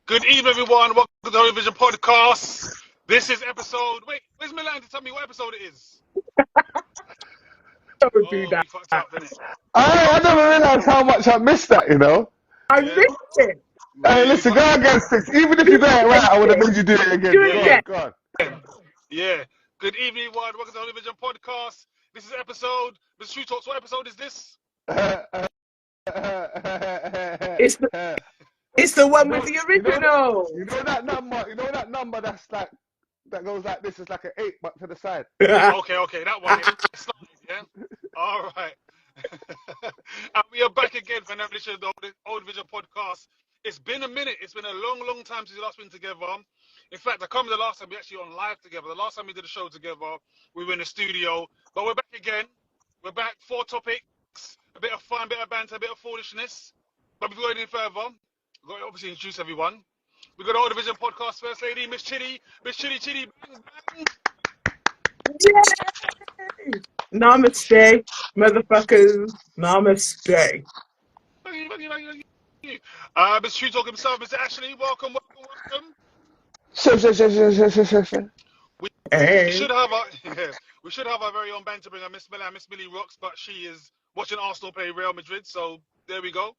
Good evening, everyone. Welcome to the Holy Vision Podcast. This is episode. Wait, where's Milan to tell me what episode it is? Don't do Oh, that. we fucked up, didn't it? I never realised how much I missed that, you know? I Yeah. missed it. Hey, Yeah, we listen, fucked go up. against this. Even if you got it right, I would have made you do it again. Do it Go again. on, go on. Yeah. Good evening, everyone. Welcome to the Holy Vision Podcast. This is episode. Mr. Truuu Talks. What episode is this? It's the one with the original. You know that number that's like, that goes like this, it's like an 8 but to the side. Okay, that one. Yeah. All right. And we are back again for another edition of the Old Vision Podcast. It's been a minute. It's been a long time since we last been together. In fact, I can't remember the last time we actually on live together. The last time we did a show together, we were in the studio. But we're back again. We're back. 4 topics. A bit of fun, a bit of banter, a bit of foolishness. But before we go any further, we've got to obviously introduce everyone. We've got the Old Vision Podcast First Lady, Miss Chiddy, bang, bang. Yay! Namaste, motherfuckers. Namaste. Mr. Truuu Talk himself, Mr. Ashley, welcome. We Hey. should have our we should have our very own banter bringer, Miss Milan. Miss Millie rocks, but she is watching Arsenal play Real Madrid, so there we go.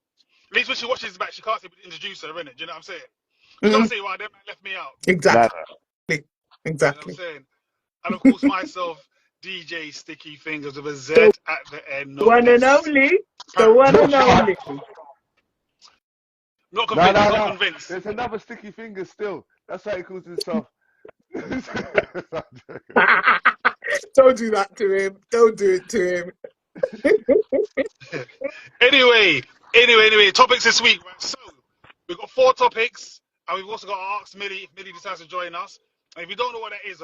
At least when she watches back, she can't say we introduce her, innit? Do you know what I'm saying? She can't say, right, that man left me out. Exactly. You know Exactly. what I'm saying? And of course, myself, DJ Sticky Fingerz with a Z at the end. The one and only. The one and only. Not convinced, No. not convinced. There's another Sticky Fingers still. That's how he calls himself. Don't do that to him. Don't do it to him. Anyway, topics this week, right? So we've got 4 topics, and we've also got to ask Millie if Millie decides to join us. And if you don't know what that is,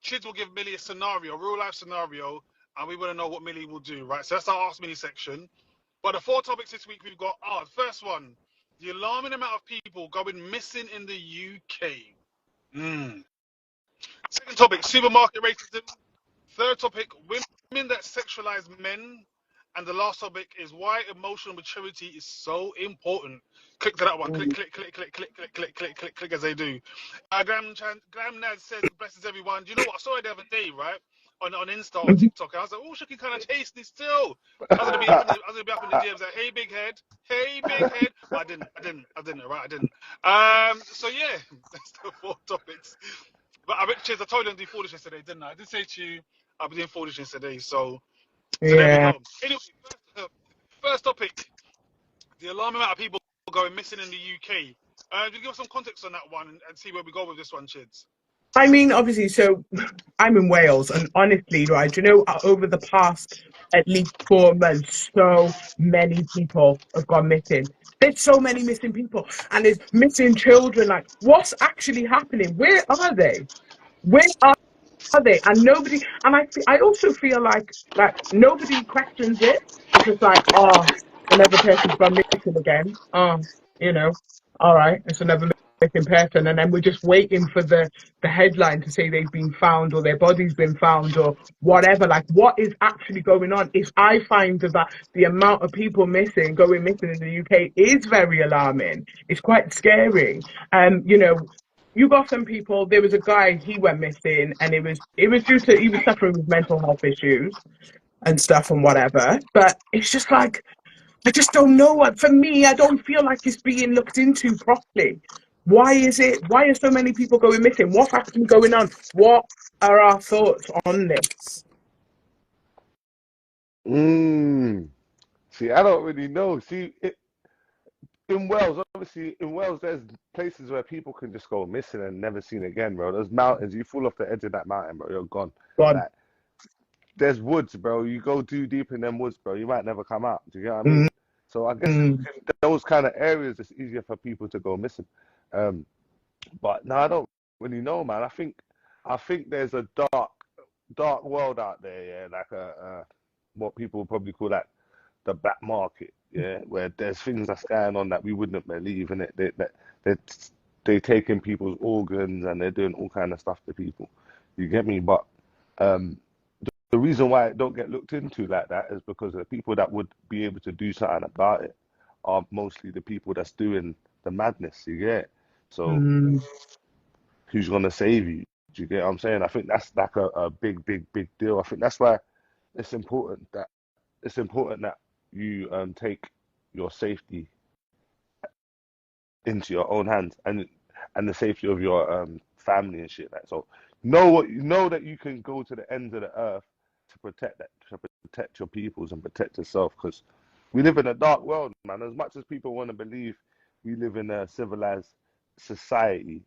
Chidzz will give Millie a scenario, a real life scenario, and we want to know what Millie will do, right? So that's our Ask Millie section. But the 4 topics this week we've got are, the first one, the alarming amount of people going missing in the UK. Second topic, supermarket racism. Third topic, women that sexualize men. And the last topic is why emotional maturity is so important. Click to that one. Click as they do. Glam Nad says, blesses everyone. Do you know what? I saw it the other day, right? On Insta or TikTok. I was like, oh, she can kind of taste this still. I was gonna be up in the DMs like, hey big head. But I didn't. So yeah, that's the 4 topics. But I bet, Chidzz, I told you I'm doing foolishness today, didn't I? I did say to you I'll be doing foolishness today, so there we go. Anyway, first topic, the alarming amount of people going missing in the UK. You give us some context on that one and see where we go with this one, Chidzz. I mean, obviously, so I'm in Wales, and honestly, right, you know, over the past at least 4 months, so many people have gone missing. There's so many missing people, and there's missing children. Like, what's actually happening? Where are they? Where are they? And nobody. And I also feel like nobody questions it. It's just like, oh, another person's gone missing again. You know, all right, it's another missing person, and then we're just waiting for the headline to say they've been found or their body's been found or whatever. Like, what is actually going on? If I find that the amount of people going missing in the UK is very alarming, it's quite scary. You know, you got some people. There was a guy, he went missing, and it was due to he was suffering with mental health issues and stuff and whatever. But it's just like, I just don't know. For me, I don't feel like it's being looked into properly. Why are so many people going missing? What's actually going on? What are our thoughts on this? See, I don't really know. See, in Wales, obviously, there's places where people can just go missing and never seen again, bro. There's mountains. You fall off the edge of that mountain, bro, you're gone. Like, there's woods, bro. You go too deep in them woods, bro, you might never come out. Do you get what I mean? So I guess in those kind of areas, it's easier for people to go missing. But no, I don't really know, man. I think there's a dark world out there, yeah, like what people would probably call like the black market, yeah, where there's things that's going on that we wouldn't believe, and they're taking people's organs and they're doing all kind of stuff to people. You get me? But the reason why it don't get looked into like that is because the people that would be able to do something about it are mostly the people that's doing the madness. You get it? So Mm. who's gonna save you? Do you get what I'm saying? I think that's like a big, big, big deal. I think that's why it's important that you take your safety into your own hands and the safety of your family and shit like so. Know that you can go to the ends of the earth to protect your peoples and protect yourself because we live in a dark world, man. As much as people want to believe we live in a civilized society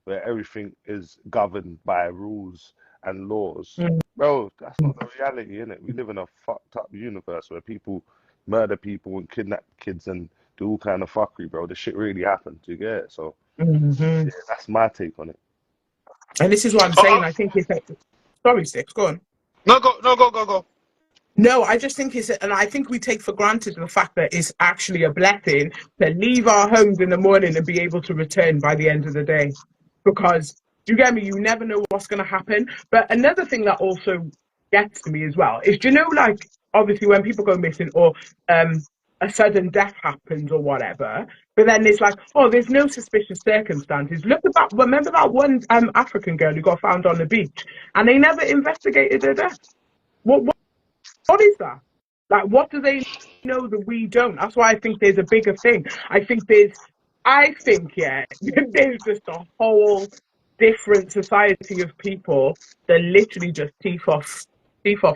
where everything is governed by rules and laws. Mm. Bro, that's not the reality, innit? We live in a fucked up universe where people murder people and kidnap kids and do all kind of fuckery, bro. This shit really happened. Do you get it? So, Mm-hmm. yeah, that's my take on it. And this is what I'm saying. I think it's sorry, Six, go on. No, go. No, I just think and I think we take for granted the fact that it's actually a blessing to leave our homes in the morning and be able to return by the end of the day. Because, do you get me? You never know what's going to happen. But another thing that also gets to me as well is, do you know, like, obviously when people go missing or a sudden death happens or whatever, but then it's like, oh, there's no suspicious circumstances. Look at that. Remember that one African girl who got found on the beach and they never investigated her death? What is that? Like, what do they know that we don't? That's why I think there's a bigger thing. I think, yeah, there's just a whole different society of people that literally just teeth off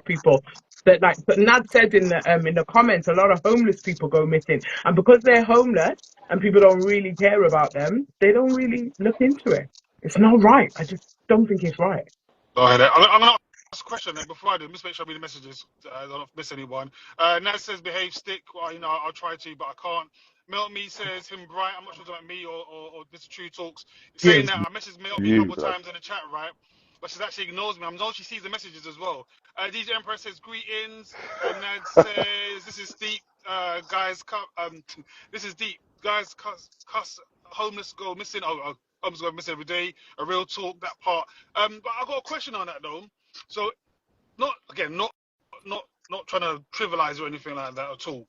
people. That like, but Nad said in the comments, a lot of homeless people go missing, and because they're homeless and people don't really care about them, they don't really look into it. It's not right. I just don't think it's right. Go ahead. I'm gonna ask a question then before I do. Just make sure I read the messages. I don't miss anyone. Naz says behave stick. Well, I'll try to, but I can't. Melt Me says him bright. I'm not sure if it's about me or Mr. Truuu Talks. Saying You. that I messaged Melt Me a You, couple of blood. times in the chat, right? But she actually ignores me. I know she sees the messages as well. DJ Emperor says greetings. Nad says this is deep, guys. This is deep, guys. Cuss homeless go missing. Homeless go missing every day. A real talk. That part. But I got a question on that though. So not trying to trivialize or anything like that at all,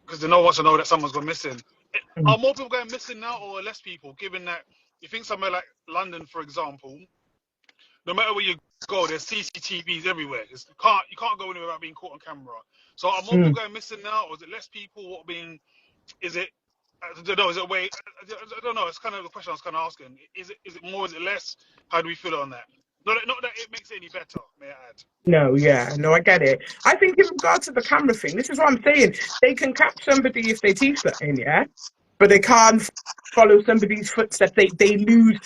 because no one wants to know that someone's gone missing. Are more people going missing now, or less people? Given that you think somewhere like London, for example, no matter where you go, there's CCTVs everywhere. You can't go anywhere without being caught on camera. So are more people going missing now, or is it less people? What being? Is it? I don't know. Is it a way? I don't know. It's kind of the question I was kind of asking. Is it more? Is it less? How do we feel on that? Not that it makes it any better, may I add. No, yeah, no, I get it. I think in regards to the camera thing, this is what I'm saying. They can catch somebody if they teeth something, yeah, but they can't follow somebody's footsteps. They lose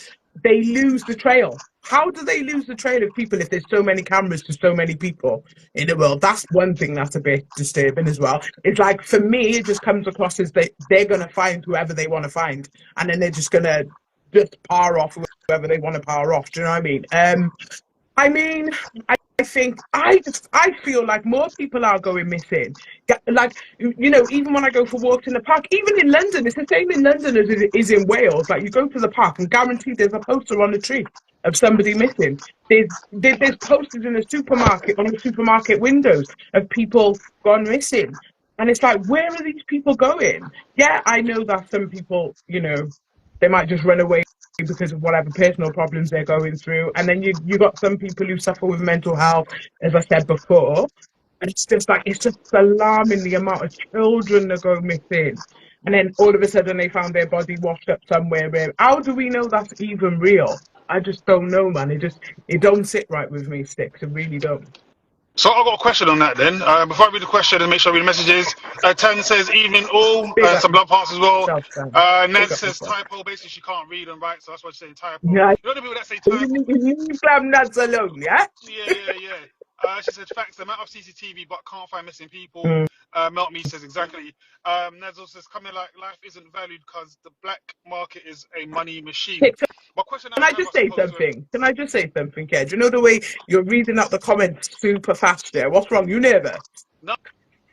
the trail. How do they lose the trail of people if there's so many cameras to so many people in the world? That's one thing that's a bit disturbing as well. It's like, for me, it just comes across as they're gonna find whoever they want to find, and then they're just gonna just power off whoever they want to power off. Do you know what I mean? I mean, I think I feel like more people are going missing. Like, even when I go for walks in the park, even in London, it's the same in London as it is in Wales. Like, you go to the park and guaranteed there's a poster on the tree of somebody missing. There's posters in on the supermarket windows of people gone missing. And it's like, where are these people going? Yeah, I know that some people, they might just run away because of whatever personal problems they're going through. And then you got some people who suffer with mental health, as I said before. And it's just alarming the amount of children that go missing. And then all of a sudden they found their body washed up somewhere. How do we know that's even real? I just don't know, man. It don't sit right with me, Sticks. It really don't. So I've got a question on that then. Before I read the question and make sure I read the messages, Tan says evening all, Big up some blood parts as well. yourself, Sam. Ned Big up says yourself. typo, basically she can't read and write, so that's why she's saying typo. Yeah, You know the people that say typo? you leave Glam Nuts alone, yeah? Yeah. She said facts, the amount of CCTV but can't find missing people. Melt Me says exactly. Nazzle says coming like life isn't valued because the black market is a money machine. My question Can I just say something? Can I just say something, Ked? You know the way you're reading out the comments super fast there? What's wrong? You nervous? No,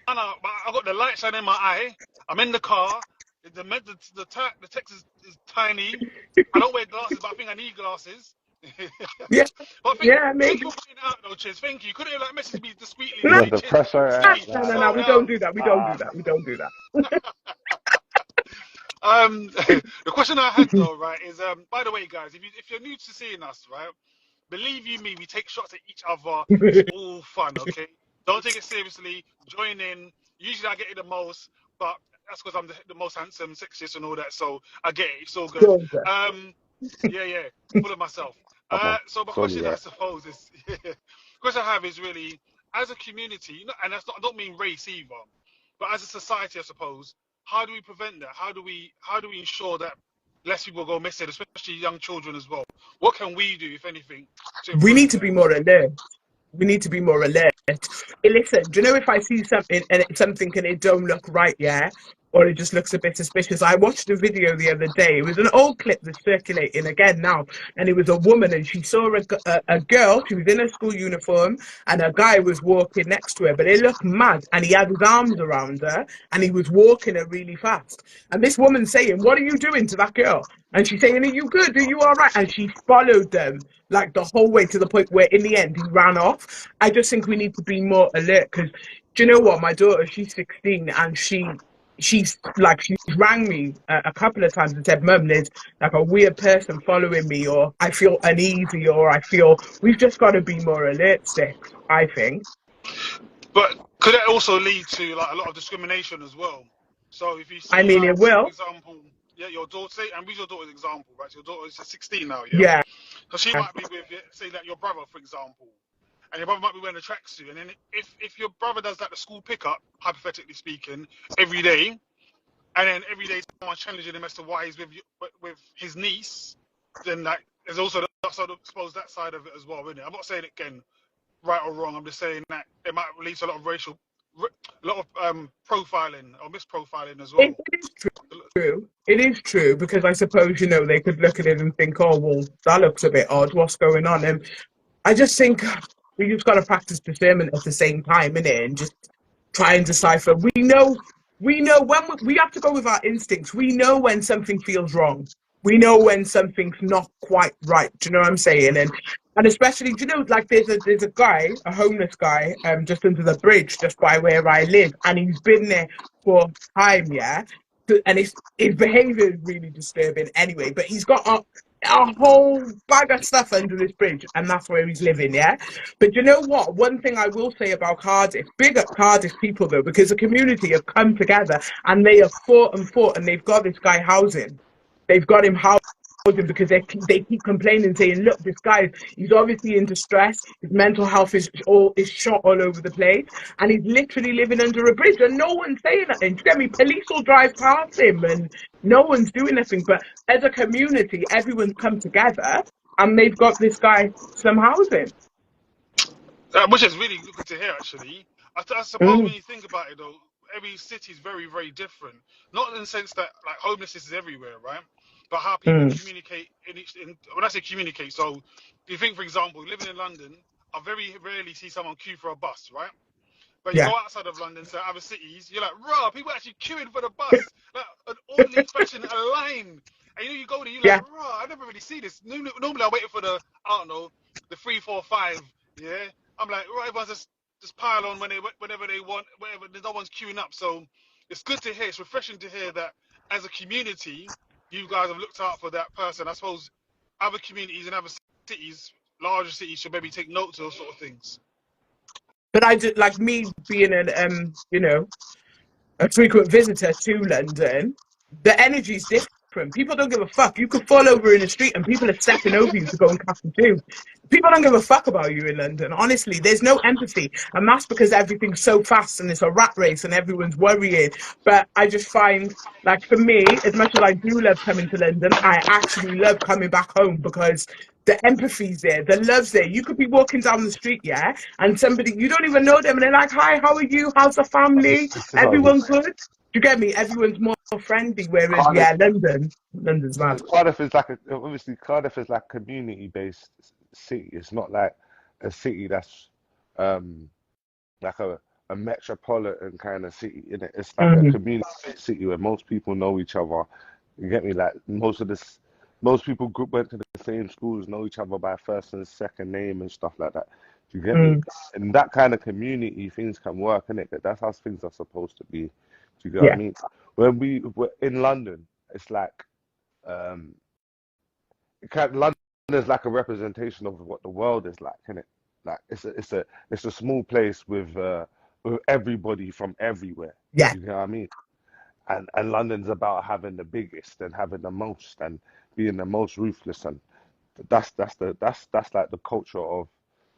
but I got the light shining in my eye. I'm in the car. The text is tiny. I don't wear glasses, but I think I need glasses. Yeah, But yeah, thank maybe. you for pointing it out, though, Chidzz. Thank you. Couldn't you message me discreetly and No, say, Blood, the Chidzz, pressure. Sticky, no, slow we don't down. do that. We don't do that. We don't do that. The question I had though, right, is by the way, guys, if you're new to seeing us, right, believe you me, we take shots at each other. It's all fun, okay? Don't take it seriously. Join in. Usually I get it the most, but that's because I'm the most handsome, sexiest, and all that. So I get it. It's all good. Sure, sir. Yeah, full of myself. Come on, So my it's only question, I right. suppose, is question I have is really, as a community, and that's not, I don't mean race either, but as a society, I suppose, how do we prevent that? How do we ensure that less people go missing, especially young children as well? What can we do, if anything, to We need improve to that? be more alert. We need to be more alert. Hey, listen, do you know if I see something and something and it don't look right, yeah, or it just looks a bit suspicious? I watched a video the other day. It was an old clip that's circulating again now, and it was a woman and she saw a girl. She was in a school uniform, and a guy was walking next to her, but it looked mad, and he had his arms around her, and he was walking her really fast. And this woman saying, "What are you doing to that girl?" And she's saying, "Are you good? Are you all right?" And she followed them like the whole way to the point where in the end he ran off. I just think we need to be more alert because do you know what? My daughter, she's 16 and she's rang me a couple of times and said, "Mum, there's like a weird person following me, or I feel uneasy, or I feel we've just got to be more alert, sticks." I think. But could that also lead to like a lot of discrimination as well? So if you I see, mean, like, it say for will. example, yeah, your daughter, say, and use your daughter's example, right? So your daughter is 16 now, yeah. Yeah. So she might be with, say, like your brother, for example, and your brother might be wearing a tracksuit, and then if your brother does like the school pickup, hypothetically speaking, every day, and then every day someone's challenging him as to why he's with his niece, then like there's also sort of expose that side of it as well, isn't it? I'm not saying it again right or wrong. I'm just saying that it might lead to a lot of a lot of profiling or misprofiling as well. It is true. It is true because I suppose, they could look at it and think, oh, well, that looks a bit odd. What's going on? And I just think we just got to practice discernment at the same time, innit? And just try and decipher. We know when we have to go with our instincts. We know when something feels wrong. We know when something's not quite right. Do you know what I'm saying? And especially, do you know, like there's a guy, a homeless guy, just under the bridge, just by where I live, and he's been there for time, yeah. And his behaviour is really disturbing anyway. But he's got a whole bag of stuff under this bridge, and that's where he's living, yeah? But you know what? One thing I will say about Cardiff, big up Cardiff people though, because the community have come together and they have fought and fought, and they've got this guy housing. They've got him housing because they keep complaining, saying, "Look, this guy, he's obviously in distress. His mental health is shot all over the place, and he's literally living under a bridge, and no one's saying nothing." Do you get me? Police will drive past him, and no one's doing nothing. But as a community, everyone's come together, and they've got this guy some housing. Which is really good to hear, actually. I suppose when Mm, you think about it, though, every city is very, very different. Not in the sense that like homelessness is everywhere, right? But how people mm, communicate when I say communicate, so if you think, for example, living in London, I very rarely see someone queue for a bus, right? But you yeah, go outside of London to other cities, you're like, raw, people actually queuing for the bus, like an orderly fashion, a line. And you go there, you're like, yeah. raw, I never really see this. Normally, I wait for I don't know, the 3, 4, 5. Yeah, I'm like, right, everyone's just pile on whenever they want, wherever. No one's queuing up. So it's good to hear. It's refreshing to hear that as a community, you guys have looked out for that person. I suppose other communities and other cities, larger cities, should maybe take note of those sort of things. But I just like me being a frequent visitor to London, the energy's different. People don't give a fuck. You could fall over in the street and people are stepping over you to go and catch you too. People don't give a fuck about you in London. Honestly, there's no empathy. And that's because everything's so fast and it's a rat race and everyone's worrying. But I just find, like, for me, as much as I do love coming to London, I actually love coming back home because the empathy's there, the love's there. You could be walking down the street, yeah, and somebody, you don't even know them, and they're like, "Hi, how are you? How's the family? This is Everyone obvious. good?" You get me? Everyone's more friendly, whereas, Cardiff, yeah, London's mad. Cardiff is like obviously Cardiff is like community-based city. It's not like a city that's um like a metropolitan kind of city, innit? It's like a Mm, community city where most people know each other. You get me? Like most people went to the same schools, know each other by first and second name and stuff like that. Do you get me? mm, In that kind of community, things can work, innit? That's how things are supposed to be. Do you get what I yeah. mean? When we were in London, it's like um, London's like a representation of what the world is like, isn't it? Like it's a small place with everybody from everywhere. Yeah. You know what I mean? And London's about having the biggest and having the most and being the most ruthless, and that's like the culture of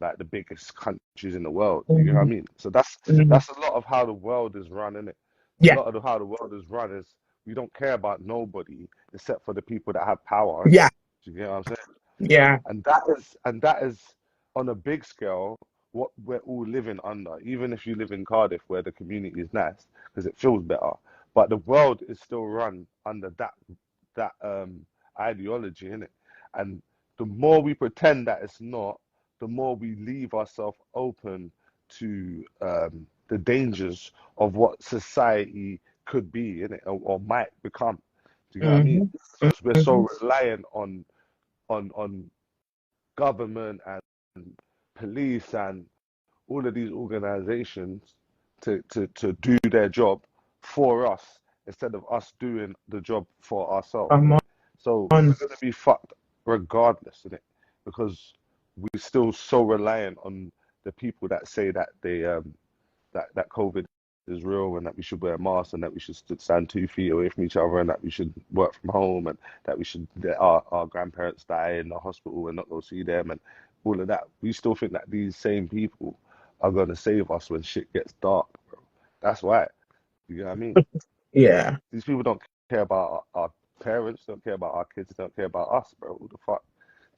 like the biggest countries in the world. You know what I Mhm. mean? So that's Mhm. a lot of how the world is run, isn't it? A Yeah. lot of how the world is run is we don't care about nobody except for the people that have power, innit? Yeah. Do you get what I'm saying? Yeah. And that is on a big scale what we're all living under. Even if you live in Cardiff, where the community is nice because it feels better, but the world is still run under that ideology, innit? And the more we pretend that it's not, the more we leave ourselves open to the dangers of what society could be, innit, or might become. Do you know what I mean? Mhm. Because we're Mhm. so reliant on government and police and all of these organizations to do their job for us instead of us doing the job for ourselves, Come innit? So we're on. gonna be fucked regardless, innit? Because we're still so reliant on the people that say that that COVID is real and that we should wear masks and that we should stand 2 feet away from each other and that we should work from home and that we should let our grandparents die in the hospital and not go see them and all of that. We still think that these same people are gonna save us when shit gets dark, bro. That's why. You know what I mean? Yeah. These people don't care about our parents, don't care about our kids, don't care about us, bro. What the fuck?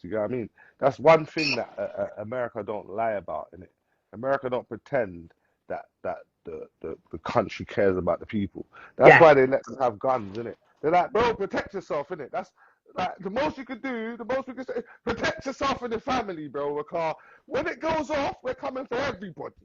Do you get what I mean? That's one thing that America don't lie about, innit? America don't pretend that the country cares about the people. That's Yeah. why they let them have guns, innit? They're like, bro, protect yourself, innit? That's like the most you could do, the most we can say, protect yourself and your family, bro. Because when it goes off, we're coming for everybody.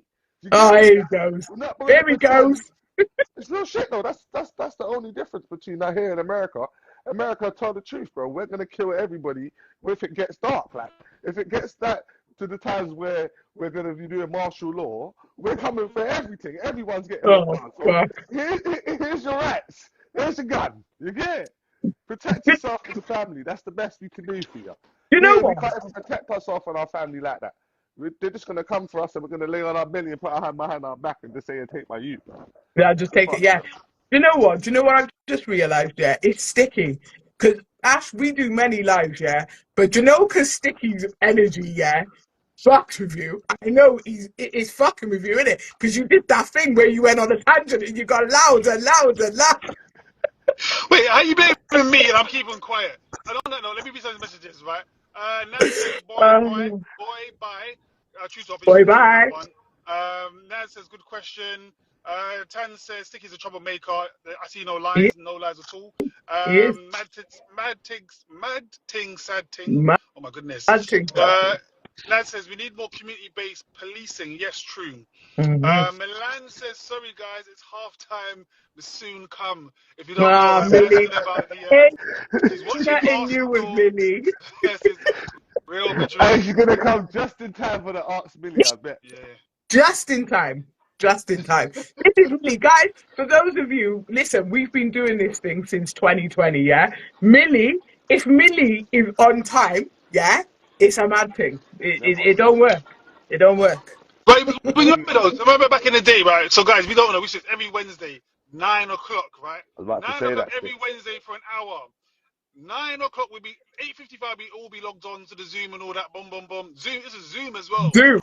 Do you Oh, get me? here he goes. We're Here gonna he goes. pretend. It's no shit though. That's the only difference between that here and America. America told the truth, bro. We're gonna kill everybody if it gets dark. Like if it gets that to the times where we're gonna be doing martial law, we're coming for everything. Everyone's getting locked Oh, down. So fuck. here's your rights. Here's your gun. You get it? Protect yourself and your family. That's the best we can do for you. You know Here we what? can't even protect ourselves and our family like that. They're just gonna come for us and we're gonna lay on our belly and put our hand behind our back and just say, "Take my youth." Yeah, just take it. Fuck. Yeah. You know what? Do you know what I've just realized? Yeah, it's Sticky. Because Ash, we do many lives, yeah. But you know, because Sticky's energy, yeah, fucks with you. I know it's fucking with you, innit? Because you did that thing where you went on a tangent and you got loud and loud and loud. Wait, how you blaming me and I'm keeping quiet? And on that note, let me read some messages, right? Nan says, Um, bye. Truuu Talk, boy, you can join that bye. one. Nan says, good question. Tan says, Sticky's a troublemaker. I see no He lies, no lies at all. he is Mad Ting, Sad Ting. mad Oh my goodness. thing. Nan says, we need more community-based policing. Yes, true. Mm-hmm. Milan says, sorry guys, it's half time. Will soon come. If you don't know, Ah, right, Milan's Millie. talking about Hey, she's watching nothing new with Arsenal Millie. versus Real And Madrid. she's gonna come just in time for the Arts Millie, I bet. Yeah. Just in time. Just in time. This is Millie. Guys, for those of you, listen, we've been doing this thing since 2020, yeah? Millie, if Millie is on time, yeah, it's a mad thing. Never. It don't work. It don't work. But you remember though, remember back in the day, right? So guys, we don't know, which is every Wednesday, 9 o'clock, right? I was about to 9 say o'clock that every shit. Wednesday for an hour. 9 o'clock would be 8:55. We all be logged on to the Zoom and all that. Boom, boom, boom. Zoom. This is Zoom as well. Do.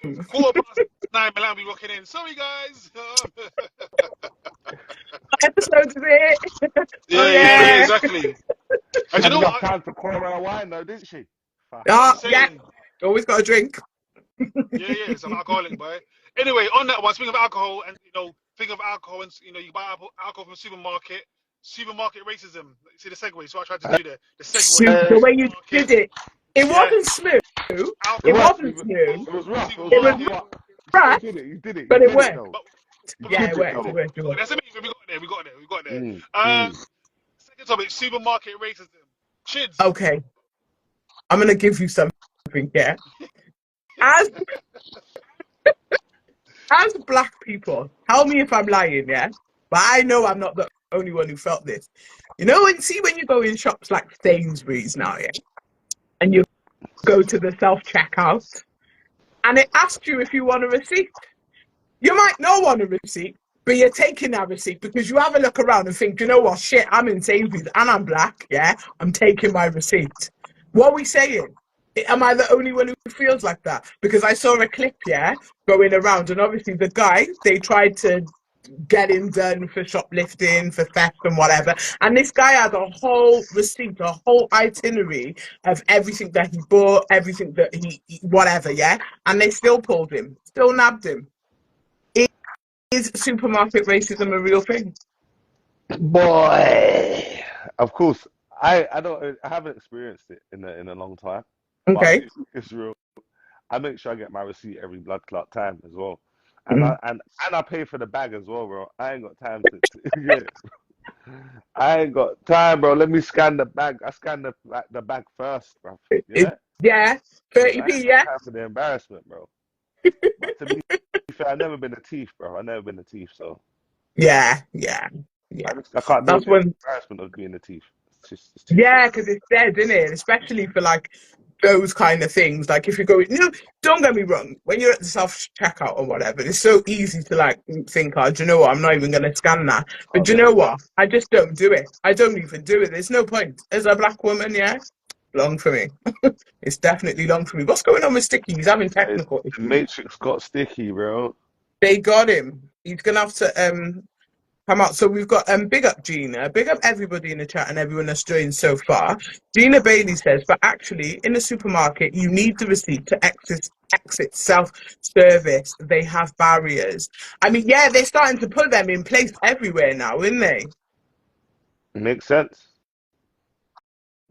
9:15, Milan be rocking in. Sorry, guys. Episodes of it. Oh, Yeah, yeah. exactly. She And you had know enough what? time to pour her a wine though, didn't she? That's what Oh, I'm yeah. saying. Always got a drink. Yeah, some alcoholic, boy. Anyway, on that one, speaking of alcohol, and think of alcohol, and you buy alcohol from the supermarket. Supermarket racism. See the segue. So I tried to do there. The segue. Shoot, the way you Supermarket. did it. It Yeah. wasn't smooth. It It Alcohol. was. wasn't smooth. It was rough. It was It was rough, Supermarket. but you still rough, did it. You did it. You but it did it worked. though. But, You we Yeah, got did it it worked. though. It worked. It worked. That's amazing. We got there. Mm, mm. Second topic: supermarket racism. Chids. Okay, I'm gonna give you something. Yeah, as as black people, tell me if I'm lying. Yeah, but I know I'm not the only one who felt this. You know, when you go in shops like Sainsbury's now, yeah, and you go to the self-checkout, and it asks you if you want a receipt. You might not want a receipt, but you're taking that receipt because you have a look around and think, you know what, shit, I'm in Sainsbury's and I'm black, yeah, I'm taking my receipt. What are we saying? Am I the only one who feels like that? Because I saw a clip, yeah, going around, and obviously the guy, they tried to get him done for shoplifting, for theft and whatever. And this guy had a whole receipt, a whole itinerary of everything that he bought, everything that he whatever, yeah? And they still pulled him, still nabbed him. Is supermarket racism a real thing? Boy, of course, I haven't experienced it in a long time, but I Okay. do think it's real. I make sure I get my receipt every blood clot time as well, and Mm. I pay for the bag as well, bro. I ain't got time to yeah. I ain't got time, bro. Let me scan the bag. I scan the bag first, bro. Yeah, Yeah, because I 30p, ain't got yeah? time for the embarrassment, bro. But to be fair, I've never been a thief, bro. I've never been a thief, so Yeah. I can't deal with That's the when, embarrassment of being a thief. It's too yeah, stressful. because it's dead, isn't it? Especially for like those kind of things. Like if you go, no, don't get me wrong, when you're at the self checkout or whatever, it's so easy to like think, oh, do you know what? I'm not even going to scan that. But Oh, do you yeah. know what? I just don't do it. I don't even do it. There's no point. As a black woman, yeah, long for me. It's definitely long for me. What's going on with Sticky? He's having Hey, technical the issues. Matrix got sticky, bro. They got him. He's gonna have to come out. So we've got big up Gina, big up everybody in the chat and everyone that's joined so far. Gina Bailey says, but actually in the supermarket you need the receipt to exit self-service. They have barriers. I mean, yeah, they're starting to put them in place everywhere now, isn't they? Makes sense.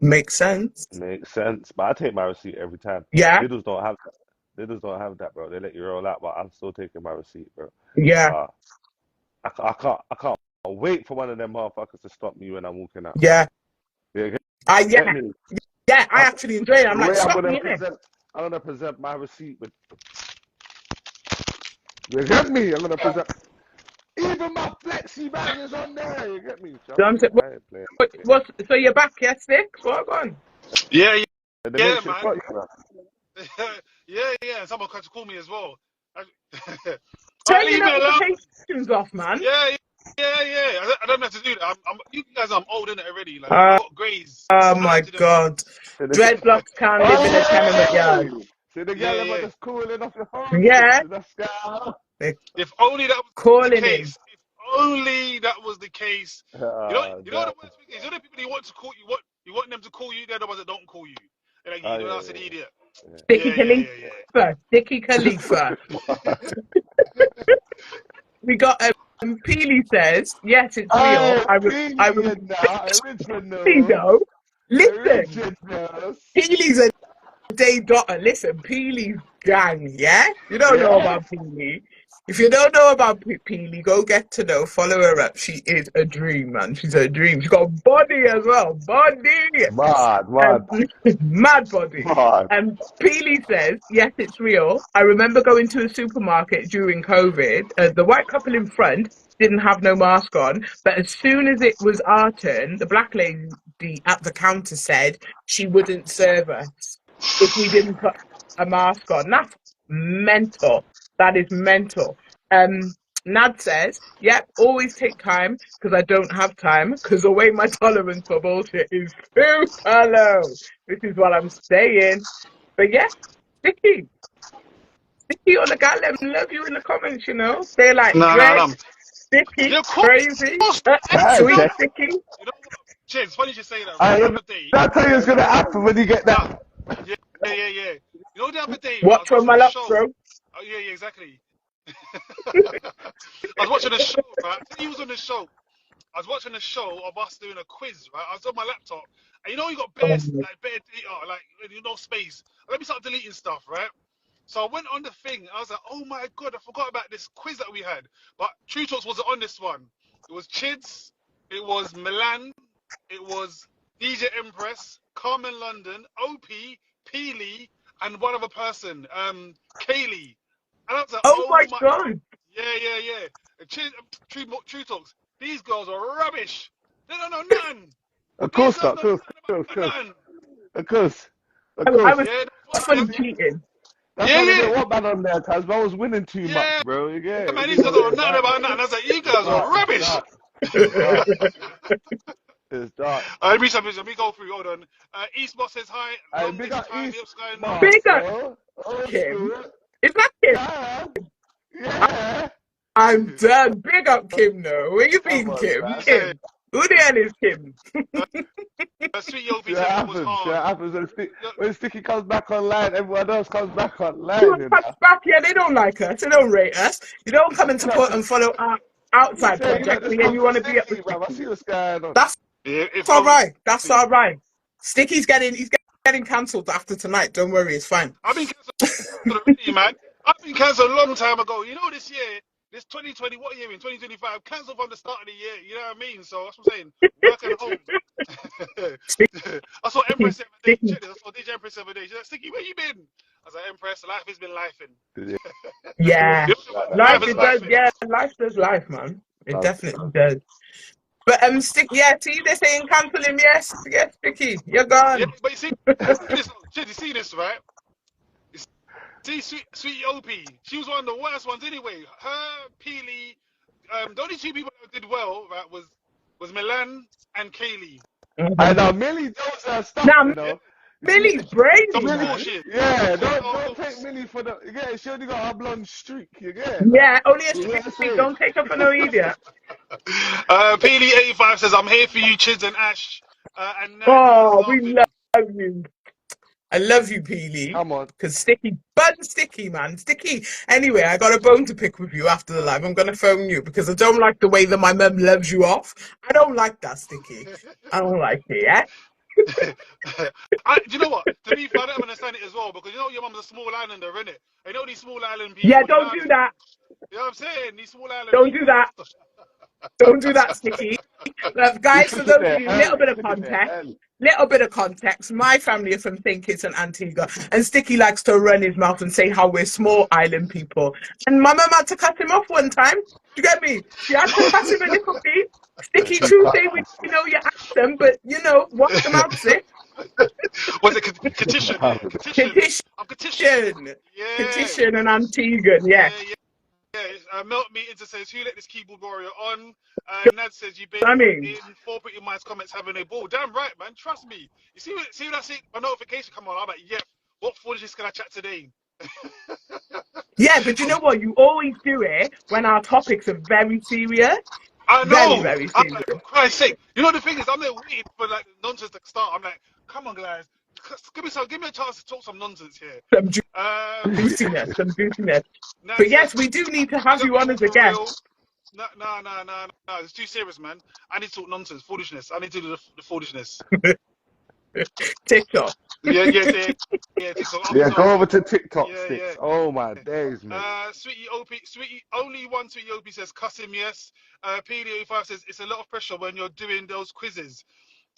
Makes sense. Makes sense. But I take my receipt every time. Yeah, Lidl's don't have that. Lidl's don't have that, bro. They let you roll out, but I'm still taking my receipt, bro. yeah, Uh, I can't wait for one of them motherfuckers to stop me when I'm walking out. yeah. Yeah, get Yeah, me? yeah, I I, actually enjoy it. I'm the like, way stop me in it. I'm gonna present my receipt with. You get me? I'm gonna present. Even my flexi bag is on there. You get me? So Trust I'm me, saying, I ain't playing that game. so you're back, yeah, Sticks? What on? Yeah, yeah, And the yeah, Matrix man. got you, man. Yeah. Someone tried to call me as well. All right, Turn your leave me alone. notifications off, man. Yeah. I don't have to do that. You guys, I'm old in it already. Like I Uh, got grays. oh I don't my have to do that. God. See the, Dreadlocks can't live in a tenement hey! yard. See the Yeah, girl ever yeah. just cooling off your phone Yeah, sticks. Is that scar? they're If only that was the calling him. case. If only that was the case. You know what Damn. the worst thing is? You know the people you want to call you, you want them to call you, they're the ones that don't call you. They're like, Oh, you know, yeah, that's an idiot. yeah, Sticky Yeah. Khalifa. Sticky Khalifa. yeah. We got Peely says, yes, it's real. Hey, I Billy, remember. you know, original. No, listen. Original. Peely's a day daughter. Listen, Peely's gang, yeah? You don't know Yeah? about Peely. If you don't know about Peely, go get to know. Follow her up. She is a dream, man. She's a dream. She's got body as well. Body. Mad, Um, mad, mad body. mad. Peely says, yes, it's real. I remember going to a supermarket during COVID. The white couple in front didn't have no mask on, but as soon as it was our turn, the black lady at the counter said she wouldn't serve us if we didn't put a mask on. That's mental. That is mental. Nad says, yep, always take time because I don't have time because the way my tolerance for bullshit is too low. This is what I'm saying. But yeah, Sticky. Sticky on the gal, let them love you in the comments, you know. They're like Dread, No. Sticky, Yeah, of crazy, course. I sweet check. Sticky. You know what? Chance, funny you should say that, right? I The am other day, not tell you it's gonna happen when you get nah, that. yeah. You know, the other day, right? I Watch was from watching my a luck, show. bro. Oh, yeah, exactly. I was watching a show, right? He was on the show. I was watching a show of us doing a quiz, right? I was on my laptop, and you know you got Oh, bare data, like you know space. Let me start deleting stuff, right? So I went on the thing. I was like, oh my god, I forgot about this quiz that we had. But Truuu Talks wasn't on this one. It was Chidzz, it was Milan, it was DJ Empress, Carmen London, OP, Peely, and one other person, Kaylee. And I was like, oh oh my my, God. yeah. Truuu Talks. These girls are rubbish. They don't know nothing. Of These course girls not. don't Of know course, nothing. of course, of I course. was Yeah, that's often what, cheating. That's yeah, why they yeah, don't want man on there, cuz I was winning too much, yeah. bro. You get Yeah, it? man, It these is guys what don't it know is. nothing about nothing. I was like, you guys are Dark. rubbish. It's dark. It's dark. Let me go through. Hold on. Eastbot says hi. Hey, big Longest up time. East Yep, Sky Mark, North. Big up bro. Old Kim. school. Is that Kim? Yeah. Yeah. I'm done. Big up Kim, though. Where you Come been, on, Kim? man. Yeah. Kim. Who the hell is Kim? Sweet Yopi See what says that was happens. See hard. what happens Look, when Sticky comes back online. Everyone else comes back You online. want You to touch know. back? Yeah, they don't like us. They don't rate us. You don't come and support and follow our outside Yeah, you lot projects, just and then come you for want to be up Sticky, with bro. I Sticky. see what's going on. That's yeah, if all only. right. That's all right. Sticky's getting cancelled after tonight. Don't worry, it's fine. I've been cancelled already, man. I've been cancelled a long time ago. You know, this year, this 2020, what year in 2025, cancelled from the start of the year. You know what I mean? So that's what I'm saying. Work and home. I saw Empress the other day. Sticky. Check this. I saw DJ Empress the other day. She's like, Sticky, where you been? I was like, Empress, life has been lifing. Yeah, You know, life is does. lifing. Yeah, life does life, man. It Love. definitely does. But yeah, see, they're saying cancel him. Yes, Sticky, you're Yeah, gone. but you see this, Chid, you see this, right? You see, Sweet Opie, she was one of the worst ones anyway. Her, Peely, the only two people that did well, right, was Milan and Kaylee. I Mhm. know Millie knows her stuff, Now, you Yeah, know. You see, Millie's some brainy, Millie, man. bullshit. yeah, Some don't take bogus. Millie for the. Yeah, she only got her blonde streak. You get it, like. Yeah, only a You know what I'm street. saying? Don't take her for no idiot. Peely85 says, I'm here for you, Chids and Ash. And Nads is Oh, we laughing. love you. I love you, Peely. Come on. Because Sticky, man. Sticky. Anyway, I got a bone to pick with you after the live. I'm going to phone you because I don't like the way that my mum loves you off. I don't like that, Sticky. I don't like it, yeah? Do you know what? To be fair, I don't understand it as well because you know your mum's a small islander, innit? You know these small island Yeah, people, don't do that. you know what I'm saying? These small island Don't do people. that. Don't do that, Sticky. Guys, for Sticky those of there, you, early. Sticky there, context. early. Little bit of context. My family are from St. Kitts and Antigua, and Sticky likes to run his mouth and say how we're small island people. And my mum had to cut him off one time. Do you get me? She had to cut him a little bit. Sticky Tuesday, we know your accent, but watch them out, sis. Was it Petition? Yeah, Petition. I'm Petition. Yeah. Petition and Antiguan, Yeah, yeah. yeah. Melt Me Inter says, who let this keyboard warrior on? Nad says, you been I mean, in 4 Pretty Minds comments having a ball. Damn right, man. Trust me. You see when I see my notification come on, I'm like, yep. What foolishness can I chat today? yeah, but you know what? You always do it when our topics are very serious. I Very, know. very I'm serious. like, for Christ's sake. You know the thing is, I'm there waiting for like nonsense to start. I'm like, come on, guys. Give me a chance to talk some nonsense here. Some Um, juiciness. Nad But yes, says, we do need to big have up you on you as a for guest. real. No. It's too serious, man. I need to talk nonsense, foolishness. I need to do the foolishness. TikTok. Yeah, TikTok. Yeah, go over to Yeah, TikTok yeah. sticks. Oh my days, mate. Sweetie, only one Sweetie Opie says, cuss him, yes. PD85 says, it's a lot of pressure when you're doing those quizzes.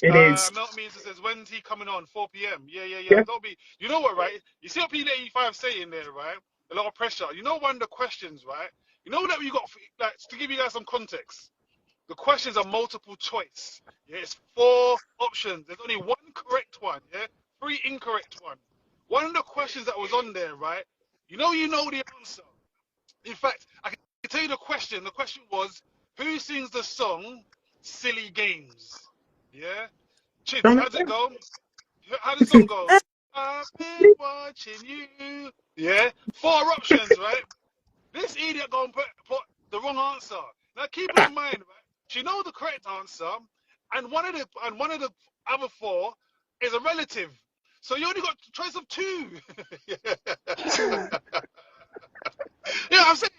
It is. Melt Means says, when's he coming on? 4 p.m. Yeah. Yeah. Don't be. You know what, right? You see what PD85 saying there, right? A lot of pressure. You know, one of the questions, right? You know that you got, like, to give you guys some context. The questions are multiple choice. Yeah, it's 4 options. There's only one correct one. Yeah, 3 incorrect one. One of the questions that was on there, right? You know the answer. In fact, I can tell you the question. The question was, who sings the song "Silly Games"? Yeah, Chids, how does it go? How does the song go? I've been watching you. Yeah, 4 options, right? This idiot gonna put the wrong answer. Now keep in mind, right? She knows the correct answer, and one of the other 4 is a relative. So you only got a choice of 2. Yeah, I'm saying.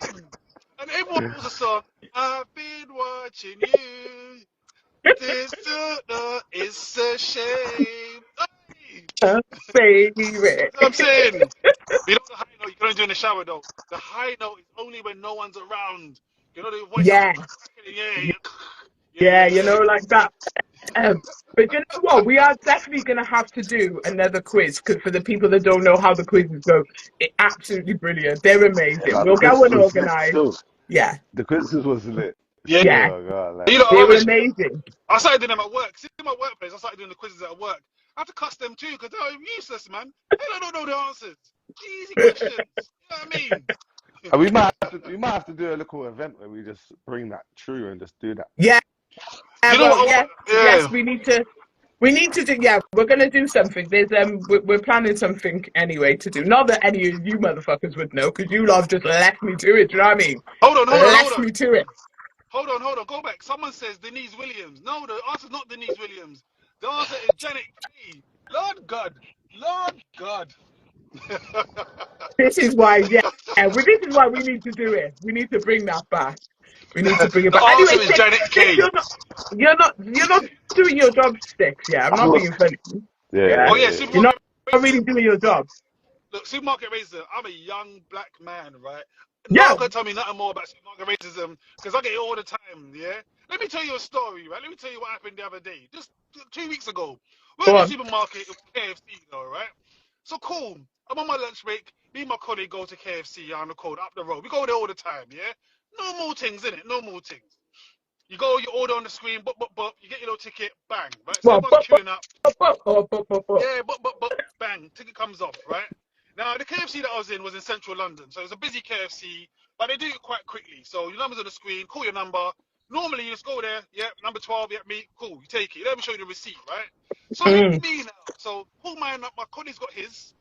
And everyone knows the song. I've been watching you. This it's a shame. Hey! Favorite. I'm saying. You know the high note you can only do in the shower though. The high note is only when no one's around. You know the voice has Yeah. to crack it. Yeah, Yeah. like that. But you know what? We are definitely going to have to do another quiz because for the people that don't know how the quizzes go, it's absolutely brilliant. They're amazing. Like, the We'll get quizzes one was lit organized. still. Yeah. The quizzes was lit. Yeah. Yeah, Oh god, like, You know, they were rubbish. amazing. I started doing them at work. See, in my workplace, I started doing the quizzes at work. I have to cuss them too because they're useless, man. They don't know the answers. Easy questions. You know what I mean? and we might have to do a little event where we just bring that true and just do that. Yeah, You know well, what? yes, Yeah. we need to do. Yeah, we're gonna do something. There's we're planning something anyway to do. Not that any of you motherfuckers would know, because you lot just left me to it. Do you know what I mean? Hold Left on. me to it. Hold on. Go back. Someone says Denise Williams. No, the answer's not Denise Williams. The answer is Janet Kay. Lord God. Lord God. This is why, yeah, this is why we need to do it. We need to bring that back. We need to bring it The back. Anyway, answer is Janet Six, Kay. you're not doing your job, Six. Yeah, I'm not being funny. Yeah, Yeah, Oh yeah, yeah, you're not supermarket really racism. doing your job. Look, supermarket racism. I'm a young black man, right? No Yeah, one can tell me nothing more about supermarket racism because I get it all the time. Yeah. Let me tell you a story, right? Let me tell you what happened the other day, just 2 weeks ago. We're go in the on. supermarket with KFC, though, right? So cool. I'm on my lunch break. Me and my colleague go to KFC on the code up the road. We go there all the time, yeah. Normal things, innit? Normal things. You go, you order on the screen, but you get your little ticket, bang, right? So Well, everyone's queuing up. but. Yeah, but, bang, ticket comes off, right? Now, the KFC that I was in Central London. So it was a busy KFC, but they do it quite quickly. So your number's on the screen, call your number. Normally, you just go there, yeah, number 12, yeah, me, cool, you take it. Let me show you the receipt, right? So it's me now. So pull mine up, my colleague's got his.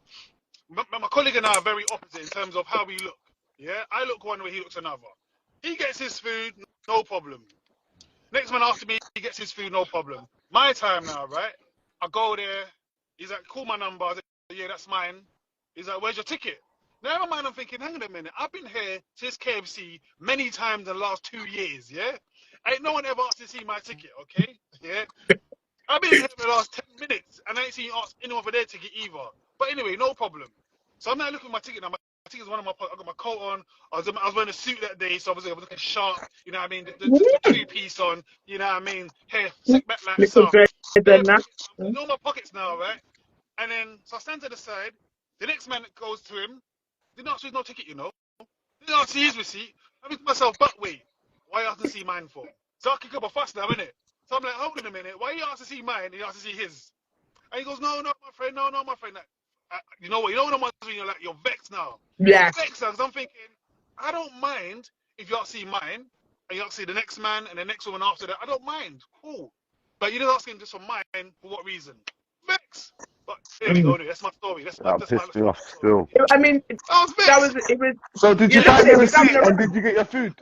My colleague and I are very opposite in terms of how we look. Yeah, I look one way, he looks another. He gets his food, no problem. Next man after me, he gets his food, no problem. My time now, right? I go there. He's like, call my number. I was like, yeah, that's mine. He's like, where's your ticket? Now, in my mind, I'm thinking, hang on a minute. I've been here to this KFC many times in the last 2 years, yeah? Ain't no one ever asked to see my ticket, okay? Yeah? I've been here for the last 10 minutes, and I ain't seen you ask anyone for their ticket either. But anyway, no problem. So I'm now looking at my ticket now. My ticket's one of my I got my coat on. I was wearing a suit that day, so obviously I was looking sharp. You know what I mean? The two-piece on. You know what I mean? Hair slick back like Little so. dread Bare than that. pockets. I'm in all my pockets now, right? And then so I stand to the side. The next man that goes to him didn't ask for his no ticket, you know. Didn't ask for his receipt. I mean to myself, but wait, why you have to see mine for? So I kick up a fuss now, innit? So I'm like, hold on a minute. Why you ask to see mine and you ask to see his? And he goes, no, my friend, no, my friend. Like, you know what? You know what I'm doing? You're like, you're vexed now. Yeah. You're vexed now because I'm thinking, I don't mind if you don't see mine and you don't see the next man and the next woman after that. I don't mind. Cool. But you're just asking just for mine for what reason? Vex. But there we go. Anyway, that's my story. that That's my pissed me off story. still. I mean, I was vexed. it was, So did you you know, find it the was having receipt a, and did you get your food?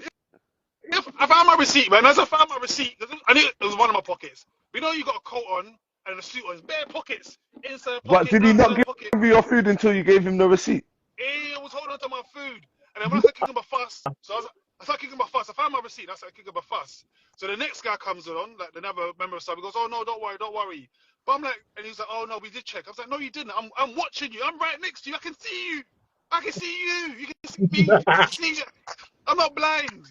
I found my receipt, man. As I found my receipt, I knew it was one of my pockets. But you know, you got a coat on and a suit on. It's bare pockets. Inside But pocket, did he not outside give pocket. you your food until you gave him the receipt? I was holding on to my food. And then when I started kicking my fuss, I started kicking my fuss. I found my receipt. I started kicking my fuss. So the next guy comes along, like another member of staff. He goes, "Oh no, don't worry." But I'm like, and he's like, "Oh no, we did check." I was like, "No, you didn't. I'm watching you. I'm right next to you. I can see you. I can see you. You can see me. I can see you. I'm not blind."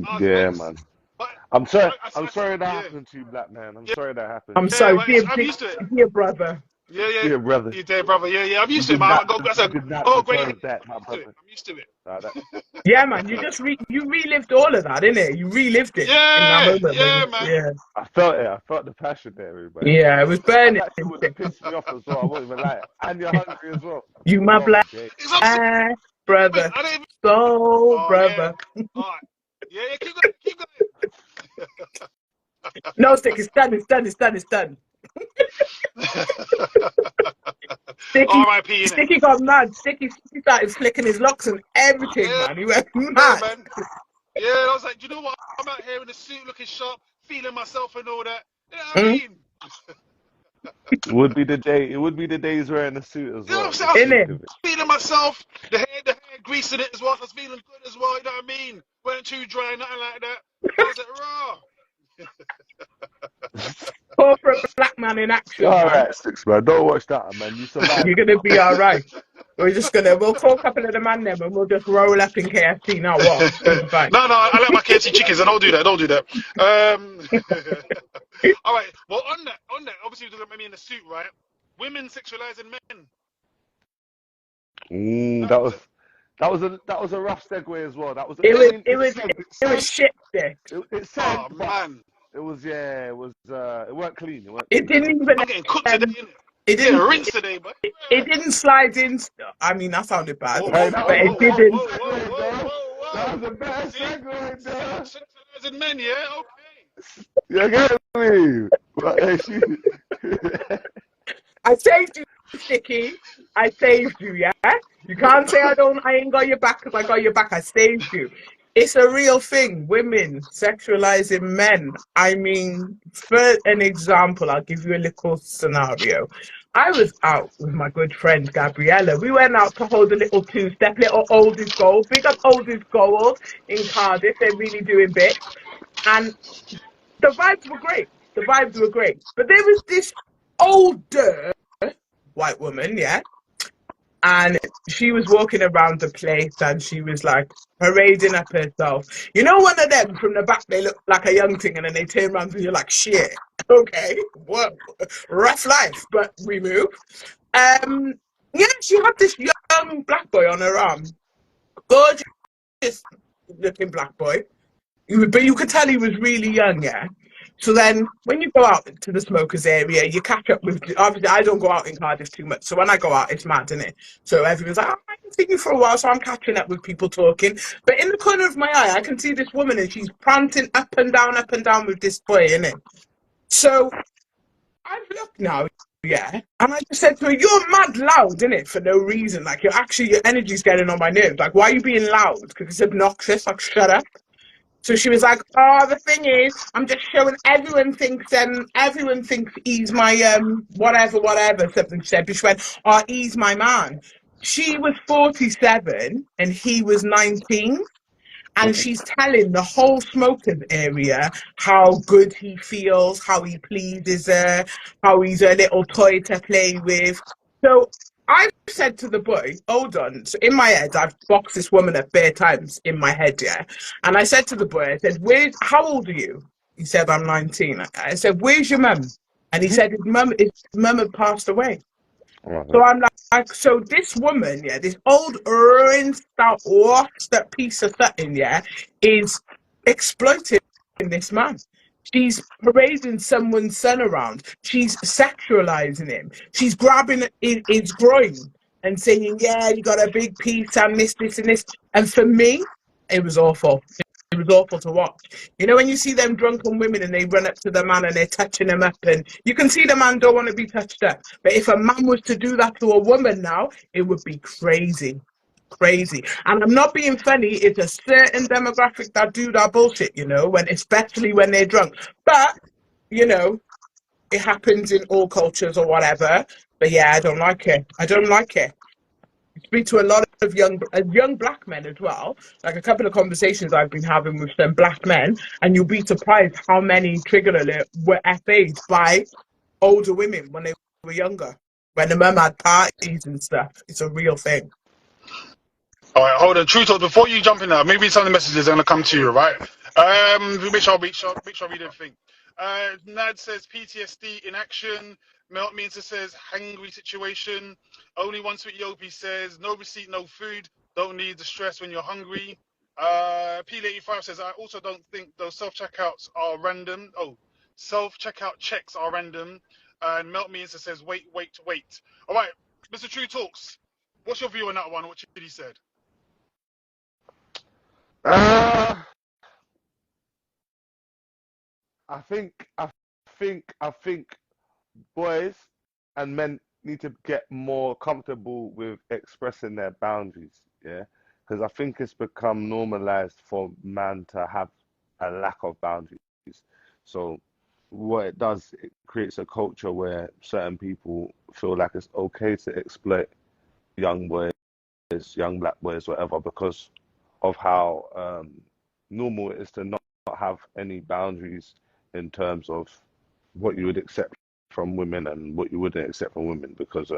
I was Yeah, vexed. man. But I'm sorry. I I'm said, sorry that yeah, happened to you, black man. I'm yeah, sorry that happened. I'm yeah. sorry, But I'm used to it. dear brother. Yeah. Yeah, brother. You did, brother. Yeah. I'm You used to it, did man. not. I said, You did not oh, great. deserve that, my I'm used to it. brother. I'm used to it. Nah, that, Yeah, man, you just you relived all of that, innit? You relived it in that moment Yeah, when, man. yeah. I felt it. I felt the passion there, everybody. Yeah, it was And burning. that shit would have pissed me off as well. I won't even lie. And you're hungry as well. You my Oh, black Jay. It's upset. brother, I don't even. soul Oh yeah. brother. All right. Yeah. Keep going. Keep No, Sticky, it's done. Sticky, R.I.P. in it. Sticky got mad. Sticky started flicking his locks and everything, Yeah, man. He went yeah, mad. man. Yeah. I was like, you know what? I'm out here in the suit, looking sharp, feeling myself and all that. You know what I Mm? mean? It would be the day. It would be the days wearing a suit as You know what I'm well. saying? Just I was think Innit? of it. feeling myself. The hair greasing it as well. I was feeling good as well. You know what I mean? Weren't too dry, nothing like that. I was like, raw. Corporate black man in action, All man. right, Six man. Don't watch that, man. You You're survived gonna enough. be all right. We'll call a couple of the man them and we'll just roll up in KFC. Now what? We'll be fine. No, I like my KFC chickens, and don't do that. Don't do that. All right. Well, on that, obviously, you're talking about me in the suit, right? Women sexualizing men. Mm, That that was was it. That was a rough segue as well. That was. It I was mean, it was it it was said, shit stick. it said, Oh but man, it was it was it weren't clean. It weren't It clean. It didn't weren't even clean. I'm getting cooked today, um, innit? it I'm getting didn't rinsed today, but it didn't slide in. I mean, that sounded bad, whoa, Hey, whoa, that but was whoa, a it whoa, whoa, didn't. whoa, better whoa, segue, whoa, though. whoa, That whoa. was a better See, segue, though. sexualizing men, yeah, okay. You get me? But, she, I saved you, Sticky. I saved you, yeah? You can't say I ain't got your back because I got your back. I saved you. It's a real thing. Women sexualizing men. I mean, for an example, I'll give you a little scenario. I was out with my good friend Gabriella. We went out to hold a little two-step, little oldest gold. Big up oldest gold in Cardiff. They're really doing bits. And the vibes were great. The vibes were great. But there was this older white woman, yeah, and she was walking around the place and she was like parading up herself. You know, one of them from the back, they look like a young thing and then they turn around and you're like, shit, okay, well, rough life, but we move. Yeah, she had this young black boy on her arm, gorgeous looking black boy. But you could tell he was really young, yeah. So then, when you go out to the smokers area, you catch up with. Obviously, I don't go out in Cardiff too much, so when I go out, it's mad, isn't it? So everyone's like, "Oh, I haven't seen you for a while," so I'm catching up with people talking. But in the corner of my eye, I can see this woman, and she's prancing up and down with this boy, innit? So I've looked now, yeah, and I just said to her, "You're mad loud, innit? For no reason. Like your energy's getting on my nerves. Like, why are you being loud? Because it's obnoxious. Like, shut up." So she was like, "Oh, the thing is, I'm just showing everyone thinks he's my whatever, something she said." But she went, "Oh, he's my man." She was 47 and he was 19. And she's telling the whole smokers area how good he feels, how he pleases her, how he's a little toy to play with. So I've said to the boy, hold on. So in my head, I've boxed this woman at bare times in my head, yeah. And I said to the boy, I said, how old are you? He said, I'm 19. I said, where's your mum? And he said, his mum had passed away. So I'm like, so this woman, yeah, this old rinsed out, washed up piece of something, yeah, is exploiting this man. She's parading someone's son around. She's sexualizing him. She's grabbing his groin and saying, "Yeah, you got a big piece and this, and this." And for me, it was awful. It was awful to watch. You know, when you see them drunken women and they run up to the man and they're touching him up, and you can see the man don't want to be touched up. But if a man was to do that to a woman now, it would be crazy. Crazy. And I'm not being funny, it's a certain demographic that do that bullshit, you know, especially when they're drunk. But, you know, it happens in all cultures or whatever. But yeah, I don't like it. I don't like it. Speak to a lot of young black men as well. Like a couple of conversations I've been having with some black men, and you'll be surprised how many trigger alert were FA'd by older women when they were younger, when the mum had parties and stuff. It's a real thing. All right, hold on. Truuu Talk, before you jump in there, maybe some of the messages are going to come to you, right? Make sure I read everything. Nad says PTSD in action. Melt Means says hangry situation. Only one sweet Yopi says no receipt, no food. Don't need the stress when you're hungry. P85 says I also don't think those self-checkouts are random. Oh, self-checkout checks are random. And Melt Means says wait. All right, Mr. Truuu Talks. What's your view on that one? What Chidi said? Uh, I think boys and men need to get more comfortable with expressing their boundaries. Yeah, because I think it's become normalized for man to have a lack of boundaries. So what it does, it creates a culture where certain people feel like it's okay to exploit young boys, young black boys, whatever, because of how normal it is to not have any boundaries in terms of what you would accept from women and what you wouldn't accept from women. Because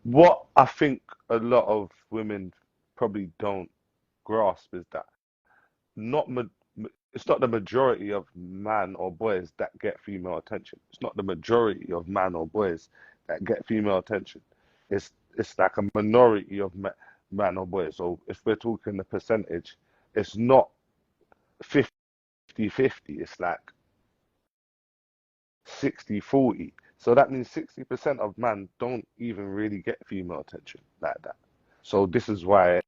what I think a lot of women probably don't grasp is that not it's not the majority of man or boys that get female attention. It's not the majority of man or boys that get female attention. It's it's like a minority of man or boy. So if we're talking the percentage, it's not 50-50, it's like 60-40. So that means 60% of men don't even really get female attention like that. So this is why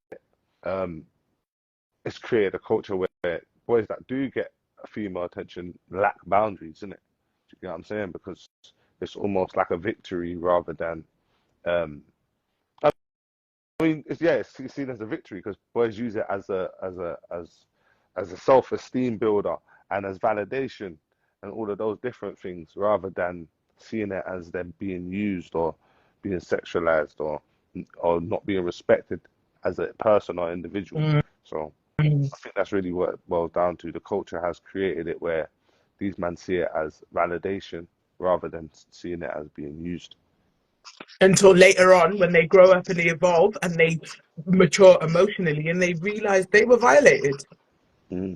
it's created a culture where boys that do get female attention lack boundaries, isn't it? Do you get what I'm saying? Because it's almost like a victory rather than I mean, it's seen as a victory because boys use it as a self-esteem builder and as validation and all of those different things, rather than seeing it as them being used or being sexualized or not being respected as a person or individual. So I think that's really what it boils down to. The culture has created it where these men see it as validation rather than seeing it as being used. Until later on, when they grow up and they evolve and they mature emotionally and they realize they were violated. Mm.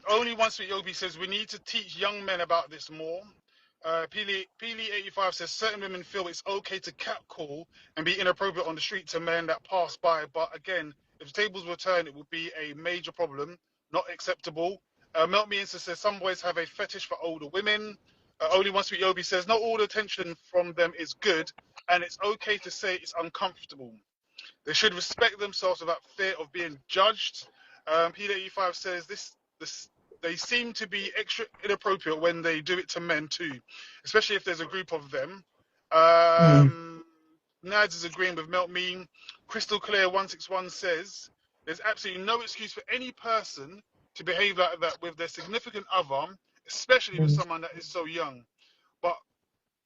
Only One Sweet Yobi says we need to teach young men about this more. Peely85 says certain women feel it's okay to catcall and be inappropriate on the street to men that pass by, but again, if the tables were turned, it would be a major problem, not acceptable. Melt Me Insta says some boys have a fetish for older women. Only One Sweet Yobi says not all attention from them is good, and it's okay to say it's uncomfortable. They should respect themselves without fear of being judged. P85 says this they seem to be extra inappropriate when they do it to men too, especially if there's a group of them. Nads is agreeing with Melt Me. Crystal Clear 161 says there's absolutely no excuse for any person to behave like that with their significant other, especially with someone that is so young. But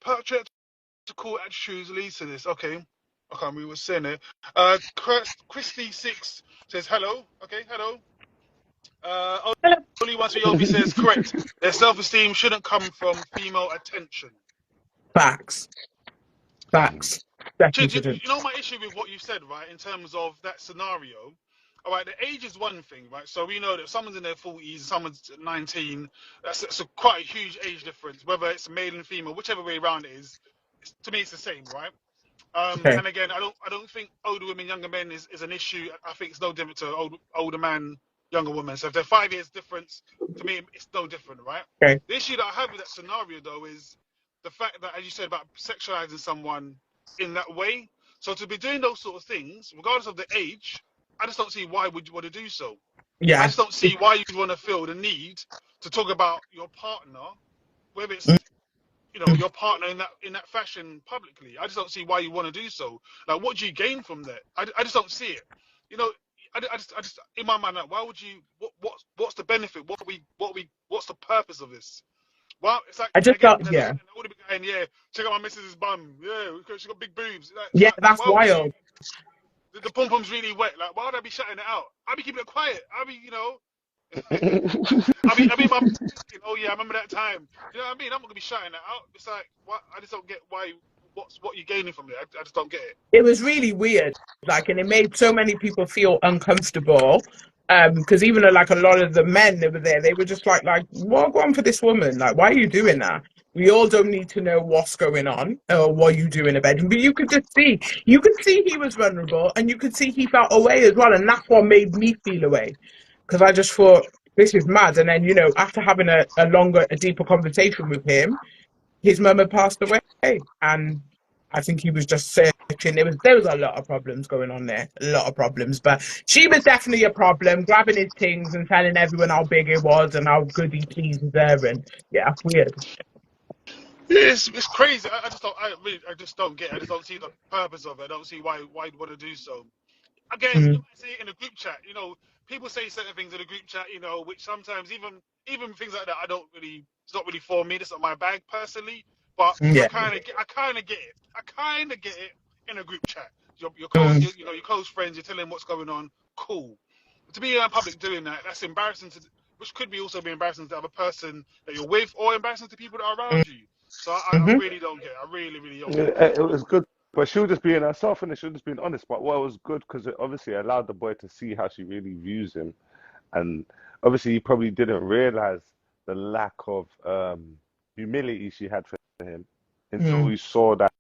patriarchal attitudes leads to this. Okay, I can't remember what's saying there. Christy6 says hello. Okay, hello. Only One Sweet Yobi says correct. Their self-esteem shouldn't come from female attention. Facts. Definitely. You know my issue with what you said, right? In terms of that scenario, all right. The age is one thing, right? So we know that if someone's in their 40s, someone's 19. That's quite a huge age difference. Whether it's male and female, whichever way around it is, to me it's the same, right? Okay. And again, I don't think older women, younger men is an issue. I think it's no different to older man, younger woman. So if they're 5 years difference, to me it's no different, right? Okay. The issue that I have with that scenario though is the fact that, as you said, about sexualizing someone in that way. So to be doing those sort of things, regardless of the age, I just don't see why would you want to do so. I Yeah. just don't see why you'd want to feel the need to talk about your partner, whether it's your partner in that fashion publicly. I just don't see why you want to do so. Like, what do you gain from that? I just don't see it. I just in my mind, like, why would you? What's the benefit? What's the purpose of this? Well, it's like I just again, felt, yeah. I would be going, yeah, check out my missus's bum. Yeah, she got big boobs. Yeah, Like, that's why would you? wild. The pom pom's really wet. Like, why would I be shutting it out? I'd be keeping it quiet. I'd be, I mean, my thinking, oh yeah, I remember that time. You know what I mean? I'm not gonna be shouting that out. It's like, what? I just don't get why. What you gaining from it? I just don't get it. It was really weird. Like, and it made so many people feel uncomfortable. Because even though, like, a lot of the men that were there, they were just like, what go on for this woman? Like, why are you doing that? We all don't need to know what's going on or what you do in a bedroom. But you could see he was vulnerable, and you could see he felt away as well, and that's what made me feel away. Because I just thought, this is mad. And then, after having a deeper conversation with him, his mum had passed away, and I think he was just searching. There was a lot of problems going on there, a lot of problems. But she was definitely a problem, grabbing his things and telling everyone how big it was and how good he pleases her. And yeah, weird. It's crazy. I just don't get it. I just don't see the purpose of it. I don't see why you'd want to do so. Again, you Mm, might see it in a group chat. People say certain things in a group chat. Which sometimes even things like that, it's not really for me. That's not my bag personally. But I yeah. kind of get it. I kind of get it in a group chat. Your close, Mm, your close friends. You're telling them what's going on. Cool. But to be in public doing that, that's embarrassing which could be also be embarrassing to the other person that you're with, or embarrassing to people that are mm, around you. So I mhm. really don't get it. I really, really don't get it. It was good, but she was just being herself and she was just being honest. But what was good because it obviously allowed the boy to see how she really views him, and obviously he probably didn't realize the lack of humility she had for him until Mm, he saw that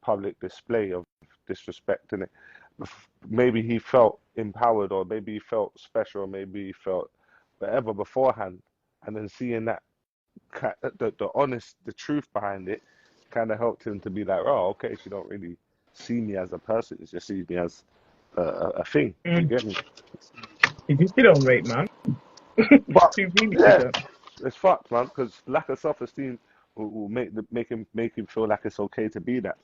public display of disrespect in it. Maybe he felt empowered, or maybe he felt special, or maybe he felt whatever beforehand, and then seeing that the truth behind it kind of helped him to be like, oh, okay, she don't really see me as a person, she just sees me as a thing. You get me? If you don't rate, man. But You really yeah, shouldn't. it's fucked, man, because lack of self-esteem will make him feel like it's okay to be that.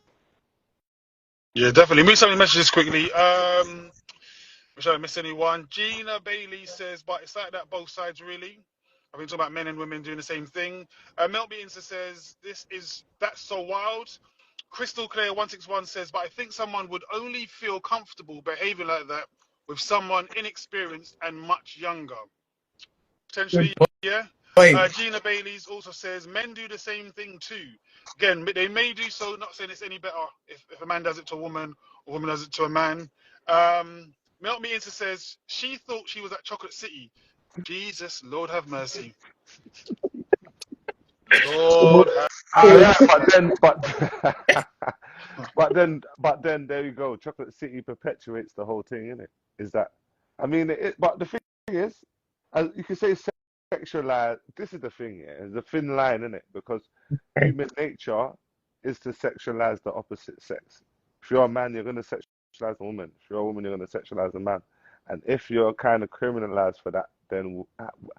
Yeah, definitely. Read some of the messages quickly. Which I don't miss anyone. Gina Bailey says, but it's like that both sides really. I've been talking about men and women doing the same thing. Mel Beatonson says, that's so wild. Crystal Clear 161 says, but I think someone would only feel comfortable behaving like that with someone inexperienced and much younger. Potentially, Good yeah. point. Gina Bailey's also says, men do the same thing too. Again, they may do so, not saying it's any better if a man does it to a woman or a woman does it to a man. Melt Me Into says she thought she was at Chocolate City. Jesus, Lord have mercy. Lord have But then, there you go. Chocolate City perpetuates the whole thing, innit? Is that? I mean, but the thing is, you can say sexualize. This is the thing, yeah. It's a thin line, innit? Because human nature is to sexualize the opposite sex. If you're a man, you're gonna sexualize a woman. If you're a woman, you're gonna sexualize a man. And if you're kind of criminalized for that, then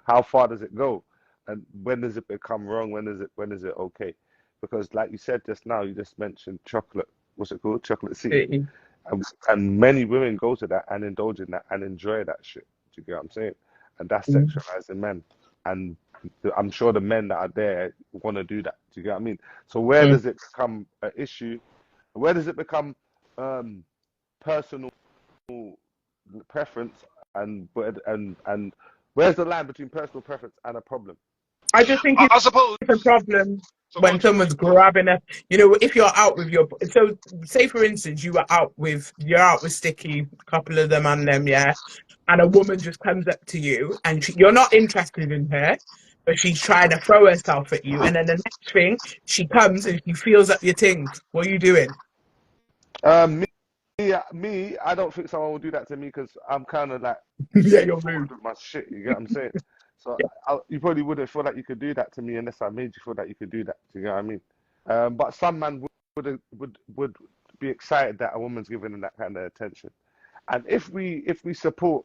how far does it go? And when does it become wrong? When is it okay? Because like you said just now, you just mentioned chocolate. What's it called? Chocolate City. And many women go to that and indulge in that and enjoy that shit. Do you get what I'm saying? And that's sexualizing men. And I'm sure the men that are there want to do that. Do you get what I mean? So where does it become an issue? Where does it become personal preference and where's the line between personal preference and a problem? I just think I suppose it's a problem so. when someone's grabbing a, if you're out with your, so say for instance, you're out with Sticky, a couple of them and them, yeah, and a woman just comes up to you and you're not interested in her, but she's trying to throw herself at you, and then the next thing, she comes and she feels up your thing. What are you doing? I don't think someone will do that to me because I'm kind of like Yeah, you're straightforward rude. with my shit. You get what I'm saying? So you probably wouldn't feel like you could do that to me unless I made you feel like you could do that. Do you get what I mean? But some man would be excited that a woman's giving them that kind of attention. And if we support,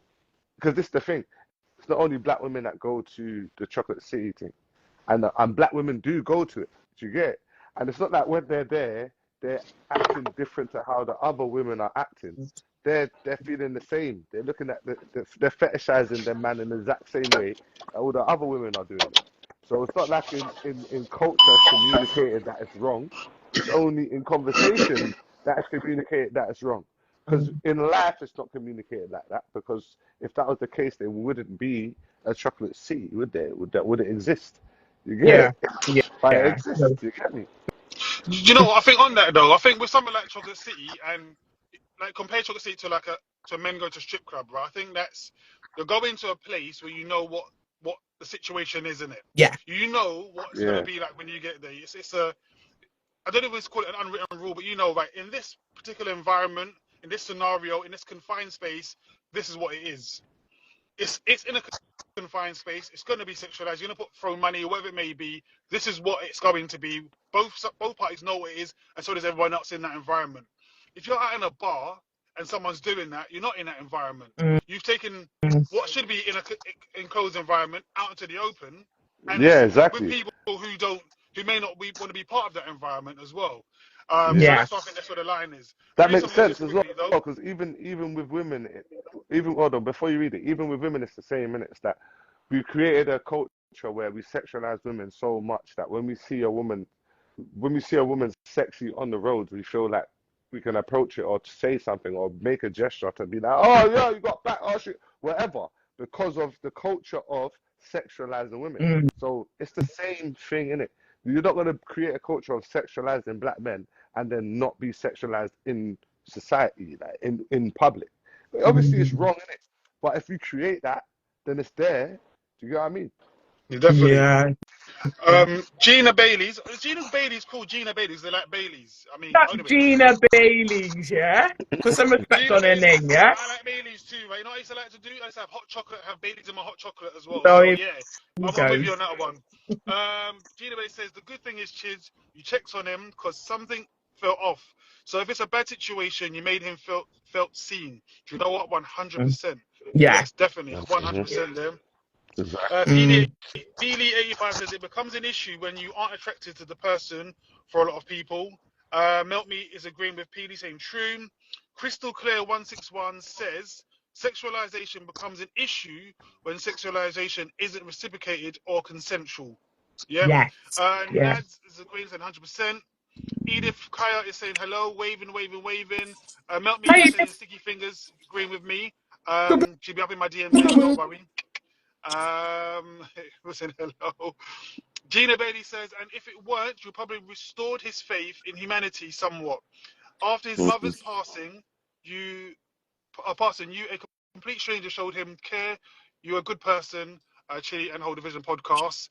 because this is the thing, it's not only black women that go to the Chocolate City thing, and black women do go to it. Do you get it? And it's not like when they're there, they're acting different to how the other women are acting. They're feeling the same. They're looking at they're fetishizing their man in the exact same way that all the other women are doing it. So it's not like in culture it's communicated that it's wrong. It's only in conversation that it's communicated that it's wrong. Because in life it's not communicated like that. Because if that was the case, there wouldn't be a Chocolate City, would there? That wouldn't exist. You get it? But it exists. You get me? you know what I think on that though. I think with something like Chocolate City and like compare Chocolate City to to men go to strip club, right? I think that's you're going to a place where you know what the situation is in it. Yeah. You know what it's gonna be like when you get there. It's a I don't know if it's called an unwritten rule, but you know, right, in this particular environment, in this scenario, in this confined space, this is what it is. It's in a confined space. It's going to be sexualized. You're going to throw money, whatever it may be. This is what it's going to be. Both parties know what it is, and so does everyone else in that environment. If you're out in a bar and someone's doing that, you're not in that environment. You've taken what should be in a enclosed environment out into the open, and Yeah, it's with exactly. people who may not want to be part of that environment as well. Yeah. So that's why I think that's where the line is. That Read makes some messages sense as well, quickly though. because even with women, hold on, before you read it, even with women, it's the same minutes that we created a culture where we sexualize women so much that when we see a woman sexy on the road, we feel like we can approach it or say something or make a gesture to be like, oh yeah, you got back, oh shit, whatever, because of the culture of sexualizing women. So it's the same thing, innit? You're not going to create a culture of sexualizing black men and then not be sexualized in society, like in public. But obviously, it's wrong, innit? But if you create that, then it's there. Do you get what I mean? Definitely. Yeah. Gina Bailey's. Gina Bailey's called Gina Bailey's. They like Bailey's. I mean, That anyway. Gina Bailey's, yeah? Put some respect Gina on her Bailey's. name, yeah? I like Bailey's too, right? You know what I used to like to do? I used to have hot chocolate, have Bailey's in my hot chocolate as well. So So here yeah, we I'm with go. you on that one. Gina Bailey says the good thing is, Chidzz, you checked on him because something fell off. So if it's a bad situation, you made him felt seen. Do you know what? 100%. Yeah. Yes, definitely, Mhm. 100% there. Exactly. Mm. Feely85 says it becomes an issue when you aren't attracted to the person for a lot of people. Melt Me is agreeing with Peely, saying true. Crystal Clear 161 says sexualization becomes an issue when sexualization isn't reciprocated or consensual. Yeah. Yes. Yeah. Nads is agreeing, saying 100%. Edith Kaya is saying hello, waving, waving, waving. Melt Me Hey, is saying sticky fingers, agreeing with me. She'll be up in my DMs later, don't worry. Listen, hello. Gina Bailey says, and if it weren't, you probably restored his faith in humanity somewhat. After his mother's passing, you, a complete stranger showed him care. You're a good person. Chili and Whole Division podcast.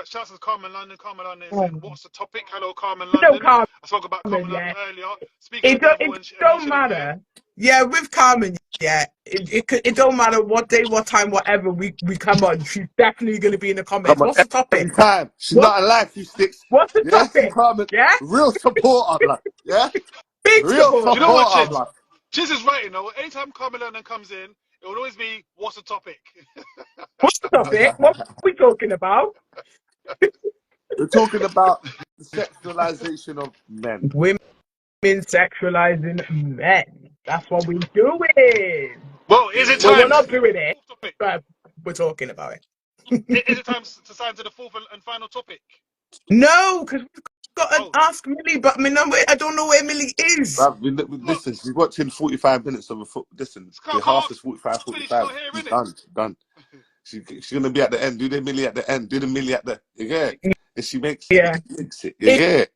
Shouts to Carmen London. Carmen London is saying, "What's the topic?" Hello, Carmen no London. Carmen, I spoke about Carmen London yeah. earlier. Speak of the devil, It and he don't should appear. matter. Yeah, with Carmen, yeah. It don't matter what day, what time, whatever we come on. She's definitely gonna be in the Come comments. on, What's the topic? every time. She's What not like you, Sticks. what's the Yeah, she topic? coming. Yeah? Real supporter, blood. Yeah, Big real Do you supporter. know what, supporter, Chids? blood. Chids is right, you know. Anytime Carmen London comes in, it will always be, "What's the topic?" What's the topic? What are we talking about? We're talking about the sexualization of men. Women sexualizing men. That's what we're doing. Well, is it Yeah. Well, we're time to not doing it, fourth topic? but we're talking about it. Is it time to sign to the fourth and final topic? No, because we've got to Oh, ask Millie, but I don't know where Millie is. Bruv, what? listen, she's watching 45 minutes of a foot. Listen, the Can't half ask. is 45, Finish, she's 45. not here, She's innit? done. She's gonna be at the end. Do the milli at the end. Do the milli at the. You get it? If she makes it, Yeah. she makes it. You If get it?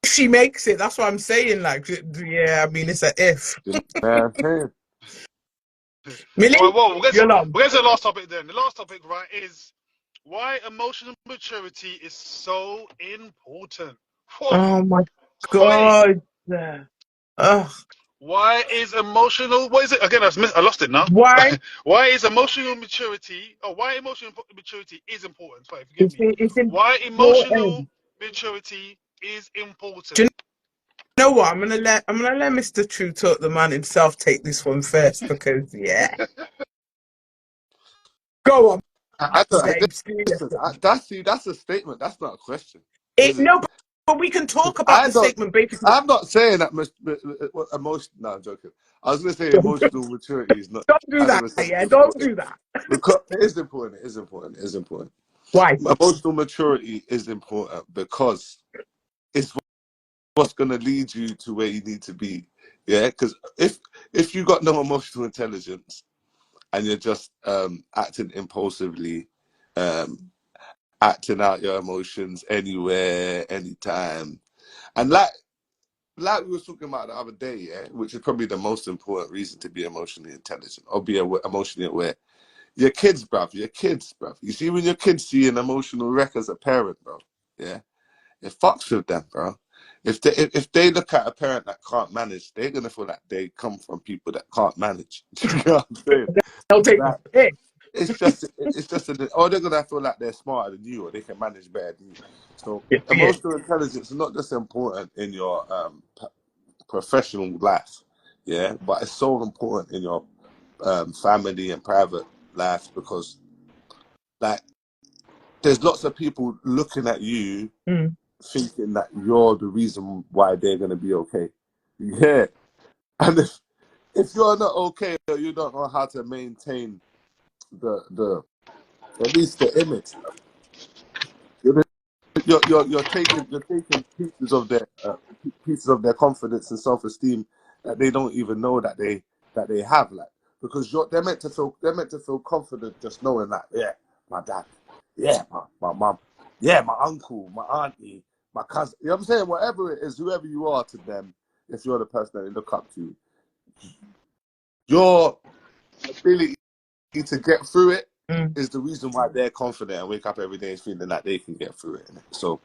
she makes it, that's what I'm saying. Like, yeah, I mean, it's a if. You know what I'm saying? All right, Millie, well, you're on. we'll get to the last topic then. The last topic, right, is why emotional maturity is so important. Whoa, Oh my oi. God. Ugh. Why is emotional? What is it again? I lost it now. Why? Why is emotional maturity? Oh, why emotional maturity is important? Sorry, forgive me. It's Why emotional important. maturity is Do important? you know what? I'm gonna let Mr. Truuu Talk, the man himself, take this one first because yeah. Go on, I don't, babes. listen, that's a statement. That's not a question, It, is it? no, but we can talk about I the don't. statement basically. I'm not saying that emotion. No, I'm joking. I was going to say emotional maturity is not Don't do as that, an essential yeah. Don't important. do that. Because it is important. It is important. It is important. Why? Emotional maturity is important because it's what's going to lead you to where you need to be. Yeah, because if you got no emotional intelligence and you're just acting impulsively, acting out your emotions anywhere, anytime, and like we were talking about the other day, yeah, which is probably the most important reason to be emotionally intelligent or be emotionally aware. Your kids, bruv. You see, when your kids see an emotional wreck as a parent, bro, yeah, it fucks with them, bro. If they look at a parent that can't manage, they're gonna feel like they come from people that can't manage. Do you know what I'm saying? They'll take the Like, piss. or they're gonna feel like they're smarter than you or they can manage better than you. So Yeah. emotional intelligence is not just important in your professional life, yeah, but it's so important in your family and private life because, like, there's lots of people looking at you Mm. thinking that you're the reason why they're gonna be okay, yeah, and if you're not okay or you don't know how to maintain the at least the image, you're taking pieces of their confidence and self-esteem that they don't even know that they have, like, because they're meant to feel confident just knowing that, yeah, my dad, yeah, my mom, yeah, my uncle, my auntie, my cousin, you know what I'm saying, whatever it is, whoever you are to them, if you're the person that they look up to, your ability to get through it is the reason why they're confident and wake up every day feeling that they can get through it. Innit? So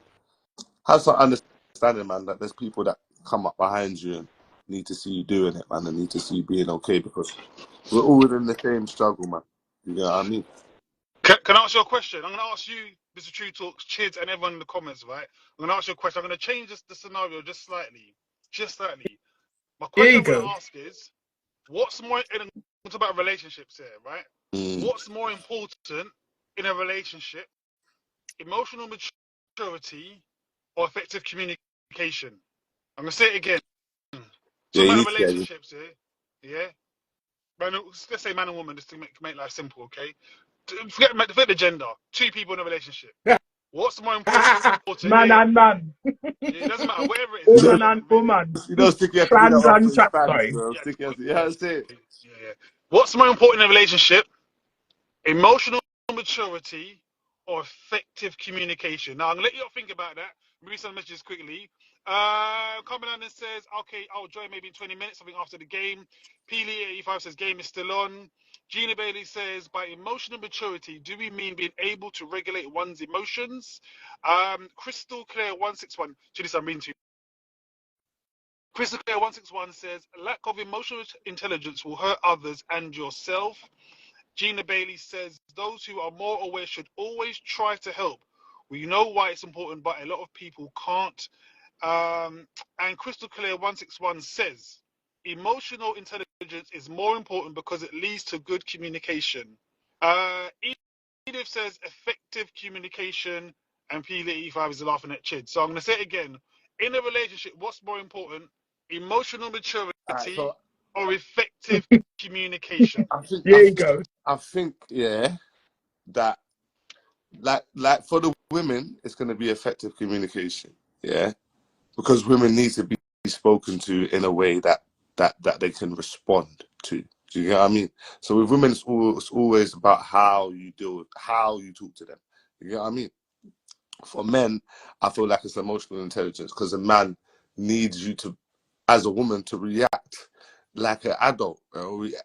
have some understanding, man, that there's people that come up behind you and need to see you doing it, man, and need to see you being okay, because we're all in the same struggle, man. You know what I mean? Can I ask you a question? I'm going to ask you, Mr. Truuu Talk, Chidzz, and everyone in the comments, right? I'm going to ask you a question. I'm going to change the scenario just slightly. Just slightly. My Here question you I'm going go. to ask is, what's more, and we're talking about relationships here, right? What's more important in a relationship? Emotional maturity or effective communication? I'm going to say it again. Yeah, Talking you about need to get relationships here, yeah? Man, let's say man and woman, just to make life simple, okay? Forget the gender. Two people in a relationship. What's more important? Man and man. Yeah, it doesn't matter. Whatever it is, it's Woman irrelevant, and really. woman. you know, Sticky has to do that Trans one and for his trans. fans, Sorry. bro. Yeah, Sticky has to, you know yeah, what I'm saying? yeah. What's more important in a relationship? Emotional maturity or effective communication? Now, I'm going to let you all think about that. Read some messages quickly. Coming on and says, okay, I'll join maybe in 20 minutes, something after the game. Peely85 says, game is still on. Gina Bailey says, by emotional maturity, do we mean being able to regulate one's emotions? Crystal Clear 161, to this I'm reading to you. Crystal Clear 161 says, lack of emotional intelligence will hurt others and yourself. Gina Bailey says, those who are more aware should always try to help. We know why it's important, but a lot of people can't. And Crystal Clear 161 says, emotional intelligence is more important because it leads to good communication. Edith says, effective communication, and P85 is laughing at Chidzz. So I'm going to say it again. In a relationship, what's more important, emotional All right, maturity so or effective communication? Here you go. I think, yeah, that like for the women, it's going to be effective communication, yeah, because women need to be spoken to in a way that they can respond to. Do you get what I mean? So with women, it's always about how you deal with, how you talk to them. You get what I mean? For men, I feel like it's emotional intelligence, because a man needs you to, as a woman, to react like an adult,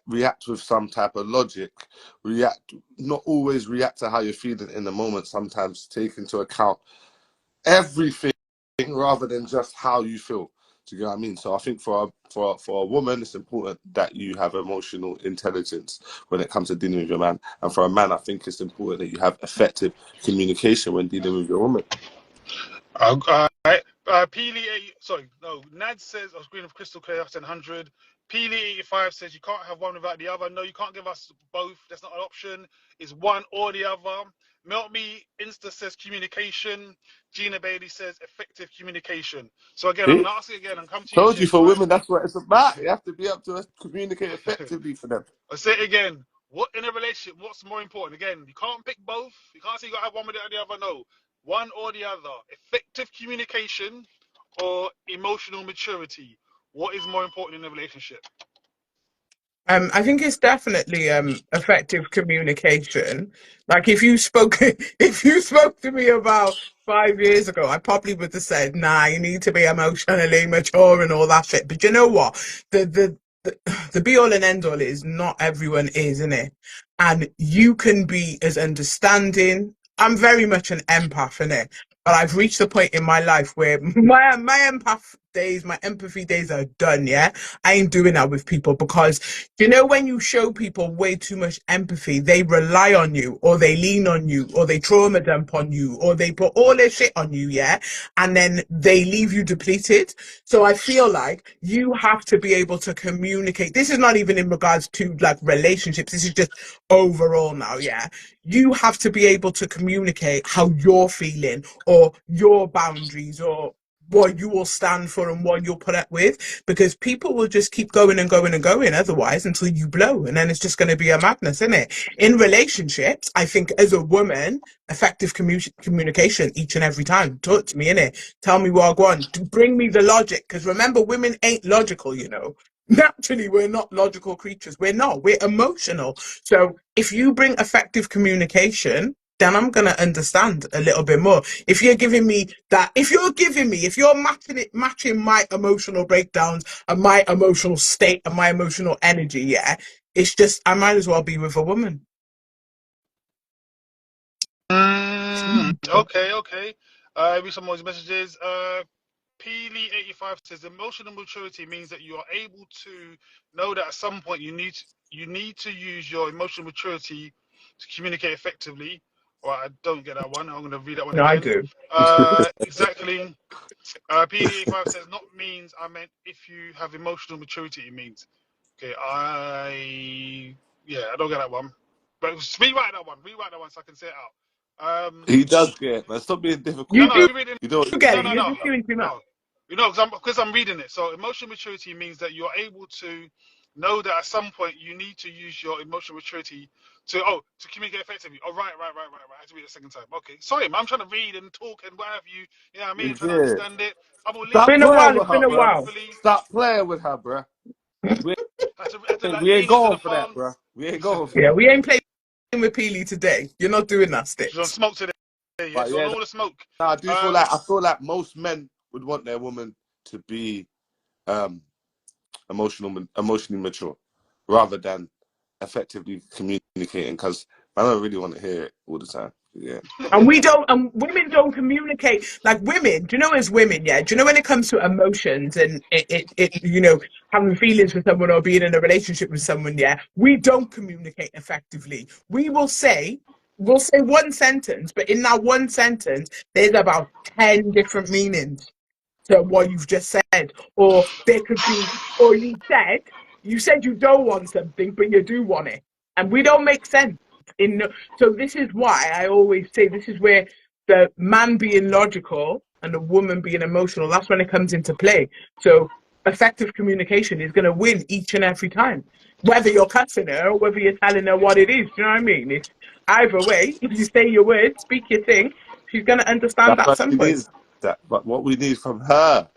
react with some type of logic, not always react to how you're feeling in the moment, sometimes take into account everything rather than just how you feel. Do you know what I mean? So I think for a woman, it's important that you have emotional intelligence when it comes to dealing with your man. And for a man, I think it's important that you have effective communication when dealing with your woman. Right. Peely 8, sorry, no. Nad says, I was agreeing with Crystal Clear 100. Peely 85 says you can't have one without the other. No, you can't give us both. That's not an option. It's one or the other. Melt Me Insta says communication. Gina Bailey says effective communication. So again, I'm See? gonna ask it again and come to you, Told you, Chidzz, for right? women, that's what it's about. You have to be able to communicate effectively for them. I'll say it again. What in a relationship? What's more important? Again, you can't pick both. You can't say you gotta have one with the other. No, one or the other. Effective communication or emotional maturity. What is more important in a relationship? I think it's definitely effective communication. Like if you spoke to me about 5 years ago, I probably would have said, nah, you need to be emotionally mature and all that shit. But you know what? The, the be all and end all is not everyone is, isn't it? And you can be as understanding. I'm very much an empath, innit? But I've reached a point in my life where my empath days, my empathy days are done, yeah? I ain't doing that with people because you know, when you show people way too much empathy, they rely on you, or they lean on you, or they trauma dump on you, or they put all their shit on you, yeah? And then they leave you depleted. So I feel like you have to be able to communicate. This is not even in regards to like relationships, this is just overall now, yeah? You have to be able to communicate how you're feeling, or your boundaries, or what you will stand for and what you'll put up with, because people will just keep going and going and going otherwise until you blow, and then it's just going to be a madness, isn't it? In relationships, I think as a woman, effective communication each and every time. Talk to me, innit? Tell me what I want. Bring me the logic, because remember, women ain't logical, you know. Naturally, we're not logical creatures. We're not. We're emotional. So if you bring effective communication, then I'm gonna understand a little bit more. If you're giving me that, if you're matching my emotional breakdowns and my emotional state and my emotional energy, yeah, it's just I might as well be with a woman. Okay. Read some more of these messages. Peely85 says emotional maturity means that you are able to know that at some point you need to use your emotional maturity to communicate effectively. Well, I don't get that one. I'm going to read that one No, I again. do. Exactly. Peely85 says not means I meant if you have emotional maturity it means. Okay, I don't get that one. But rewrite that one. Rewrite that one so I can say it out. He does get it, man. Stop being difficult, You No, bro. do rereading. You don't. get No, it. no, You're no, just doing too much. no. You know, because I'm reading it. So emotional maturity means that you're able to know that at some point you need to use your emotional maturity to communicate effectively. Oh, right. I have to read it a second time. Okay, sorry, man. I'm trying to read and talk and what have you. You know what I mean? Trying to Yeah. understand it. I'm all Stop Been listening a to playing while. you with It's her, been a bro. while. respectfully. Stop playing with her, bro. We I had to like we ain't lean into the going for that, phone. bro. We ain't going for Yeah, that. we ain't playing with Peely today. You're not doing that, She's on Sticks. smoke today. Yeah, But she's on yeah, all the smoke. I do feel like most men would want their woman to be emotionally mature, rather than effectively communicating. Because I don't really want to hear it all the time. Yeah. And we don't, and women don't communicate like women. Do you know, as women, yeah? Do you know when it comes to emotions and having feelings for someone or being in a relationship with someone, yeah? We don't communicate effectively. We'll say one sentence, but in that one sentence, there's about 10 different meanings to what you've just said. Or there could be, or you said you don't want something, but you do want it. And we don't make sense. So this is why I always say this is where the man being logical and the woman being emotional, that's when it comes into play. So effective communication is going to win each and every time, whether you're cussing her or whether you're telling her what it is. Do you know what I mean? It's either way. If you say your words, speak your thing, she's going to understand That's at what some she point. needs. That, but what we need from her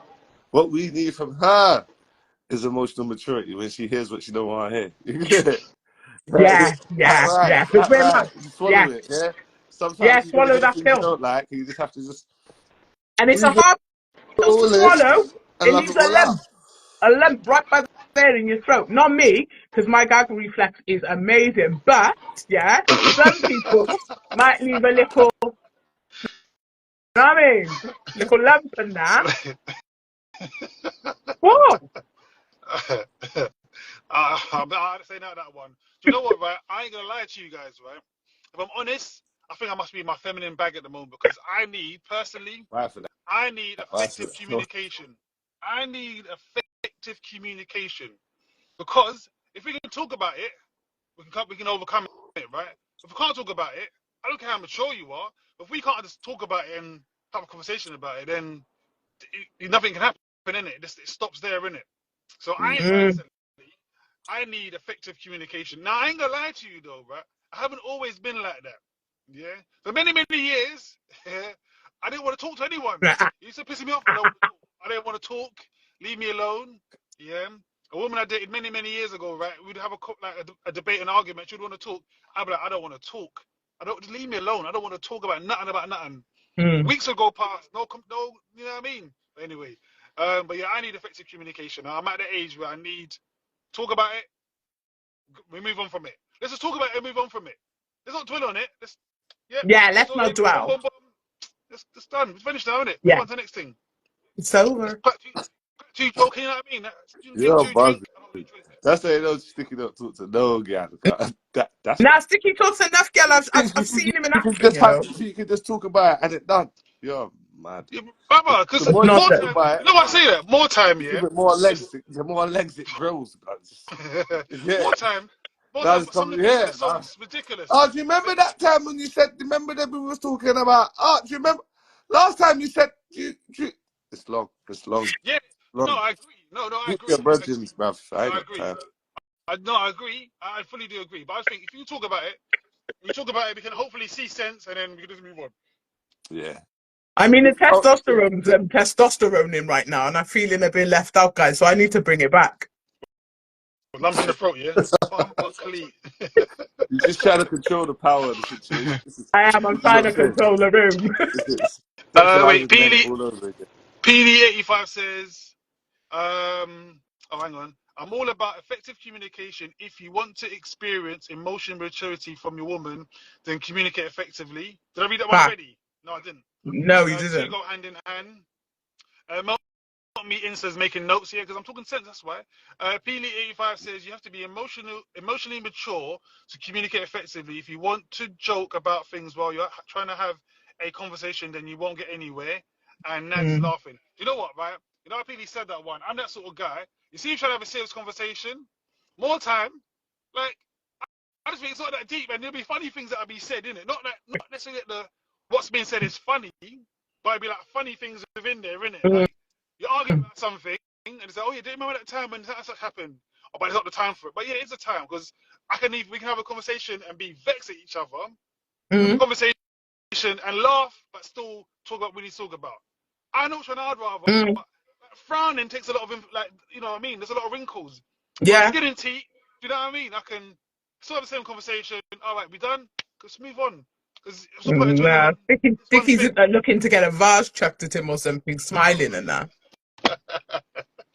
is emotional maturity when she hears what she don't want to hear. Yeah, That yeah, right, yeah. Because that we're right. mad. You Yeah, swallow it, yeah. yeah. Sometimes you're gonna Swallow hear that things you pill, don't like, and you just have to just and it's a breathe it hard pill to all in swallow. and It love it leaves all out. a lump right by there in your throat. Not me, because my gag reflex is amazing. But yeah, some people might leave a little, you know what I mean, little lump in that. Whoa! I had to say no to that one. Do you know what, right? I ain't gonna lie to you guys, right? If I'm honest, I think I must be in my feminine bag at the moment because Right for that. I need Right for effective that. communication. I need effective communication because if we can talk about it, we can overcome it, right? If we can't talk about it, I don't care how mature you are. If we can't just talk about it and have a conversation about it, then nothing can happen in it. It stops there, in it. So I Mm. personally, I need effective communication. Now I ain't gonna lie to you though, right? I haven't always been like that. Yeah, for many years, I didn't want to talk to anyone. It used to piss me off. I didn't want to talk. Leave me alone. Yeah. A woman I dated many years ago, right? We'd have a debate, an argument. She'd want to talk. I'd be like, I don't want to talk. I don't leave me alone. I don't want to talk about nothing. Mm. Weeks will go past. No, you know what I mean? Anyway, but yeah, I need effective communication. I'm at the age where I need talk about it. We move on from it. Let's just talk about it and move on from it. Let's not dwell on it. Yeah, It's let's all not it. Boom, dwell. boom, boom. It's done. It's finished now, isn't it? Move Yeah, on to the next thing. it's It's over. quite too joking, you know what I mean? You drink You're two drink. buzzing. I don't really drink. That's why you don't sticky don't talk to no girl. That's Now, Sticky talks enough, girl. I've seen him in you can action, just you know. talk about it and it done. You're mad. Yeah, brother, because The more you Not more talk that. time, about you it, know what I say that? More time, you yeah? give it more It's, legs. The more legs it grows. Yeah. more time. More Now time, it's but some of coming the things here. are so ridiculous. Oh, do you remember that time when you said? Remember that we was talking about? Oh, do you remember last time you said? It's long. It's long. Yeah, no, Long. I agree. No, I Keep your agree. I agree. virgins, bruv. I No, ain't I got agree. time. I agree. I fully do agree. But I think if you talk about it, we can hopefully see sense and then we can just move on. Yeah. I mean, the Oh, testosterone in right now, and I'm feeling a bit left out, guys. So I need to bring it back. Lump in the throat, yeah? Bumper clean. you're just trying to control the power of the situation. This is I'm you know trying what to I'm saying? control the room. This is Wait, sexualizing men all over again. PD85 says, hang on. I'm all about effective communication. If you want to experience emotional maturity from your woman, then communicate effectively. Did I read that one Back. already? No, I didn't. No, you Two didn't. go hand in hand. Me instance making notes here because I'm talking sense. That's why. Peely85 says you have to be emotionally mature to communicate effectively. If you want to joke about things while you're trying to have a conversation, then you won't get anywhere. And Nad's Mm. laughing. You know what, right? You know, Peely said that one. I'm that sort of guy. You see, you trying to have a serious conversation. More time, like I just think it's not that deep, and there'll be funny things that'll be said in it. Not necessarily that what's being said is funny, but it'll be like funny things within there, innit? Mm. Like you're arguing about something, and it's like, oh yeah, do you remember that time when such happened? Oh, but it's not the time for it. But yeah, it's a time because we can have a conversation and be vexed at each other, have a Mm. conversation and laugh, but still talk about what we need to talk about. I know which one I'd rather, Mm. but frowning takes a lot of you know what I mean. There's a lot of wrinkles. But Yeah. skin teeth, do you know what I mean? I can still have the same conversation. All right, we done. Let's move on. Because it's the point of dwelling Nah. on this one Dicky's thing. looking to get a vase chucked at him or something, smiling and that.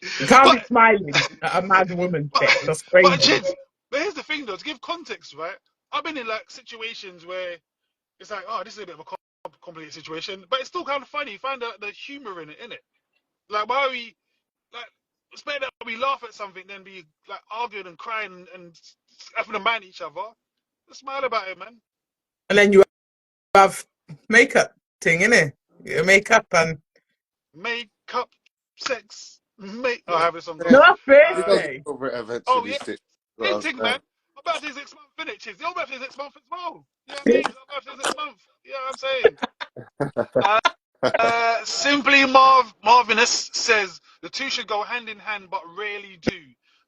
You can't be But smiling at a mad woman's but face. That's but crazy. Chids, but here's the thing though, to give context, right? I've been in like situations where it's like, oh, this is a bit of a complicated situation, but it's still kind of funny. You find the humor in it, innit? Like why are we like it's better that we laugh at something than be like arguing and crying and having to mind each other. Just smile about it, man. And then you have makeup thing, innit? Your makeup and Makeup, sex, I have this on no, God. We gonna get birthday. over it Oh eventually, yeah, Stick. same Well, thing, man. My birthday's next month, innit? Chiz? Your birthday's next month as well. You know what I mean? My birthday's next month. You know what I'm saying? Simply Marvinus says the two should go hand in hand, but rarely do.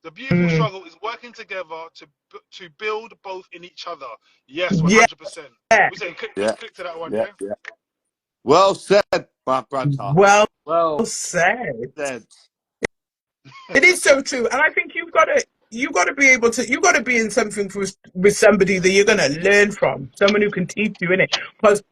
The beautiful Mm. struggle is working together to build both in each other. Yes, Yeah. 100%. We say click yeah, to that one, yeah, yeah. yeah. Well said, my brother. Well Well said. said. It is so true, and I think you've got to be able to you've got to be in something with somebody that you're going to learn from, someone who can teach you in it. Because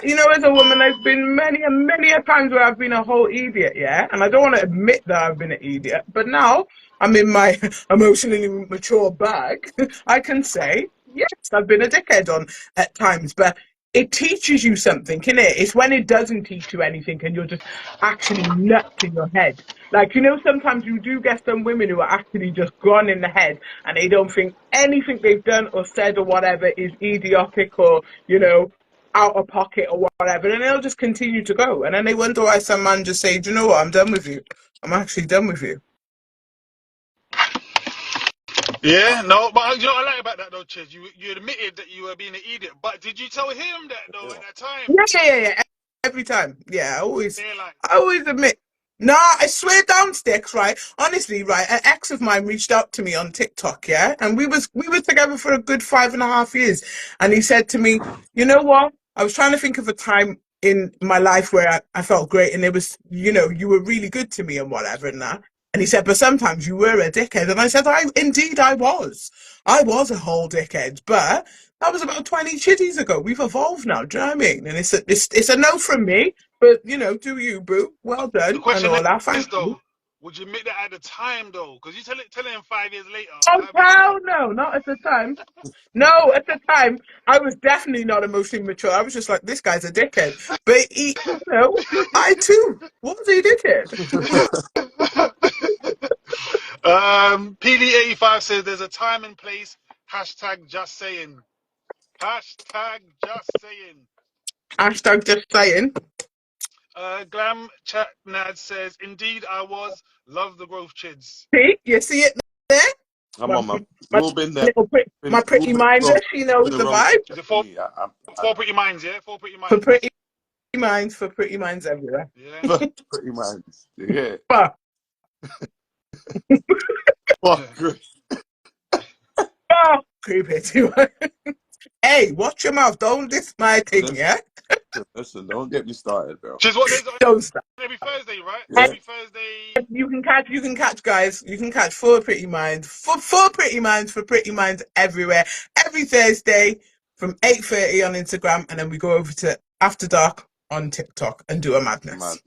you know, as a woman, there's been many and many a times where I've been a whole idiot, yeah, and I don't want to admit that I've been an idiot, but now I'm in my emotionally mature bag. I can say yes, I've been a dickhead on at times, but it teaches you something, can it? It's when it doesn't teach you anything and you're just actually nuts in your head. Like, you know, sometimes you do get some women who are actually just gone in the head and they don't think anything they've done or said or whatever is idiotic or, you know, out of pocket or whatever. And they'll just continue to go. And then they wonder why some man just say, do you know what? I'm done with you. I'm actually done with you. Yeah, no, but you know what I like about that though, Chiz? You admitted that you were being an idiot, but did you tell him that though at that time? Yeah. Every time. Yeah, They're like, I always admit. Nah, I swear down sticks, right? Honestly, right, an ex of mine reached out to me on TikTok, yeah? And we were together for a good 5.5 years. And he said to me, you know what? I was trying to think of a time in my life where I felt great and it was, you know, you were really good to me and whatever and that. And he said, but sometimes you were a dickhead. And I said, indeed I was. I was a whole dickhead, but that was about 20 chitties ago. We've evolved now. Do you know what I mean? And it's a no from me, but you know, do you, boo? Well the done and question all that. is Thank you. though, would you admit that at the time though? Because you tell him 5 years later, Oh that'd be hell different. no, not at the time. No, at the time I was definitely not emotionally mature. I was just like, this guy's a dickhead. But he, you know, I too was a dickhead. PD85 says there's a time and place. Hashtag just saying. Hashtag just saying. Hashtag just saying. Glam Chat Nad says, indeed I was. Love the growth, Chids. See, you see it there? Come on, man. My We've all been there. little my We've all pretty been minder, wrong she to knows the the wrong. vibe. Is it I, four pretty minds, yeah? Four pretty For minds. pretty minds everywhere. Yeah. pretty minds. Yeah. But, Fuck. Good. creepy too. Hey, watch your mouth. Don't diss my thing, yeah? Listen, don't get me started, bro. Chids, what days are Don't stop. every Thursday, right? Yeah. Every Thursday. You can catch, guys. You can catch four pretty minds for pretty minds everywhere. Every Thursday from 8:30 on Instagram, and then we go over to After Dark on TikTok and do a madness.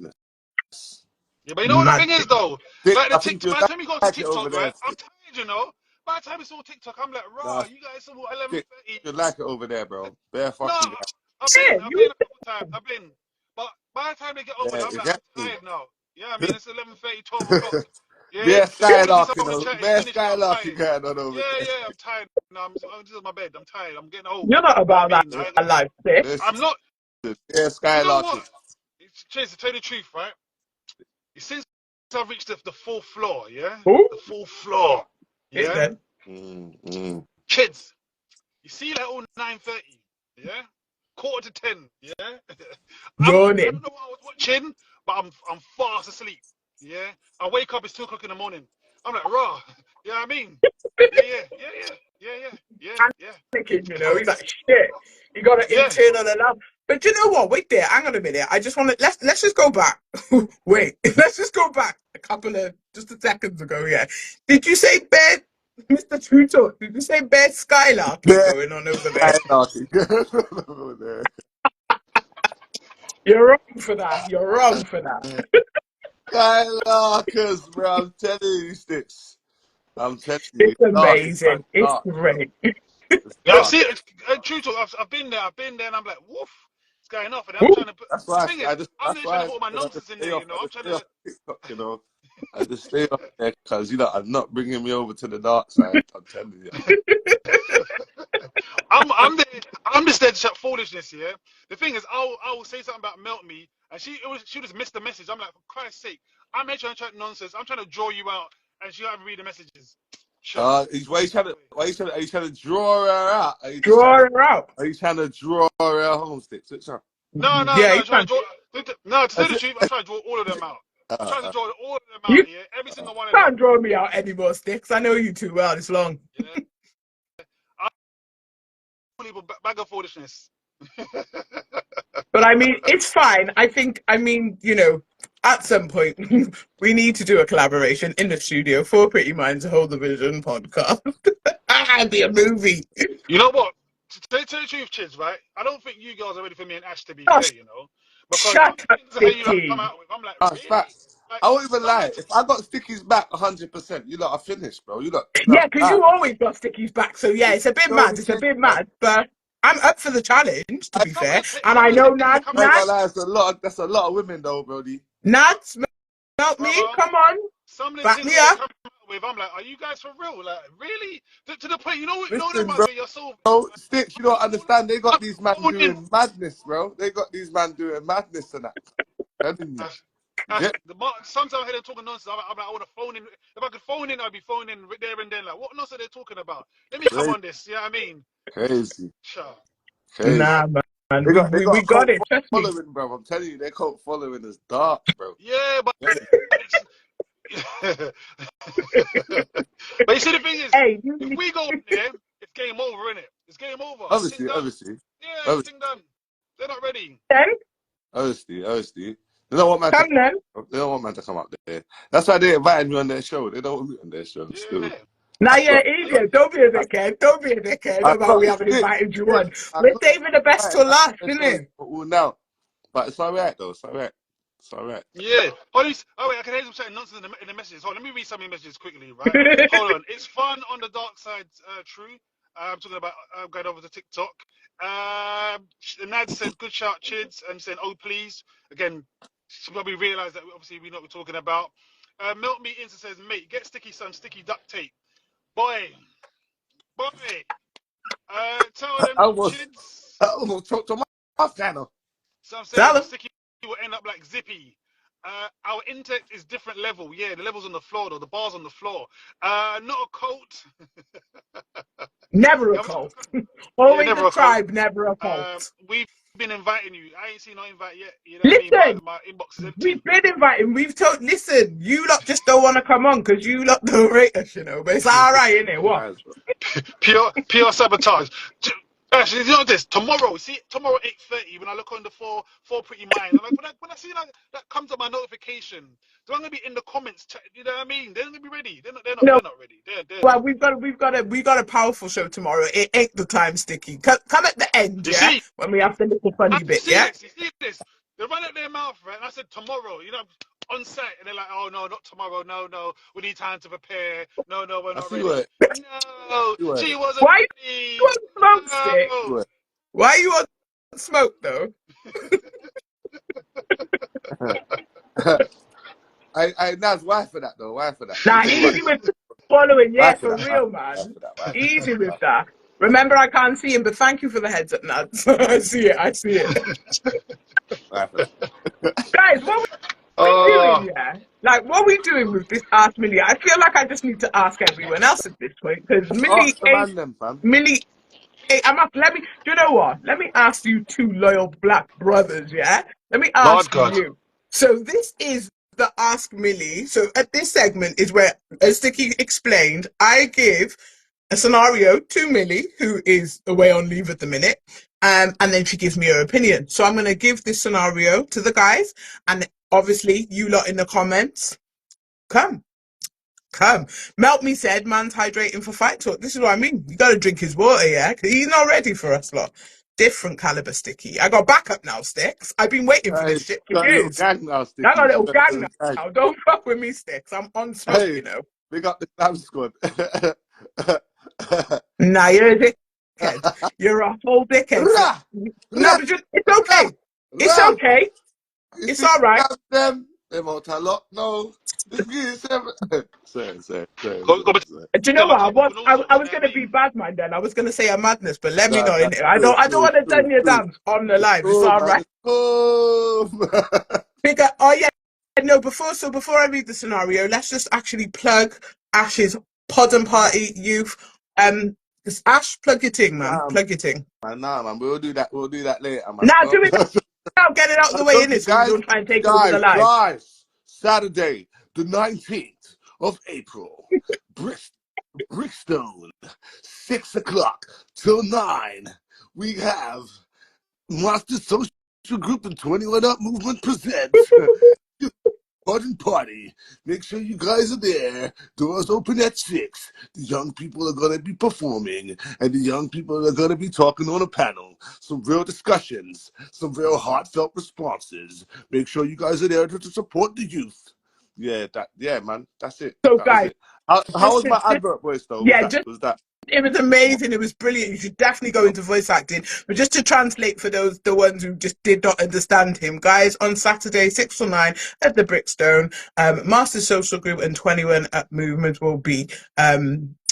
Yeah, but you know what the thing is though? Like the I think TikTok, you by the time you go to like it over TikTok, there. right? I'm tired, you know. By the time it's all TikTok, I'm like, rah, Nah, you guys are you 11:30. like it over there, bro. Bare No, fucking. I've been Yeah, a you couple times. I've been. But by the time they get over there, Yeah, I'm like, I'm exactly. tired now. Yeah, I mean, it's 11:30, 12 o'clock. Yeah, Bare obviously skylarking, someone chatting, bare finished, but I'm skylarking tired. going on over Yeah, there. yeah, I'm tired now. I'm just on my bed. I'm tired. I'm getting old. you're not You know what I about that mean? I ain't gonna, life, sis. Listen, I'm not. bare You know skylarking. what? Chase, to tell you the truth, right? Since I've reached the fourth floor, yeah? Who? The fourth floor, It yeah? then. Kids, you see that all 9:30, yeah? Quarter to 10, yeah? I don't Yawning. know what I was watching, but I'm fast asleep, yeah? I wake up, it's 2 o'clock in the morning. I'm like, raw, you know what I mean? Yeah, yeah, yeah, yeah, yeah, yeah, yeah, yeah, Thinking, you know, he's like, shit, you got an yeah. internal alarm. But you know what? Wait there, hang on a minute. I just want to let's just go back. Wait, let's just go back a couple of just a seconds ago. Yeah, did you say bed, Mr. Truuu Talk? Did you say bed skylarking Bare going on over there? skylarking going on over there. You're wrong for that. You're wrong for that. Skylarkers, bro. I'm telling you, Sticks. I'm telling you, It's it's dark. It's amazing. It's dark, bro. great. It's Yeah, I've dark. seen it. True talk. I've been there, and I'm like, woof, it's going off. And I'm Ooh, trying to put. That's The why thing is, I'm that's there trying why to put all my I just nonsense in stay there. off. You know, I I'm just trying stay off to. TikTok. You know, I just stay off there because I'm not bringing me over to the dark side. I'm telling you. I'm just there to chat foolishness. Yeah. The thing is, I will say something about melt me, and she just missed the message. I'm like, for Christ's sake, I'm here trying to chat nonsense. I'm trying to draw you out, and she haven't read the messages. Sure. Why are you trying to draw her out? draw her out. Are you trying to draw her home, Sticks? Which one? No, no, Yeah, no. you I'm trying to can't. draw. No, to I tell you the said, truth, I'm trying to draw all of them out. I'm trying to uh, draw all of them You out. Yeah, every single one of them. can't draw me out anymore, Sticks. I know you too well. It's long. Yeah. Unbelievable bag of foolishness. But I mean, it's fine. I mean, you know, at some point, we need to do a collaboration in the studio for Pretty Minds Hold the Vision podcast. Be a movie. You know what? To tell you the truth, Chidzz, right? I don't think you girls are ready for me and Ash, to be Oh, fair, you know, because some shut up, things that you like come Sticky. out with, I'm like, that's really? facts. Like I won't even some of lie. the If I got Sticky's back 100%, you lot are finished, bro. You Yeah, lot because bad. you always got Sticky's back. So yeah, it's a bit You know mad. the It's a thing, bit man. mad, but I'm up for the challenge. To be some of fair, the and I know things that come I out ain't Nad, gonna lie, that's a lot of women though, Brody. Nads, help me. brother. Come on, Some of the back things me that they up. come out with, I'm like, are you guys for real? Like, really? To the point, you know them Listen, ones bro. where you're so Sticks, you don't understand. They got I'm these man phoning. doing madness, bro. They got these man doing madness and that. Telling you. You Ash, get sometimes I hear them talking nonsense. I'm like, I want to phone in. If I could phone in, I'd be phoning in right there and then. Like, what nonsense are they talking about? Let me come crazy, on this. Yeah, I mean, crazy, sure. crazy. Nah, man, They got we a got cult it. Trust me. following, bro. I'm telling you, their cult following is dark, bro. Yeah, but Get me? it's. But you see, the thing is, Hey, if we go in there, it's game over, innit? It's game over. Thing Obviously, done. obviously, Yeah, it's obviously, thing done. They're not ready. then obviously. They don't want man to come then. they don't want man to come up there. That's why they invited me on their show. They don't want me on their show still. Yeah. Now I've you're got an idiot. Don't be a dickhead. Don't be a dickhead I've about got we haven't Sticks, invited you on. Sticks. I've We're got saving the best to invited last, on isn't their shows it? all now. But it's alright though, it's alright. It's alright. Yeah. Oh wait, I can hear them saying nonsense in the messages. Hold on, let me read some of the messages quickly, right? Hold on. It's fun on the dark side, True. I'm talking about going over to TikTok. Nad said, good shout, Chidzz, and saying, oh, please. Again, she probably realised that obviously we know what we're talking about. Melt Me Insta says, mate, get Sticky some sticky duct tape. Boy. Tell them, I Chidzz. almost choked on my channel. Some Tell saying them. Sticky will end up like Zippy. Our intellect is different level. Yeah, the level's on the floor, though. The bar's on the floor. Not a cult. Never a Yeah, cult. yeah, Always never a a cult. tribe, never a cult. We've been inviting you. I ain't seen no invite yet. You know what I mean? Listen, My inbox is we've empty. been inviting. We've told. Listen, you lot just don't want to come on because you lot don't rate us, you know. But it's all right, isn't it? What? Pure sabotage. Actually, you know this. Tomorrow, see, tomorrow 8:30, when I look on the four pretty minds, I'm like, when I see that comes up my notification, so I'm gonna be in the comments. You know what I mean? They're gonna be ready. No. They're not ready. They're Well, not. we've got a powerful show tomorrow. It ain't the time, Sticky. Come at the end, You yeah, see, when we have the little funny you bit, see yeah. this. You see this. They run out their mouth, right? And I said tomorrow, on site, and they're like, oh no, not tomorrow. No, we need time to prepare. No, we're I not see what ready. No, you she were. wasn't Why you ready. on smoke stick? No. Why are you on don't smoke though. I Naz, why for that though? Why for that? Nah, easy with following. Why Yeah, for for that? real, Why man. for that? Why for Easy that? with that. Remember, I can't see him, but thank you for the heads up, Nads. I see it. I see it. Why for that? Guys, what we doing, yeah? Like, what we doing with this Ask Millie? I feel like I just need to ask everyone else at this point, because Millie Ask the ain't, man them, fam. Millie, hey, let me, do you know what? Let me ask you two loyal black brothers, yeah? Let me ask God. you. So this is the Ask Millie. So at this segment is where, as Sticky explained, I give a scenario to Millie, who is away on leave at the minute, and then she gives me her opinion. So I'm going to give this scenario to the guys, and obviously you lot in the comments, come. Melt me said, man's hydrating for fight talk. This is what I mean. You got to drink his water, yeah? 'Cause he's not ready for us lot. Different caliber, Sticky. I got backup now, Sticks. I've been waiting for Hey, this shit for got a little years. gang now, I Sticky. got a little Got gang little gang. now. Don't fuck with me, Sticks. I'm on smoke, Hey, you know. big up the Clam squad. Nah, you're a dickhead. You're a whole dickhead. So, Rah! no, Rah! but it's Rah! okay. It's Rah! okay. You It's see all right. them out a lot. No. Say. Do you know Tell my what? people can also, I you was know what gonna I be mean? bad man then. I was gonna say a madness, but let me Nah, know. nah, Innit? I true, don't want to true, turn you true. down on the live. It's Oh, all man. right. Oh, Bigger. Oh yeah. No. Before I read the scenario, let's just actually plug Ash's pod and party youth. It's Ash, plug your thing, man. nah, Plug your thing. man. We'll do that later, man. Now But do it now. Get it out of I the way, told you innit? So we guys, don't try and take over the live. Saturday, the 19th of April, Brickstone, 6 o'clock till 9. We have Monster Social Group and 21 Up Movement presents Garden Party. Make sure you guys are there. Doors open at 6. The young people are going to be performing, and the young people are going to be talking on a panel. Some real discussions, some real heartfelt responses. Make sure you guys are there to support the youth. Yeah, man. That's it. So That was guys, it. How was my advert voice though? yeah, Was that? it was amazing. It was brilliant. You should definitely go into voice acting. But just to translate for the ones who just did not understand him, guys, on Saturday, 6 to 9 at the Brickstone, Master Social Group and 21 Up Movement will be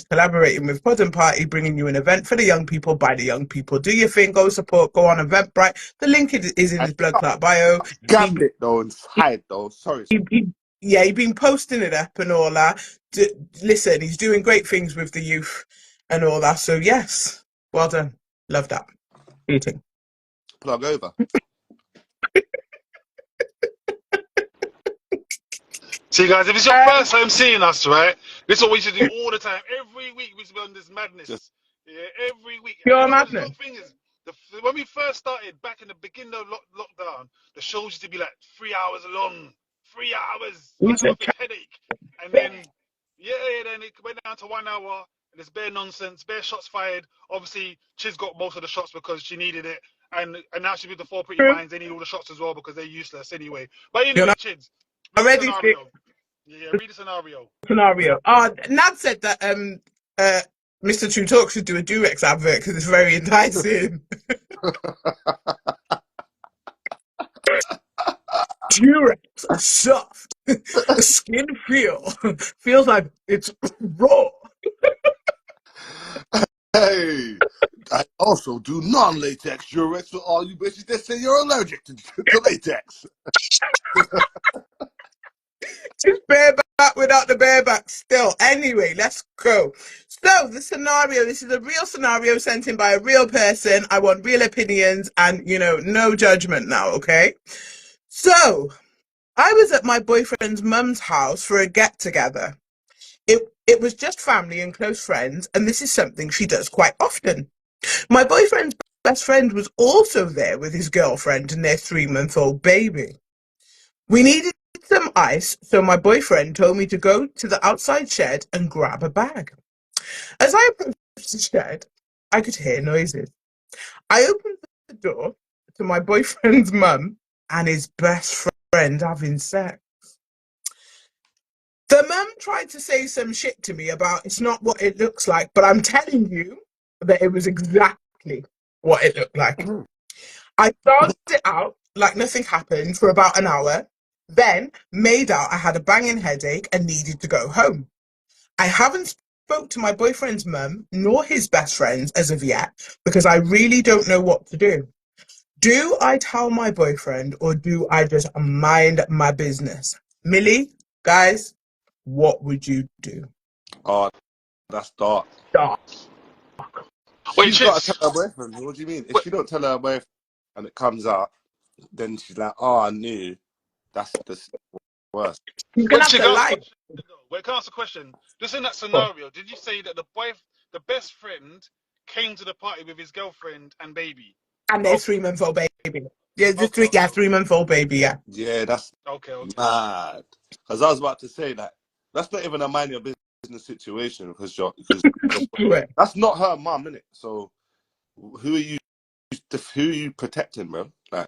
collaborating with Pod and Party, bringing you an event for the young people by the young people. Do your thing, go support, go on Eventbrite. The link is in his blood clot bio. Gambit though and hide though. Sorry. Yeah, he's been posting it up and all that. Listen, he's doing great things with the youth and all that. So yes, well done. Love that. Eating. Plug over. See, guys, if it's your first time seeing us, right, this is what we should do all the time. Every week we should be on this madness. Yeah, every week. And you Pure know what the madness. thing is? When we first started, back in the beginning of lockdown, the shows used to be like 3 hours long. 3 hours. We I used come to up with a headache. And then, then it went down to 1 hour. And it's bare nonsense, bare shots fired. Obviously, Chidzz got most of the shots because she needed it. And now she's with the four pretty minds. They need all the shots as well because they're useless anyway. But You're anyway, not Chidzz, read the already sick scenario. Yeah, read the scenario. scenario. Nad said that Mr. Truuu Talk should do a Durex advert because it's very enticing. Durex are soft. The skin feels like it's raw. Hey, I also do non-latex Durex for all you bitches that say you're allergic to latex. Just bareback without the bareback still. Anyway, let's go. So the scenario, this is a real scenario sent in by a real person. I want real opinions and, no judgment now, okay? So I was at my boyfriend's mum's house for a get-together. It was just family and close friends, and this is something she does quite often. My boyfriend's best friend was also there with his girlfriend and their 3-month-old baby. We needed some ice, so my boyfriend told me to go to the outside shed and grab a bag. As I approached the shed, I could hear noises. I opened the door to my boyfriend's mum and his best friend having sex. The mum tried to say some shit to me about it's not what it looks like, but I'm telling you that it was exactly what it looked like. I danced it out like nothing happened for about an hour, then made out I had a banging headache and needed to go home. I haven't spoke to my boyfriend's mum nor his best friends as of yet because I really don't know what to do. Do I tell my boyfriend or do I just mind my business? Millie, guys, what would you do? Oh, that's dark. Dark. Wait, She's got to Chidzz. tell her boyfriend. What do you mean? If Wait, she don't tell her boyfriend and it comes out, then she's like, "Oh, I knew." That's the worst. He's wait, gonna have Chidzz, to can I ask a lie. question though? Wait, can I ask a question? Just in that scenario, did you say that the best friend came to the party with his girlfriend and baby? And their Okay, 3-month-old baby. Yeah, the okay, okay, 3-month-old baby, yeah. Yeah, that's okay, okay. mad. Because I was about to say that that's not even a mind your business situation because that's not her mum, innit? So who are you protecting, bro? Like,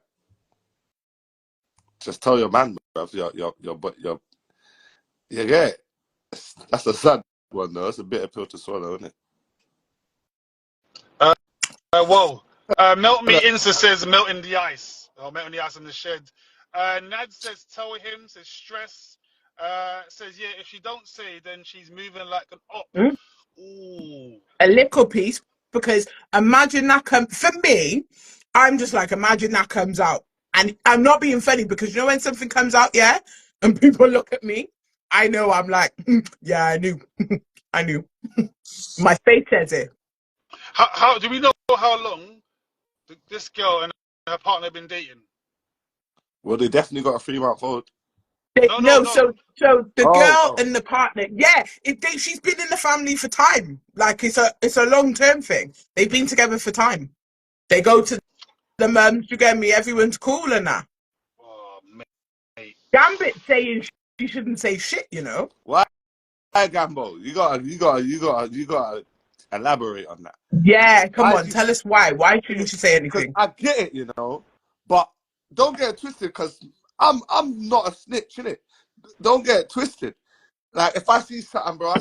just tell your man, bro. Yeah. That's a sad one, though. That's a bitter pill to swallow, isn't it? Whoa. Melt me Insta says melt in the ice. Or melt in the ice in the shed. Nad says tell him, says stress. Says yeah, if she don't say, then she's moving like an op. Mm? Ooh. A little piece, because imagine that for me, I'm just like, imagine that comes out. And I'm not being funny because you know when something comes out, yeah, and people look at me, I know I'm like, yeah, I knew. I knew. My face says it. How do we know how long this girl and her partner have been dating? Well, they definitely got a 3-month-old. No, no, No, no. so the girl Oh. and the partner, yeah, she's been in the family for time. Like it's a long-term thing. They've been together for time. They go to the mums, you get me, everyone's cool and that. Oh, mate. Gambit saying she shouldn't say shit, you know. Why, Gambo? You gotta elaborate on that. Yeah, come Why on, she tell us why. Why saying shouldn't it? she say Because anything? I get it, you know, but don't get it twisted. Because I'm not a snitch, innit? Don't get it twisted. Like if I see something, bro,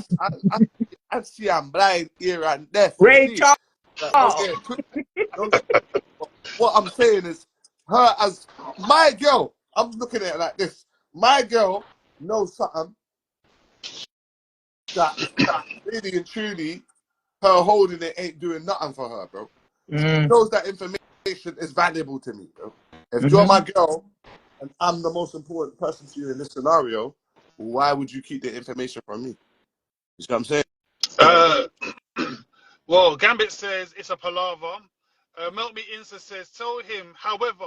I see I'm blind here and deaf. You see, Rachel, like, don't get it twisted. Don't get it. What I'm saying is, her as my girl. I'm looking at it like this. My girl knows something that is really and truly her holding it ain't doing nothing for her, bro. She knows that information is valuable to me, bro. If you're my girl and I'm the most important person to you in this scenario, why would you keep the information from me? You see what I'm saying? Uh, well, Gambit says it's a palaver. Melt Me Insta says tell him, however,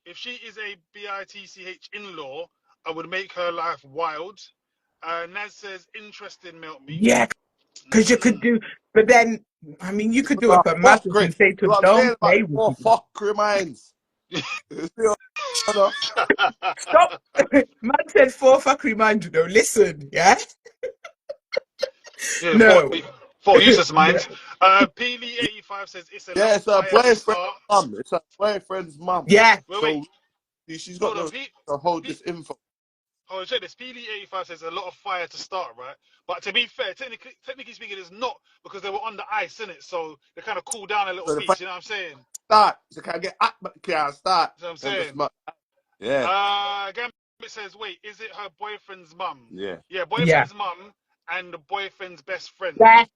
if she is a bitch in-law, I would make her life wild. Naz says interesting, Melt Me. yeah, because you could do, but then, I mean, you could do it for Fuck madness great. and say You to know what I'm saying don't about play the with four people. fuckery minds? You see what I'm Stop. Man said four fuckery man, you know, listen, yeah? Yeah, No. for useless No. minds. Peely85 says it's a Yeah, little it's her fire to boyfriend's start. mum. It's her boyfriend's mum. Yeah. Wait. So she's got Hold no on. right to hold P, this info. Hold on, check this. PD85 says a lot of fire to start, right? But to be fair, technically speaking, it's not because they were on the ice, innit? So they kind of cool down a little So the bit. fight You know what I'm saying? start. So can I get up but can't start. You know what I'm Then the saying? smart. Yeah. Gambit says, wait, is it her boyfriend's mum? Yeah. Yeah, Yeah. boyfriend's mum and the boyfriend's best friend. Best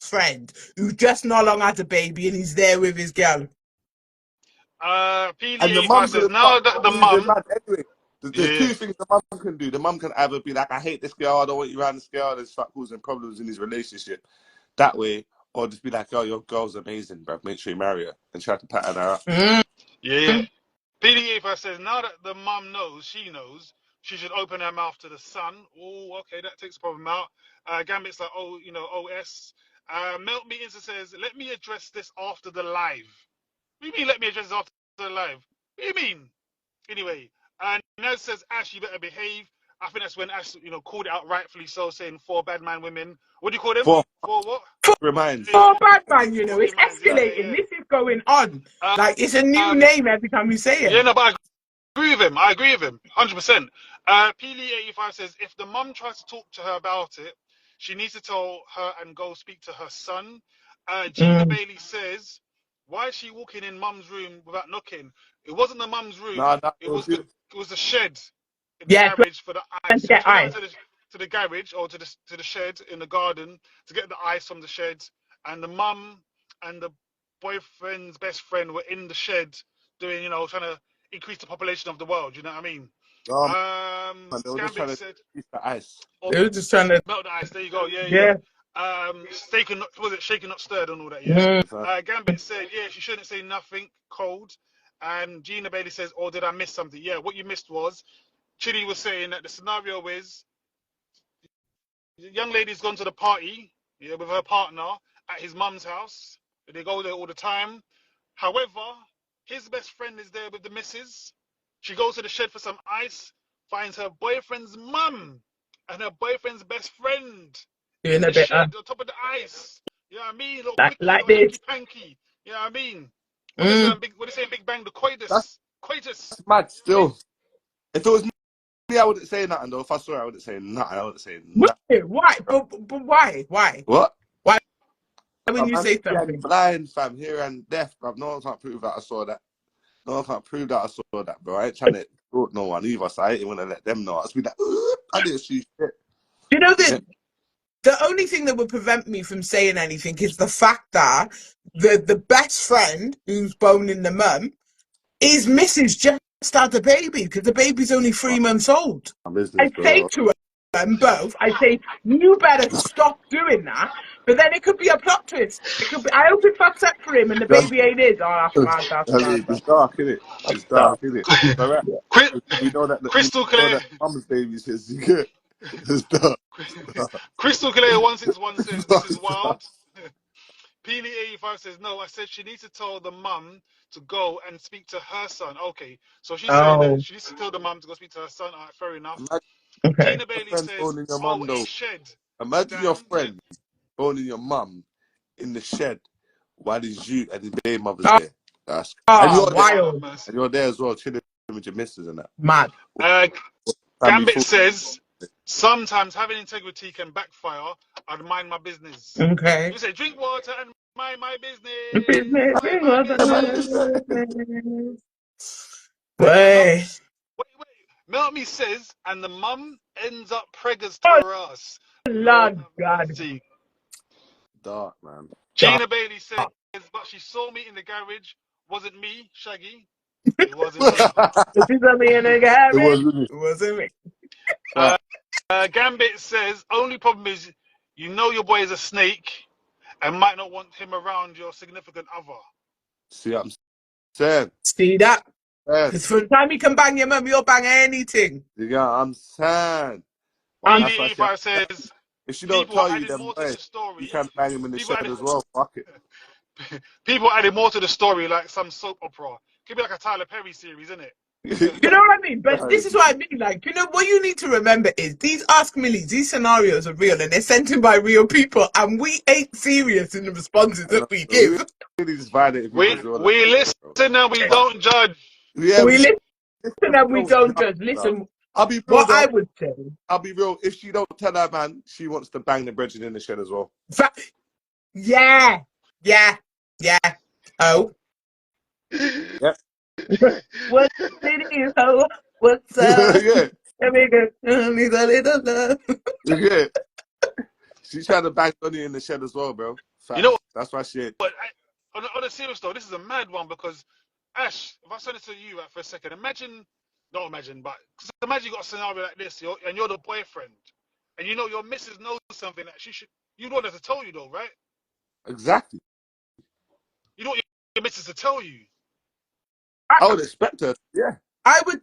friend who just no longer had a baby and he's there with his girl. And the PD85 mum says could now have that the moving mum, mad anyway. There's yeah, two things the mum can do. The mum can either be like, I hate this girl, I don't want you around this girl, and start causing problems in his relationship that way, or just be like, oh, your girl's amazing, bro. Make sure you marry her and try to pattern her up. yeah. PD85 says now that the mum knows, she should open her mouth to the son. Oh, okay, that takes the problem out. Gambit's like, oh, OS. Melt Me Insta says, let me address this after the live. What do you mean, let me address this after the live? What do you mean? Anyway, Nez says, Ash, you better behave. I think that's when Ash, called it out rightfully so, saying four bad man women. What do you call them? For Four what? reminds. Yeah, Oh, bad man, you know, four it's reminds. Yeah, escalating. yeah, This is going on. yeah. Like, it's a new name every time we say Yeah, it. no, but I agree with him, 100%. Peely85 says if the mum tries to talk to her about it, she needs to tell her and go speak to her son. Gina Bailey says, why is she walking in mum's room without knocking? It wasn't the mum's room. Nah, It was the shed in the Yeah, garage for the and ice. to She was get going ice. to the garage or to the shed in the garden to get the ice from the shed. And the mum and the boyfriend's best friend were in the shed doing, trying to increase the population of the world. You know what I mean? man, they were just Gambit trying to said, eat the ice. They were just trying to. melt the ice. There you go. Yeah, Yeah. Shaken, was it shaken, not stirred, and all that. Yeah. Mm. Gambit said, yeah, she shouldn't say nothing cold. And Gina Bailey says, oh, did I miss something? Yeah, what you missed was Chidi was saying that the scenario is the young lady's gone to the party, yeah, with her partner at his mum's house. They go there all the time. However, his best friend is there with the missus. She goes to the shed for some ice, finds her boyfriend's mum and her boyfriend's best friend Doing in a the bit shed on top of the ice. You know what I mean? Little quickie, like little this. hanky panky. You know what I mean? What is Mm. what they say in Big Bang? The coitus. Coitus. That's mad still. If it was me, I wouldn't say nothing though. If I saw it, I wouldn't say nothing. I wouldn't say nothing. Why? But why? Why? What? Why when you I'm say here something? and blind, fam, here and deaf, bruv. No one can't prove that I saw that. No one can't prove that I saw that, bro. I ain't trying to thought no one either, so I ain't even want to let them know. I just be like, I didn't see shit. You know Yeah. the only thing that would prevent me from saying anything is the fact that the best friend who's boning the mum is Mrs. just had a baby because the baby's only 3 months old. My business, I say bro. to them both, I say, you better stop doing that. But then it could be a plot twist. It could be. I hope it fucks up for him and the baby ain't his. Oh, that's mad. That's I mad. mean, it's dark, innit? It's dark, innit? All right. We know that Crystal clear. mum's baby says you get. It's dark. Crystal clear 161 says this is It's dark. wild. Peely 85 says no. I said she needs to tell the mum to go and speak to her son. Okay, so she's saying that she needs to tell the mum to go speak to her son. All right, fair enough. Imagine Gina your Bailey friend says, phoning your oh, mum, in though. shed. Imagine your Damn, friend phoning your mum in the shed while he's you and his baby mother's Oh, there. That's oh, you're there. wild. And you're there as well, chilling with your missus and that. Mad. Family Gambit full. says, sometimes having integrity can backfire. I'd mind my business. Okay. You say, drink water and mind my business. Business. Mind my business. Wait. Wait. Melmy says, and the mum ends up preggers Oh, to us. Lord Lord have God. mercy. Dark, man. Gina Bailey says, but she saw me in the garage. Wasn't me, Shaggy. It wasn't me. If you saw me in the garage, It was really it wasn't me. Gambit says, only problem is, you know your boy is a snake and might not want him around your significant other. see what I'm saying? See that? Yeah. Because from the time you can bang your mum, you'll bang anything. You get what I'm saying? And That's why she, BD85 says, if she don't people are tell you, adding then more to boy, the story. you can bang him in the People shed added, as well. Fuck it. people added more to the story like some soap opera. Could be like a Tyler Perry series, isn't it? you know what I mean? But this is what I mean. Like, you know, what you need to remember is these Ask Millies, these scenarios are real and they're sent in by real people. And we ain't serious in the responses that we give. Really just violate We listen and we don't judge. Yeah, We listen and we don't judge. bro. Listen, I'll be real what though. I would say. I'll be real. If she don't tell her man, she wants to bang the brethren in the shed as well. Yeah. Oh. Yeah. What's it? Oh, what's up? Yeah. Need a little love. Yeah. She's trying to bang Donnie in the shed as well, bro. Fact. You know, that's why she ain't. but on a serious though, this is a mad one because Ash, if I send it to you for a second, imagine you got a scenario like this, and you're the boyfriend, and you know your missus knows something that you don't have to tell you though, right? Exactly. You don't want your missus to tell you. I would expect her. Yeah. I would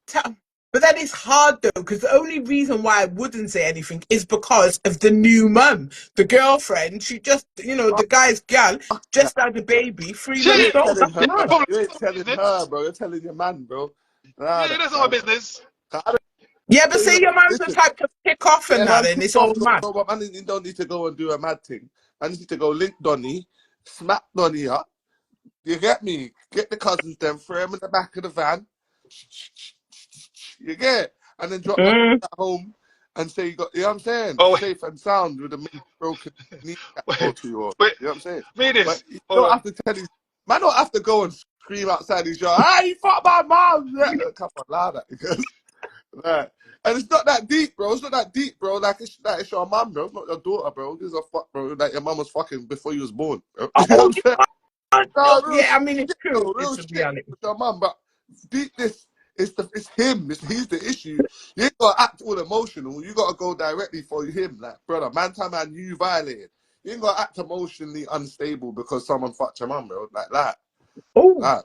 tell, but then it's hard though, because the only reason why I wouldn't say anything is because of the new mum, the girlfriend. She just, the guy's gal just had a baby, 3 months old. That's mad. You ain't telling her, bro. You're telling your man, bro. Yeah, that's not my business. Yeah, but say your man's the type to pick off and that, and it's all mad. But man, you don't need to go and do a mad thing. Man, you need to go link Donnie, smack Donnie up. You get me? Get the cousins then, throw him in the back of the van. You get it? And then drop them at home and say you got, you know what I'm saying? Oh, safe and sound with a broken knee. Wait, You know what I'm saying? read this. But you don't have to tell his Man don't have to go and scream outside his yard, "Ah, you fuck my mom!" Come on, loud that because, like, and it's not that deep, bro. It's not that deep, bro. Like it's your mum, bro. It's not your daughter, bro. This is a fuck, bro. Like your mum was fucking before you was born, bro. You know what I'm saying? No, real Yeah, I mean, it's shit, true. bro. Real It's a shit reality. with your mum, but deep this. It's him. He's the issue. You ain't gotta act all emotional. You gotta go directly for him, like brother. Man, time man, you violated. You ain't gotta act emotionally unstable because someone fucked your mum, bro. Like that. Oh, That.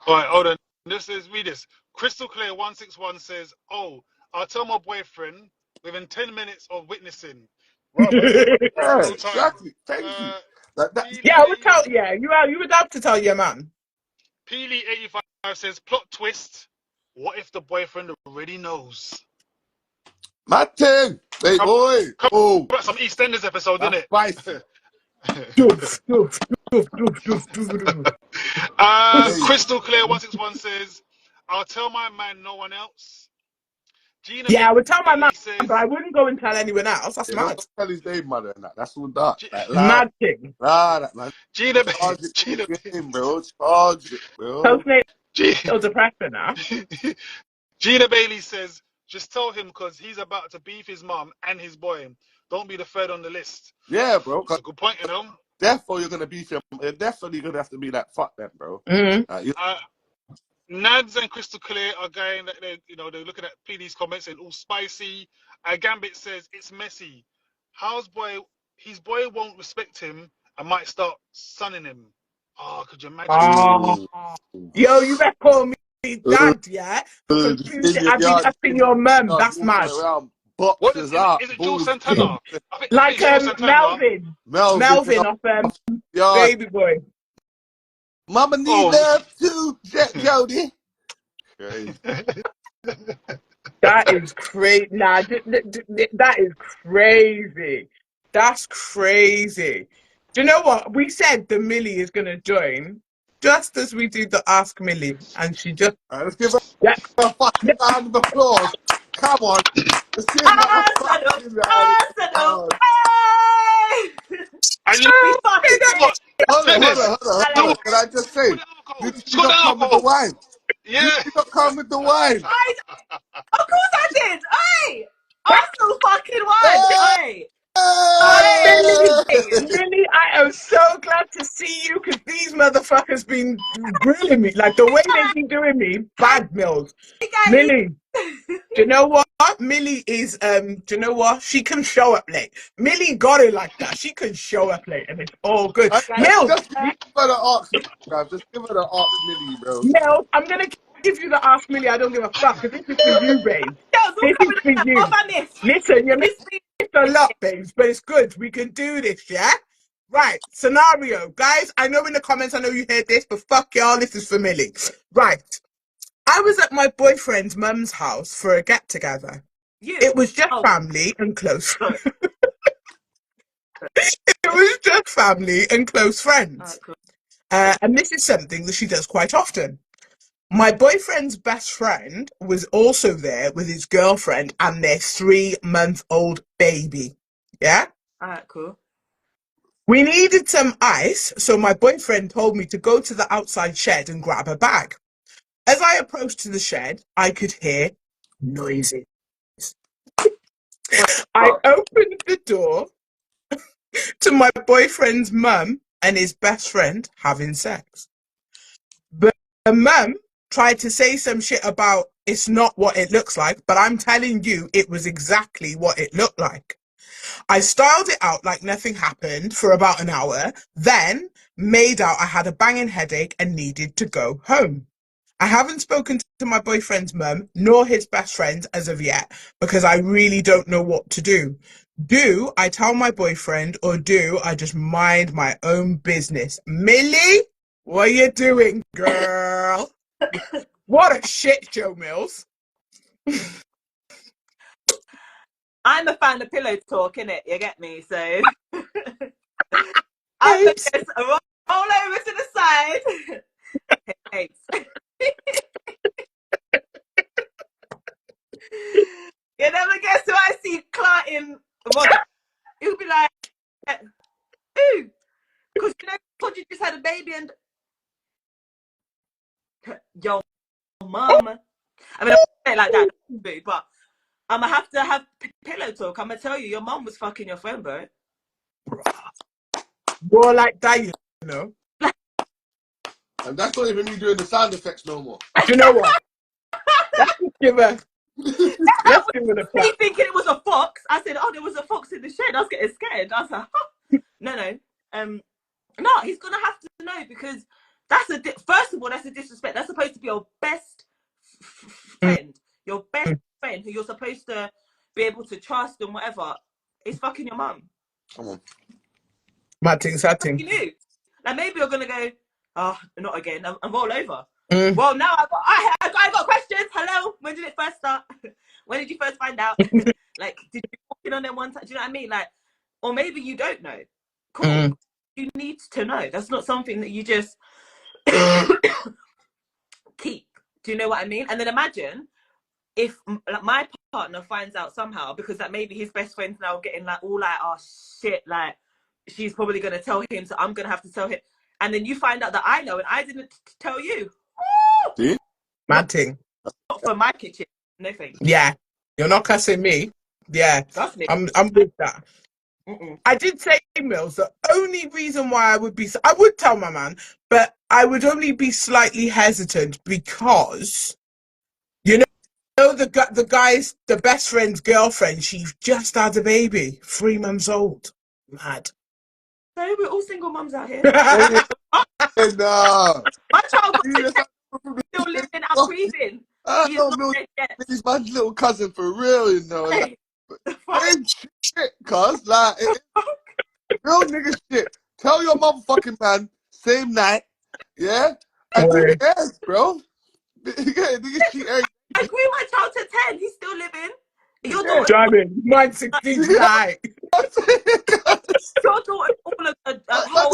All right, hold on. This is read this. Crystal Clear 161 says, "Oh, I'll tell my boyfriend within 10 minutes of witnessing." Right, man, it's Yeah, no time. exactly. Thank you. Uh, Like that. Peely yeah, I would 85 tell. Yeah, you would have to tell your man. Peely 85 says, "Plot twist. What if the boyfriend already knows?" My thing. Hey, Come, boy. come Oh, about some EastEnders episode, that's innit? spicy. Doof, doof, doof, doof, doof, doof, doof. Hey, Crystal Clear 161 says, "I'll tell my man, no one else." Gina Yeah, I would tell my man, Bailey but says, I wouldn't go and tell anyone else. That's yeah, don't mad. tell his name, mother, and that. That's all dark. G- Like, Mad thing. that, man. Gina, Charge it to Gina, the game, bro. Charge it, bro. Postnatal G- depression now. Gina Bailey says, "Just tell him because he's about to beef his mum and his boy. Don't be the third on the list." Yeah, bro. It's Because a good point, you know. therefore, you're gonna beef him. You're definitely gonna have to be like, fuck them, bro. Mm. Nads and Crystal Clear are going that they're looking at PD's comments and all spicy. Gambit says it's messy. His boy won't respect him and might start sunning him. Oh, could you imagine? Oh, Ooh. yo, you better call me dad, yeah? Because In your I've been yard, upping your mum. That's walking mad. around, What boxes is out, it? Jules balls Santana? deep. I think Like it's Jules Santana. Melvin in Melvin the off yard. Baby Boy. Mama need Oh, love too, Jody. Crazy. That is crazy. Nah, that is crazy. That's crazy. Do you know what? We said the Millie is going to join just as we do the Ask Millie. And she just, All right, let's give her yeah. a fucking round of applause. Come on. Let's give her a Arsenal, fucking round of Arsenal, applause. hey! and you know We fucking did what? it, Hold on, hold Tennis. on, hold on, You know hold on. Ali. what? Can I just say, Put the alcohol. did It's she got the not come with the alcohol. wine? Did Yeah. she not come with the wine? I, of course I did, hey! Arsenal fucking won, Hey! hey! Millie, Hey! Millie, I am so glad to see you because these motherfuckers been grilling me. Like the way they been doing me, bad Mills. Hey, Millie, do you know what? Millie is do you know what? She can show up late. Millie got it like that. She can show up late and it's all good. Mills, guys, Just give her the Arcs Millie, bruv. Just give her the Arcs Millie, bro. Mills, I'm gonna give you the Ask Millie. I don't give a fuck because this is for you, babe. girls, all This is coming for up. What you. have I missed? Listen, you Miss me. missed a lot, babes, but it's good. We can do this, yeah? Right, scenario. Guys, I know in the comments, I know you heard this, but fuck y'all, this is for Millie. Right. I was at my boyfriend's mum's house for a get-together. You. It was just Oh, family and close. sorry. It was just family and close friends. Cool. And this is something that she does quite often. My boyfriend's best friend was also there with his girlfriend and their 3-month-old baby. Yeah? Cool. We needed some ice, so my boyfriend told me to go to the outside shed and grab a bag. As I approached the shed, I could hear noises. I opened the door to my boyfriend's mum and his best friend having sex. But the mum tried to say some shit about it's not what it looks like, but I'm telling you, it was exactly what it looked like. I styled it out like nothing happened for about an hour, then made out I had a banging headache and needed to go home. I haven't spoken to my boyfriend's mum nor his best friend as of yet because I really don't know what to do. Do I tell my boyfriend or do I just mind my own business? Millie, what are you doing, girl? What a shit show, Mills. I'm a fan of pillow talk, innit? You get me? So I'm gonna just roll over to the side. Hey, you never guess who I see clarting Roger. He'll be like, ooh, because you know, you just had a baby and mum. I mean, I say it like that, but I'm gonna have to have pillow talk. I'm gonna tell you, your mum was fucking your friend, bro. More like that, you know. And that's not even me doing the sound effects no more. Do you know what? Let's give her the Me thinking it was a fox. I said, oh, there was a fox in the shed. I was getting scared. I was like, huh? No. No, he's gonna have to know, because that's first of all, that's a disrespect. That's supposed to be your best friend, your best friend, who you're supposed to be able to trust and whatever. Is fucking your mum. Come on. Mad thing. You knew. Like, maybe you're gonna go, oh, not again, and roll over. Mm. Well, now I got questions. Hello, when did it first start? When did you first find out? Like, did you walk in on them one time? Do you know what I mean? Like, or maybe you don't know. Cool. You need to know. That's not something that you just keep. Do you know what I mean? And then imagine if my partner finds out somehow, because that maybe his best friend's now getting like all like, oh shit, like she's probably gonna tell him, so I'm gonna have to tell him. And then you find out that I know and I didn't tell you. See? Mad thing. Not for my kitchen. No thanks. Yeah. You're not cussing me. Yeah. That's me. I'm with that. I did say, Mills, the only reason why I would tell my man, but I would only be slightly hesitant because, you know, the guy's, the best friend's girlfriend, she just had a baby, 3 months old. Mad. So we're all single mums out here. Nah. My child still living and breathing. He's my little cousin for real, you know. Like, shit, cuz, like, real nigga shit. Tell your motherfucking man, same night, yeah? And who cares, bro? Nigga shit every I grew my child to 10. He's still living. Your daughter, driving. Mine's 16 tonight. Your daughter's all a whole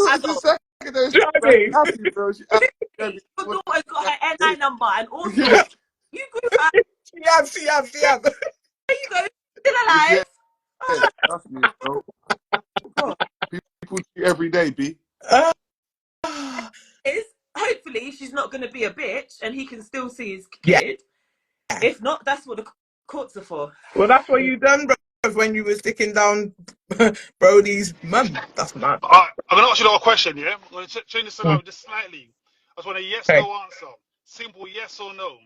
adult. Driving. bro. Your daughter's got her NI number and all sorts. You grew her. She have. There you go. Still alive. Yeah, trust me, bro. People cheat every day, B. Hopefully she's not going to be a bitch and he can still see his kid. Yeah. If not, that's what the courts are for. Well, that's what you done, bro, when you were sticking down Brody's mum. That's mad. I'm going to ask you a question, yeah? I'm going to change the scenario just slightly. I just want a yes-no answer. Simple yes or no.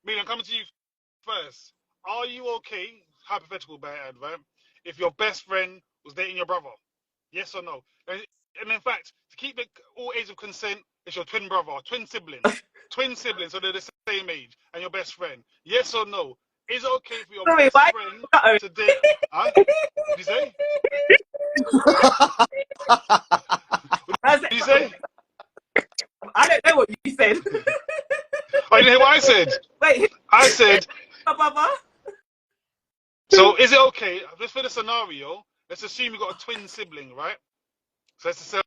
Meaning, I'm coming to you first. Are you okay, hypothetical right, if your best friend was dating your brother? Yes or no? And in fact, to keep it all age of consent, it's your twin brother, twin sibling. Twin siblings, so they're the same age, and your best friend. Yes or no? Is it okay for your best friend to date? Huh? What did you say? What did you say? I don't know what you said. Oh, you didn't hear what I said? Wait. I said. Brother? So is it okay, just for the scenario, let's assume you got a twin sibling, right? So let's say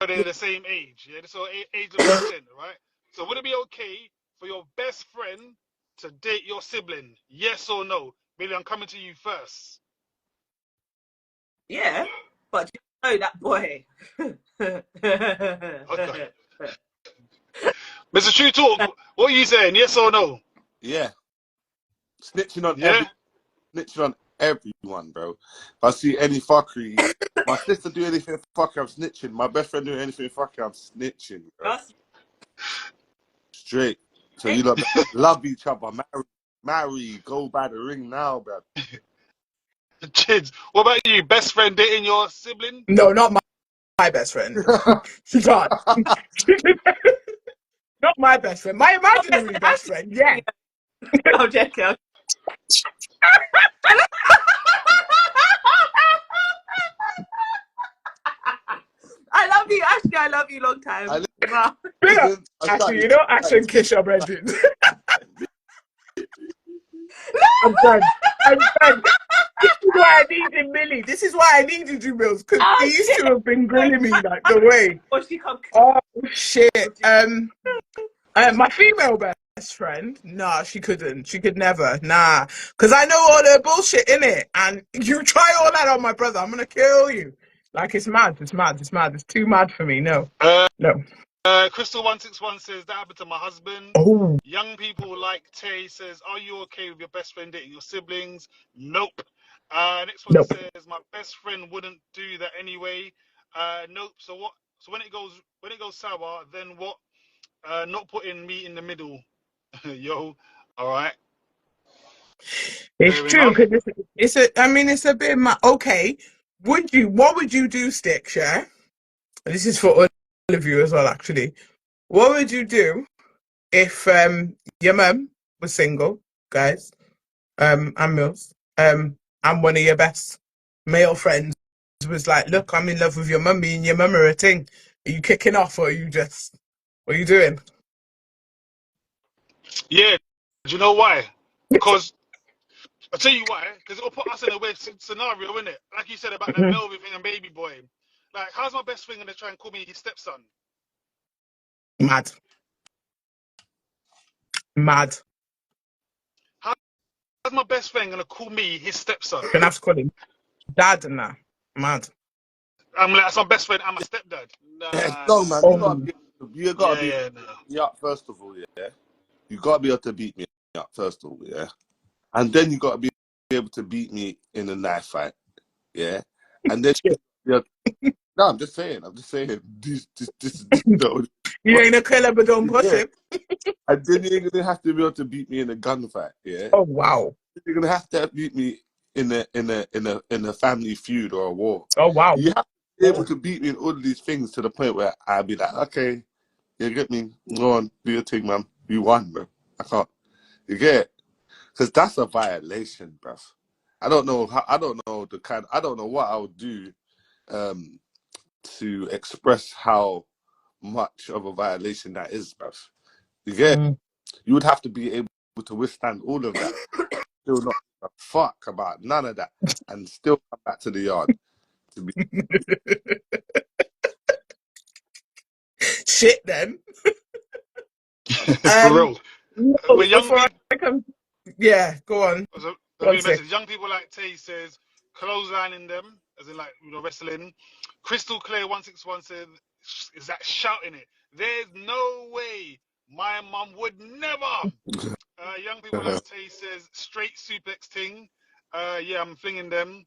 they're the same age, yeah? So age of consent, right? So would it be okay for your best friend to date your sibling? Yes or no? Billy, I'm coming to you first. Yeah, but you know that boy. Okay. Mr. Truuu Talk, what are you saying? Yes or no? Yeah. Snitching on everyone, bro. If I see any fuckery, my sister do anything fucker, I'm snitching. My best friend do anything fucker, I'm snitching, bro. Straight. So you love each other, marry, go by the ring now, bro. Chidzz, what about you? Best friend dating your sibling? No, not my best friend. She can't. Not my best friend. My imaginary best friend, yeah. I'm joking. I love you, Ashley. I love you long time. Actually, you know, Action Kisha Brendan. I'm done. This is why I needed Millie. This is why I needed you, Mills, because these two have been grilling me like the way. Oh shit. My female best friend, nah, she couldn't. She could never. Nah. Because I know all the bullshit in it. And you try all that on my brother, I'm gonna kill you. Like, it's mad. It's too mad for me. No. No. Crystal161 says that happened to my husband. Oh, Young people like Tay says, are you okay with your best friend dating your siblings? Nope. Next one nope. says, my best friend wouldn't do that anyway. Nope. So what? So when it goes sour, then what? Not putting me in the middle. Yo, all right. It's Fair true enough. because it's a. I mean, it's a bit. Okay, What would you do, Sticks? Yeah, this is for all of you as well. Actually, what would you do if your mum was single, guys, and Mills, and one of your best male friends was like, "Look, I'm in love with your mummy, and your mum are a thing. Are you kicking off, or are you just? What are you doing?" Yeah. Do you know why? Because I'll tell you why. Because it'll put us in a weird scenario, innit? Like you said about that Mhm. Melvin thing and Baby Boy. Like, how's my best friend gonna try and call me his stepson? Mad, mad. How's my best friend gonna call me his stepson? Gonna have to call him dad and that. Mad. I'm like, that's my best friend and my stepdad. No, Nah. man, Oh, you gotta Yeah, be yeah, no. me up first of all, yeah. You gotta be able to beat me up first of all, yeah. And then you gotta be able to beat me in a knife fight, yeah. And then shit. no, I'm just saying. This is the only You ain't a killer, but don't push yeah. him. And then you're gonna have to be able to beat me in a gunfight, yeah. Oh wow. You're gonna have to beat me in a family feud or a war. Oh wow. You have to be able to beat me in all of these things to the point where I'll be like, okay, you get me? Go on, do your thing, man. You won, bro. I can't. You get it? Because that's a violation, bruv. I don't know I don't know I don't know what I would do to express how much of a violation that is, bruv. You get it? Mm. You would have to be able to withstand all of that, still not give a fuck about none of that, and still come back to the yard to be. Shit then. For real. No, But young before people, I come, yeah, go on. I Go on, read a Stick. message. Young people like Tay says, clotheslining them, as in like, wrestling. Crystal Clay 161 says, is that shouting it? There's no way my mum would never. Young people like Tay says, straight suplex ting. Yeah, I'm flinging them.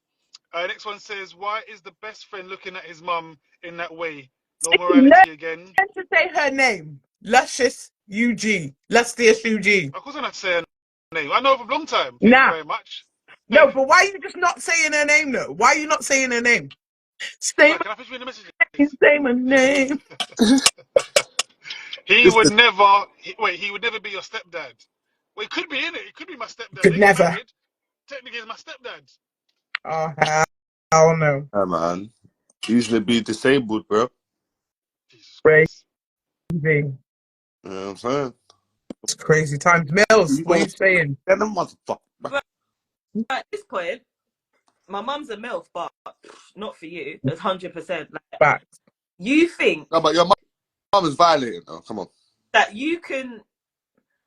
Next one says, why is the best friend looking at his mum in that way? No Learn morality again. to say her name. Luscious UG. Lustiest UG. Of course I'm not saying her name. I know her for a long time. Thank you Nah. very much. No, but why are you just not saying her name though? Why are you not saying her name? Say Right, my can I finish reading the messages? name, say my name. He This would is never, he would never be your stepdad. Well, he could be in it. He could be my stepdad. Could They get never. married. Technically, he's my stepdad. Oh hell no. man. Usually be disabled, bro. Jesus Christ. Crazy. You know what I'm saying? It's crazy times. Mills, You what are know, you saying? then the motherfucker. But at this point, my mum's a MILF, but not for you. That's 100%. Like, Back. you think No, but your mom is violating. Oh, come on. that you can.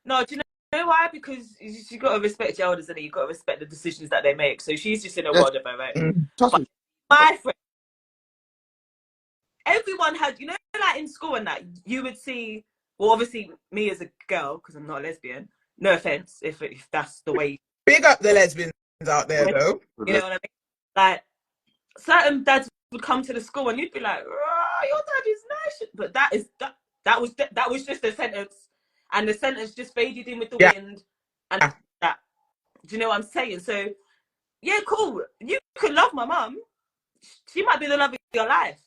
No, do you know why? Because you got to respect your elders and you got to respect the decisions that they make. So she's just in a Yes, world of her own. Mm. trust But me. my friend, everyone had, like in school and that, you would see, well, obviously me as a girl, because I'm not a lesbian, no offense if that's the way, Big up the lesbians out there though. you know what I mean? Like, certain dads would come to the school and you'd be like, oh, your dad is nice. But that was just a sentence. And the sentence just faded in with the Yeah. wind. And that, do you know what I'm saying? So, yeah, cool. You could love my mum. She might be the love of your life.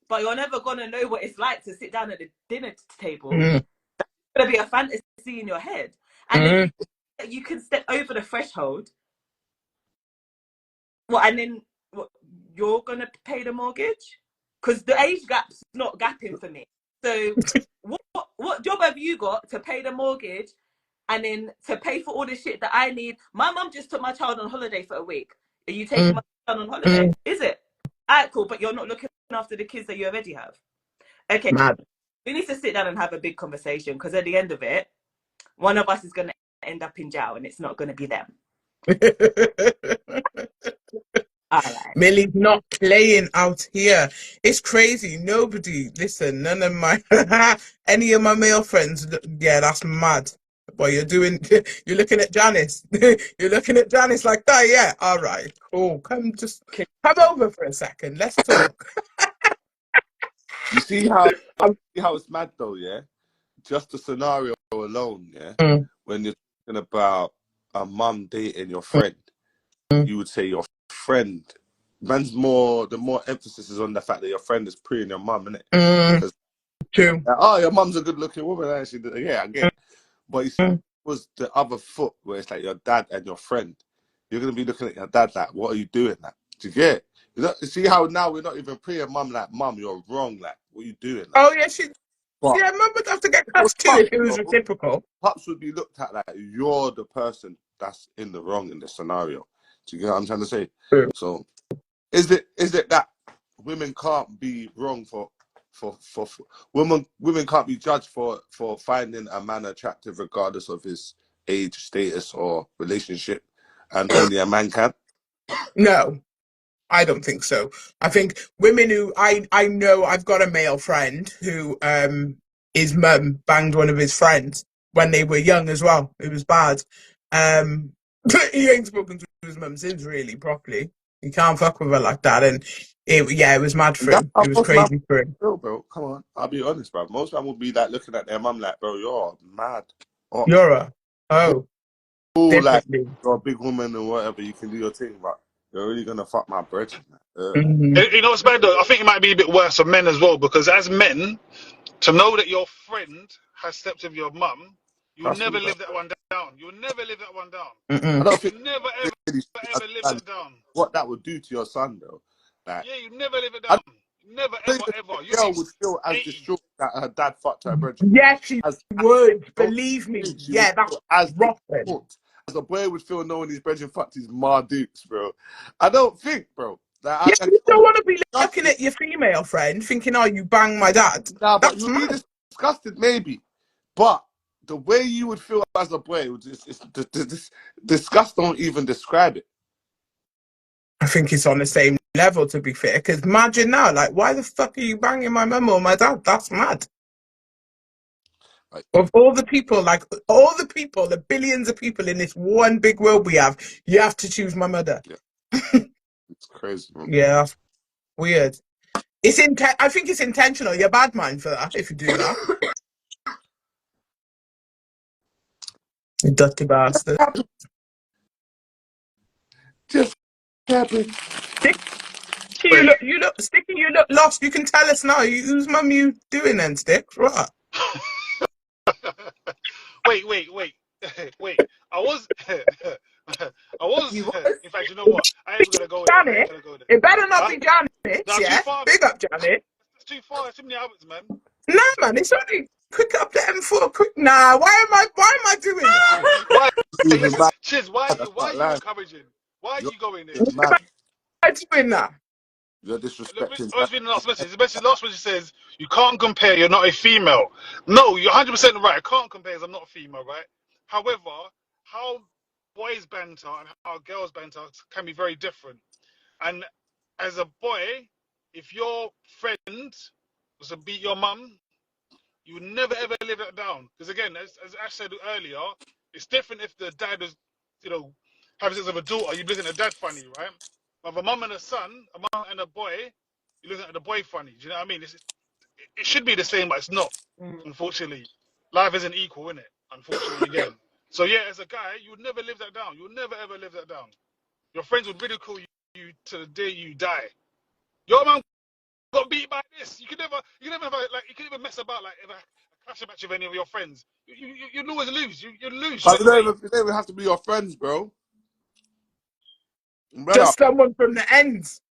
But you're never going to know what it's like to sit down at the dinner table. Mm. That's going to be a fantasy in your head. And then you can step over the threshold. Well, and then you're going to pay the mortgage? Because the age gap's not gapping for me. So what job have you got to pay the mortgage and then to pay for all the shit that I need? My mum just took my child on holiday for a week. Are you taking my child on holiday? Is it? All right, cool. But you're not looking after the kids that you already have. Okay. Mad. We need to sit down and have a big conversation because at the end of it, one of us is going to end up in jail and it's not going to be them. All right. Millie's not playing out here. It's crazy. Nobody, listen, none of my, any of my male friends, yeah, that's mad. Boy, you're looking at Janice. You're looking at Janice like that, yeah. All right, cool. Come over for a second. Let's talk. You see how it's mad though, yeah? Just the scenario alone, yeah? Mm. When you're talking about a mum dating your friend, you would say your friend. The more emphasis is on the fact that your friend is preying your mum, innit? Because True. your mum's a good looking woman, actually. Yeah, I get it. But you see, it was the other foot where it's like your dad and your friend. You're gonna be looking at your dad like, what are you doing? Like, do you get it? You see how now we're not even preying mum like, mum, you're wrong. Like, what are you doing? Like, Oh yeah, but yeah, mum would have to get cussed too if it was reciprocal. Pups would be looked at like you're the person that's in the wrong in this scenario. Do you get what I'm trying to say? True. So is it that women can't be wrong for women can't be judged for finding a man attractive regardless of his age, status, or relationship, and only a man can? No, I don't think so. I think women who I know, I've got a male friend who his mum banged one of his friends when they were young as well. It was bad. But he ain't spoken to his mum since really properly. You can't fuck with her like that, and it was mad for That's him. how It was most man crazy for him. feel, bro. Come on, I'll be honest, bro. Most man would be like looking at their mum like, bro, you're mad. Or, You're like definitely. you're a big woman and whatever, you can do your thing, but you're really gonna fuck my bread. You know what's bad though? I think it might be a bit worse for men as well, because as men, to know that your friend has slept with your mum, you'll Trust me, never bro. live that one down. You'll never live that one down. I don't think You never ever really ever live understand that down. what that would do to your son, though. Like, Yeah, you never live it I down. Never don't ever think ever. the You'll girl be would feel as 80. distraught that her dad fucked her brethren. Yes, she As would. don't Believe me. think she would Yeah, that's feel as rotten. distraught as a boy would feel knowing his brethren fucked his Mardukes, bro. I don't think, bro. Like, Yeah, you don't want to be looking disgusted. at your female friend thinking, "Oh, you banged my dad." Nah, but That's you'd be mad. disgusted, maybe. But the way you would feel as a boy, disgust don't even describe it. I think it's on the same level, to be fair. Because imagine now, like, why the fuck are you banging my mum or my dad? That's mad. Like, Of all the people, the billions of people in this one big world we have, you have to choose my mother. yeah, it's crazy, man. Yeah, that's weird. I think it's intentional. You're bad mind for that if you do that. You dirty bastard. Just happened. Wait. Sticky, you look lost. You can tell us now. Whose mum you doing then, Stick? Right. wait. Wait. I was. You was? In fact, you know what? I ain't gonna go there. I ain't Janet, gonna go there. it better not Huh? be Janet, Nah, too yeah? far. Big up, Janet. It's too far. It's too many hours, man. Nah, man, it's only quick up the M4. Quick, nah. Why am I doing that? Why? Hey, Even listen, mad. Chiz. That's Why are not you lying. encouraging? Why are You're you going there? mad. Why am I doing that? You're Look, disrespecting. I was reading the last message. The last message says you can't compare. You're not a female. No, you're 100% right. I can't compare as I'm not a female, right? However, how boys banter and how girls banter can be very different. And as a boy, if your friend was to beat your mum, you would never ever live that down. Because again, as Ash said earlier, it's different if the dad was, having sex with a daughter, you're looking at the dad funny, right? But a mum and a son, a mum and a boy, you're looking at the boy funny. Do you know what I mean? It should be the same, but it's not. Unfortunately, life isn't equal, isn't it? Unfortunately, again. So yeah, as a guy, you would never live that down. You would never ever live that down. Your friends would ridicule you to the day you die. Your man got beat by this. You can never mess about like if a clash match with any of your friends. You'd always lose. You'd lose But straight away. you don't even have to be your friends, bro. Brother, Just someone from the ends.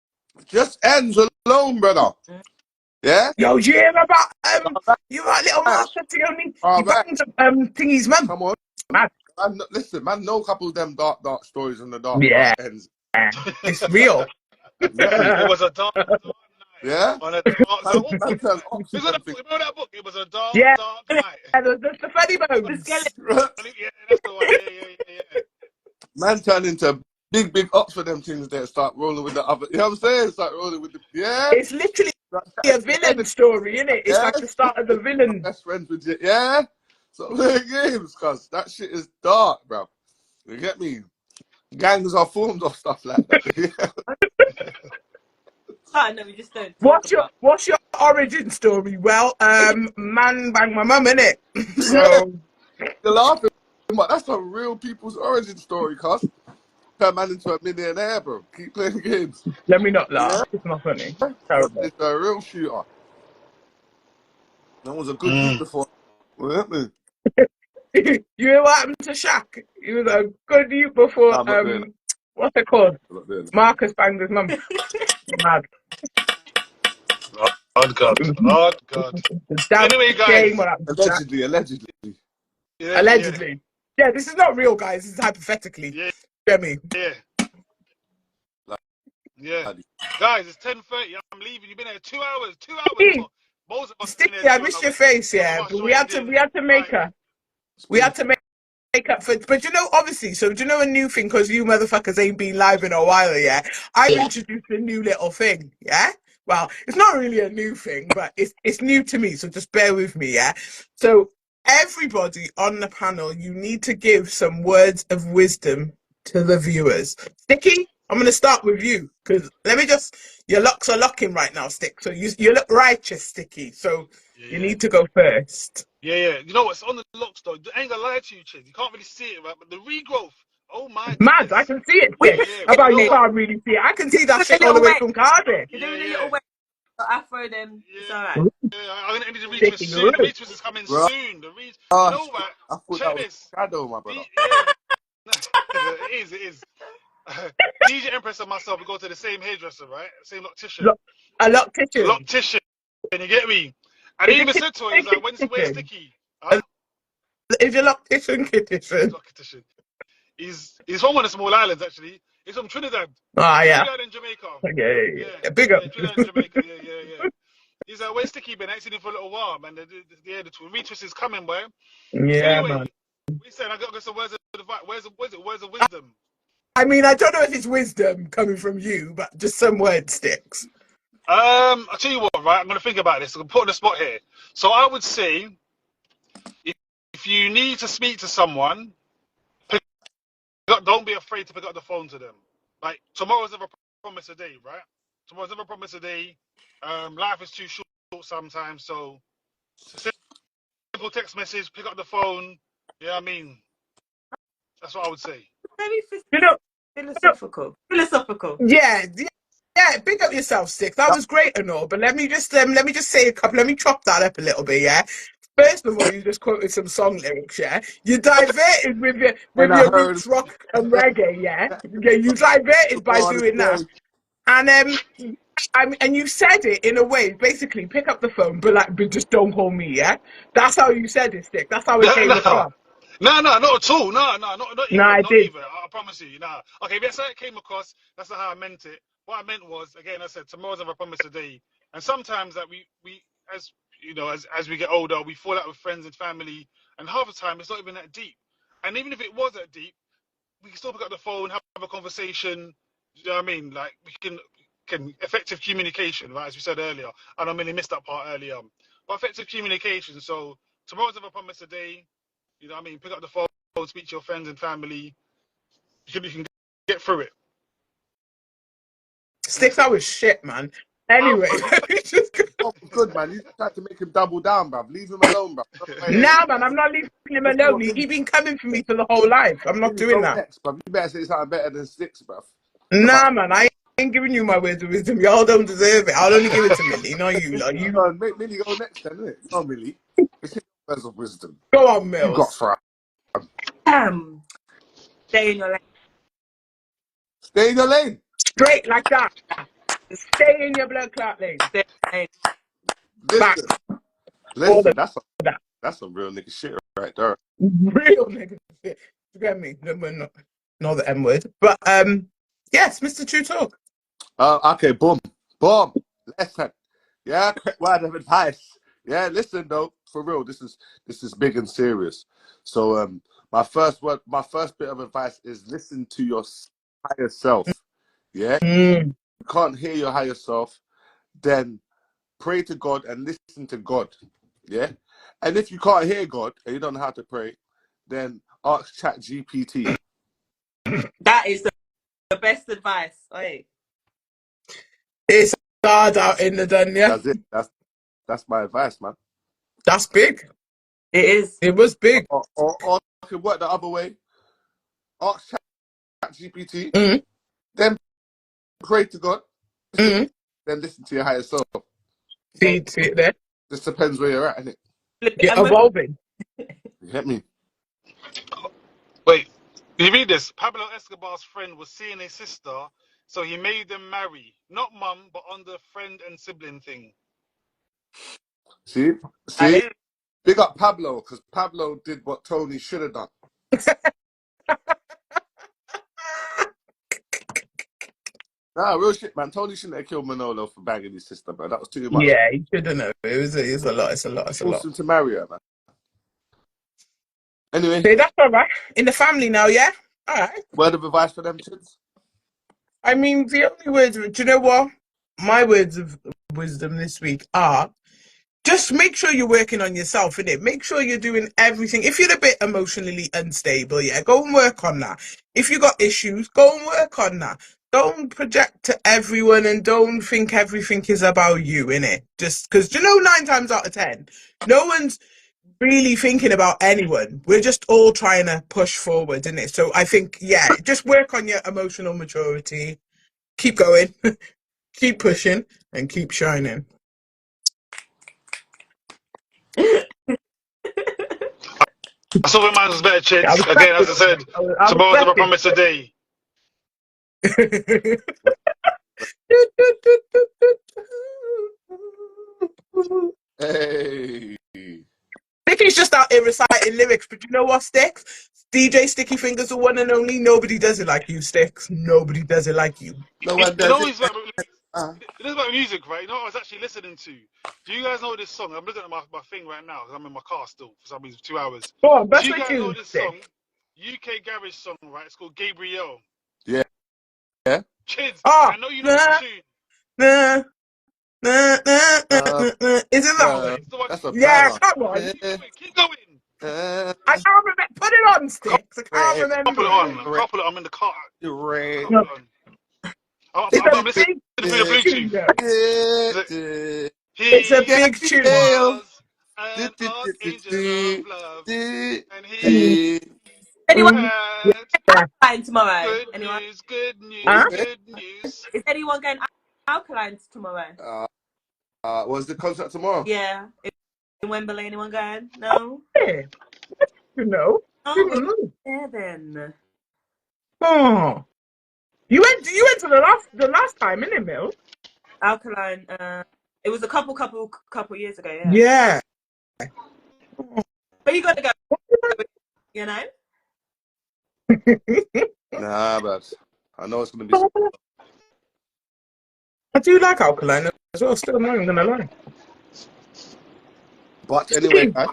just ends alone, brother. Yeah? Yo, you hear about Alright. you got little Master Tioni? He Alright. banged Thingy's mum. Come on. Mad. Listen, man, know a couple of them dark stories and the dark Yeah, ends. it's real. Yeah? It was a dark night. Yeah? On a dark, Man turns ops with them things. remember that book? It was a dark, Yeah, dark night. the funny The skeleton. bones. Yeah, that's the one. Yeah. Man turned into big ups for them things there. Start rolling with the other. You know what I'm saying? Start rolling with the It's literally a villain story, isn't it? It's yeah. like the start of the villain. Best friends with you, yeah. So play games, cause that shit is dark, bro. You get me? Gangs are formed of stuff like that. I know we just don't talk about. What's your origin story? Well, man banged my mum, innit? So You're laughing, but that's a real people's origin story, cuz. Turn man into a millionaire, bro. Keep playing games. let me not laugh. Yeah, It's not funny. that's Terrible. a real shooter. That was a good youth before. What me? You know what happened to Shaq? He was a good youth before Nah, I'm not doing that. what's it called? I'm not doing that. Marcus banged his mum. Mad. Oh God. Oh God. The damn Anyway, shame guys. what happened to Shaq. Allegedly. Yeah, Allegedly. Yeah, this is not real, guys. This is hypothetically. Yeah. Get me? Yeah. Yeah. Guys, it's 10:30. I'm leaving. You've been here 2 hours. 2 hours. Well, most of us have been Sticky, here I 2 missed hours. your face, Some of yeah. us But we joined had to make like, her. We had to make up for. But you know, obviously, so do you know a new thing? Because you motherfuckers ain't been live in a while, yeah. I've introduced a new little thing, yeah. Well, it's not really a new thing, but it's new to me. So just bear with me, yeah. So everybody on the panel, you need to give some words of wisdom to the viewers. Sticky, I'm gonna start with you because let me just. Your locks are locking right now, Stick. So you look righteous, Sticky. So you need to go first. Yeah. You know what's on the locks though? I ain't gonna lie to you, Chidzz. You can't really see it, right? But the regrowth. Oh my Mad, I goodness. can see it, We Stick. Yeah, How but you about know you what? can't really see it? I can see that doing a shit all the little way way. from Cardiff. You're doing a Yeah. little way. Afro, then it's all right. Yeah, I'm gonna need the retwist Sticky, soon. The rude. retwist is coming Bro, soon. You know what? I thought Check that was this. shadow, my brother. Yeah. It is. DJ Empress and myself, we go to the same hairdresser, right? Same loctician. A loctician. Loctician. You get me? And Is he it even said to her, he's like, where's kitchen? Sticky? Huh? Is your loctician kitchen? Loctician. He's from one of the small islands, actually. He's from Trinidad. Ah, yeah. Trinidad and Jamaica. Okay. Yeah. Big up. Yeah, Trinidad and Jamaica. Yeah. He's like, where's Sticky been? I ain't seen him for a little while, man. The retwist is coming, boy. Yeah, man. Anyway, we said I got some words of advice. Words of wisdom? I mean, I don't know if it's wisdom coming from you, but just some word sticks. I'll tell you what, right? I'm gonna think about this. I'm gonna put on the spot here. So I would say, if you need to speak to someone, don't be afraid to pick up the phone to them. Like tomorrow's never promised a day, right? Tomorrow's never promised a day. Life is too short sometimes, so simple text message, pick up the phone. Yeah, I mean, that's what I would say. Very You know, philosophical. yeah, big up yourself, Sticks. That was great and all, but let me just say a couple. Let me chop that up a little bit, yeah. First of all, you just quoted some song lyrics, yeah. You diverted with your roots rock and reggae, yeah. You diverted by doing that, and and you said it in a way, basically, pick up the phone, but just don't call me, yeah. That's how you said it, Stick. That's how it came across. No, not at all. No, not No, I even, not did. even. I promise you, nah. Okay, that's how it came across. That's not how I meant it. What I meant was, again, I said tomorrow's never promised a day, and sometimes that we as you know, as we get older, we fall out with friends and family, and half the time it's not even that deep. And even if it was that deep, we can still pick up the phone, have a conversation. You know what I mean? Like we can effective communication, right? As we said earlier, I don't really missed that part earlier, but effective communication. So tomorrow's never promised a day. You know what I mean? Pick up the phone, speak to your friends and family. You can get through it. Sticks, that was shit, man. Anyway, Oh, good, man. You tried to make him double down, bruv. Leave him alone, bruv. nah, man, I'm not leaving him alone. He's been coming for me for the whole life. I'm not doing that. Next, bruv. You better say something better than Sticks, bruv. Nah, man, I ain't giving you my words of wisdom. Y'all don't deserve it. I'll only give it to Millie, not you. Like, you Make Millie go next, then, innit? No, Millie. It's his words of wisdom. go on, You got Mills. for Stay in your lane. Stay in your lane. Straight like that. Stay in your blood clot lane. Stay in your lane. Back. Listen, that's some real nigga shit right there. Real nigga shit. You get me? No, not the M word. But yes, Mr. Truuu Talk. Okay, boom. Listen. Yeah, quick word of advice. Yeah, listen though, for real, this is big and serious. So my first bit of advice is listen to your higher self. Yeah, Mm. you can't hear your higher self, then pray to God and listen to God. Yeah, and if you can't hear God and you don't know how to pray, then ask Chat GPT. That is the best advice. Oi. It's hard out in the dun, yeah. That's it. That's my advice, man. That's big. It is. It was big. Or I can work the other way. Ask Chat GPT, Mm. then pray to God, Mm. then listen to your higher self. See it there. Just depends where you're at, innit? You're evolving. You get me? Wait, did you read this? Pablo Escobar's friend was seeing his sister, so he made them marry. Not mum, but on the friend and sibling thing. See? I See? know. Big up Pablo, because Pablo did what Tony should have done. Nah, real shit, man. Tony shouldn't have killed Manolo for banging his sister, bro. That was too much. Yeah, you shouldn't know. It's a lot. It's a lot. It's a lot. Forced him to marry her, man. Anyway, See, that's all right. In the family now, yeah? All right. word of advice for them, Chidzz? I mean, the only words, do you know what? My words of wisdom this week are just make sure you're working on yourself, innit? Make sure you're doing everything. If you're a bit emotionally unstable, yeah, go and work on that. If you got issues, go and work on that. Don't project to everyone and don't think everything is about you, innit? Just because, you know, 9 times out of 10, no one's really thinking about anyone. We're just all trying to push forward, innit? So I think, yeah, just work on your emotional maturity. Keep going, keep pushing, and keep shining. I saw when mine was better, I Chids. was Again, as I cracking. said, I was tomorrow's never cracking. promised a day. Hey. Sticky's just out here reciting lyrics, but you know what, Sticks? DJ Sticky Fingerz, the one and only. Nobody does it like you, Sticks. Nobody does it like you. No You one does know, it. it's like, Uh, it is about music, right? You know what I was actually listening to? Do you guys know this song? I'm looking at my thing right now because I'm in my car still for some reason, 2 hours. Go on, Do best you like guys know you, this Stick. song? UK garage song, right? It's called Gabrielle. yeah. Yeah. Chids, Ah, I know you know the nah, tune. nah, nah, nah, nah, Uh, nah, nah. Isn't that uh, one? It's the one. that's a Yeah, banger. come on. Keep going, keep going. Uh, I can't remember. Put it on, Sticks. I can't red, Can't put remember it it. on. I can't put it. I'm in the car. I red. can't No, put it on. I'm, it's I'm, a I'm listening big through the tune, Bluetooth. though. Is it? It's a He big tune. was an archangel of love, and he Mm, Anyone had yeah. alkaline tomorrow? good Anyone? news, good news, Huh? good news. Is anyone going alkaline tomorrow? What's the concert tomorrow? Yeah. In Wembley, anyone going? No? Yeah, you know. Oh, You know. yeah then. Oh, you went to the last time, innit, Mill? Alkaline, it was a couple years ago, yeah. Yeah. But you gotta go, you know? Nah, but I know it's gonna be. I do like Alkaline as well. Still, I'm not even gonna lie. But anyway, guys,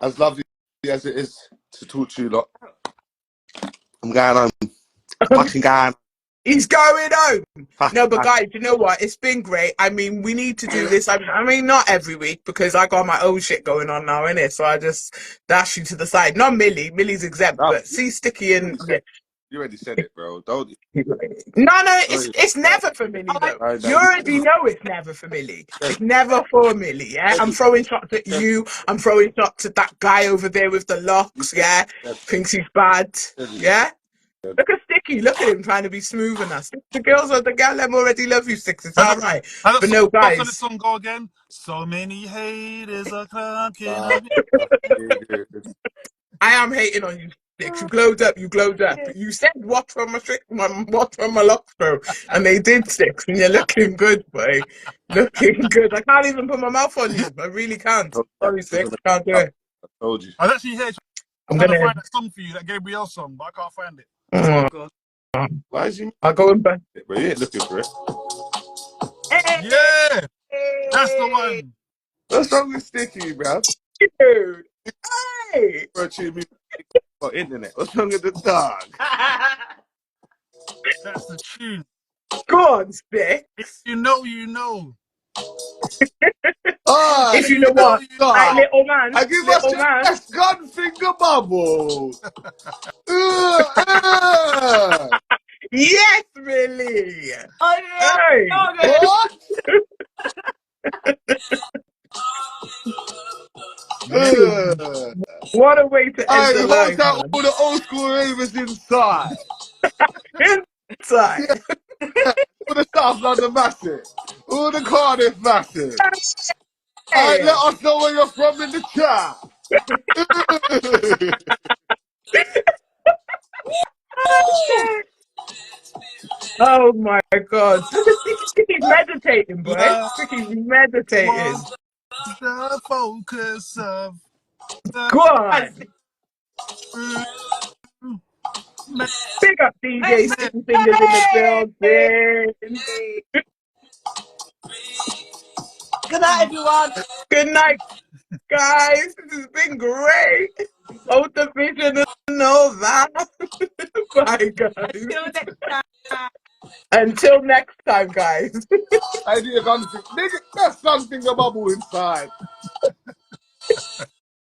as lovely as it is to talk to you lot, I'm going home. Fucking going. He's going home. Fuck. No, but guys, you know what? It's been great. I mean, we need to do this. I mean, not every week because I got my own shit going on now, innit? So I just dash you to the side. Not Millie. Millie's exempt, No, but see Sticky and yeah. you already said it, bro. Don't you? No, Don't you? it's never for Millie though. I You know. already know it's never for Millie. It's never for Millie. Yeah, I'm throwing shots at you. I'm throwing shots at that guy over there with the locks. Yeah, thinks he's bad. Yeah. Look at Sticky. Look at him trying to be smooth and that. The girls are the girl. Them already love you, Sticks. It's all right. How But does no, the guys. song go again? So many haters are clucking on me. I am hating on you, Sticks. You glowed up. You glowed up. You said watch from my locks, bro, and they did, Sticks. And you're looking good, boy. Looking good. I can't even put my mouth on you. I really can't. Sorry, Sticks. Can't do it. I told you. I was actually here I'm trying to gonna. find that song for you, that Gabrielle song, but I can't find it. Oh, God. Why is you? I'll go in back. But you ain't looking for it. Hey, Yeah, that's the one. What's wrong with Sticky, bro? Dude. Hey. For a tune music or internet. What's wrong with the dog? That's the tune. Go on, Stick. If you know, you know. If Alright, you know You know, what, you like start. little man, I give us little your man. best gun finger bubble. Yes, really. Oh yeah. Hey, What? hey, what a way to end I the hold life, out man. all the old school ravers inside. Inside. Yeah, all the South London massive. All the Cardiff massive. Alright, let Hey. us know where you're from in the chat. Oh my God. Look at Sticky's meditating, boy. love Sticky's was meditating. the focus of the Go on. true Pick up DJ Sticky Fingers in the building. Good night, everyone. Good night, guys. This has been great. Out the vision and all that. Bye, guys. Until next time. Until next time, guys. I need a gun thing. Nigga, that's something a bubble inside.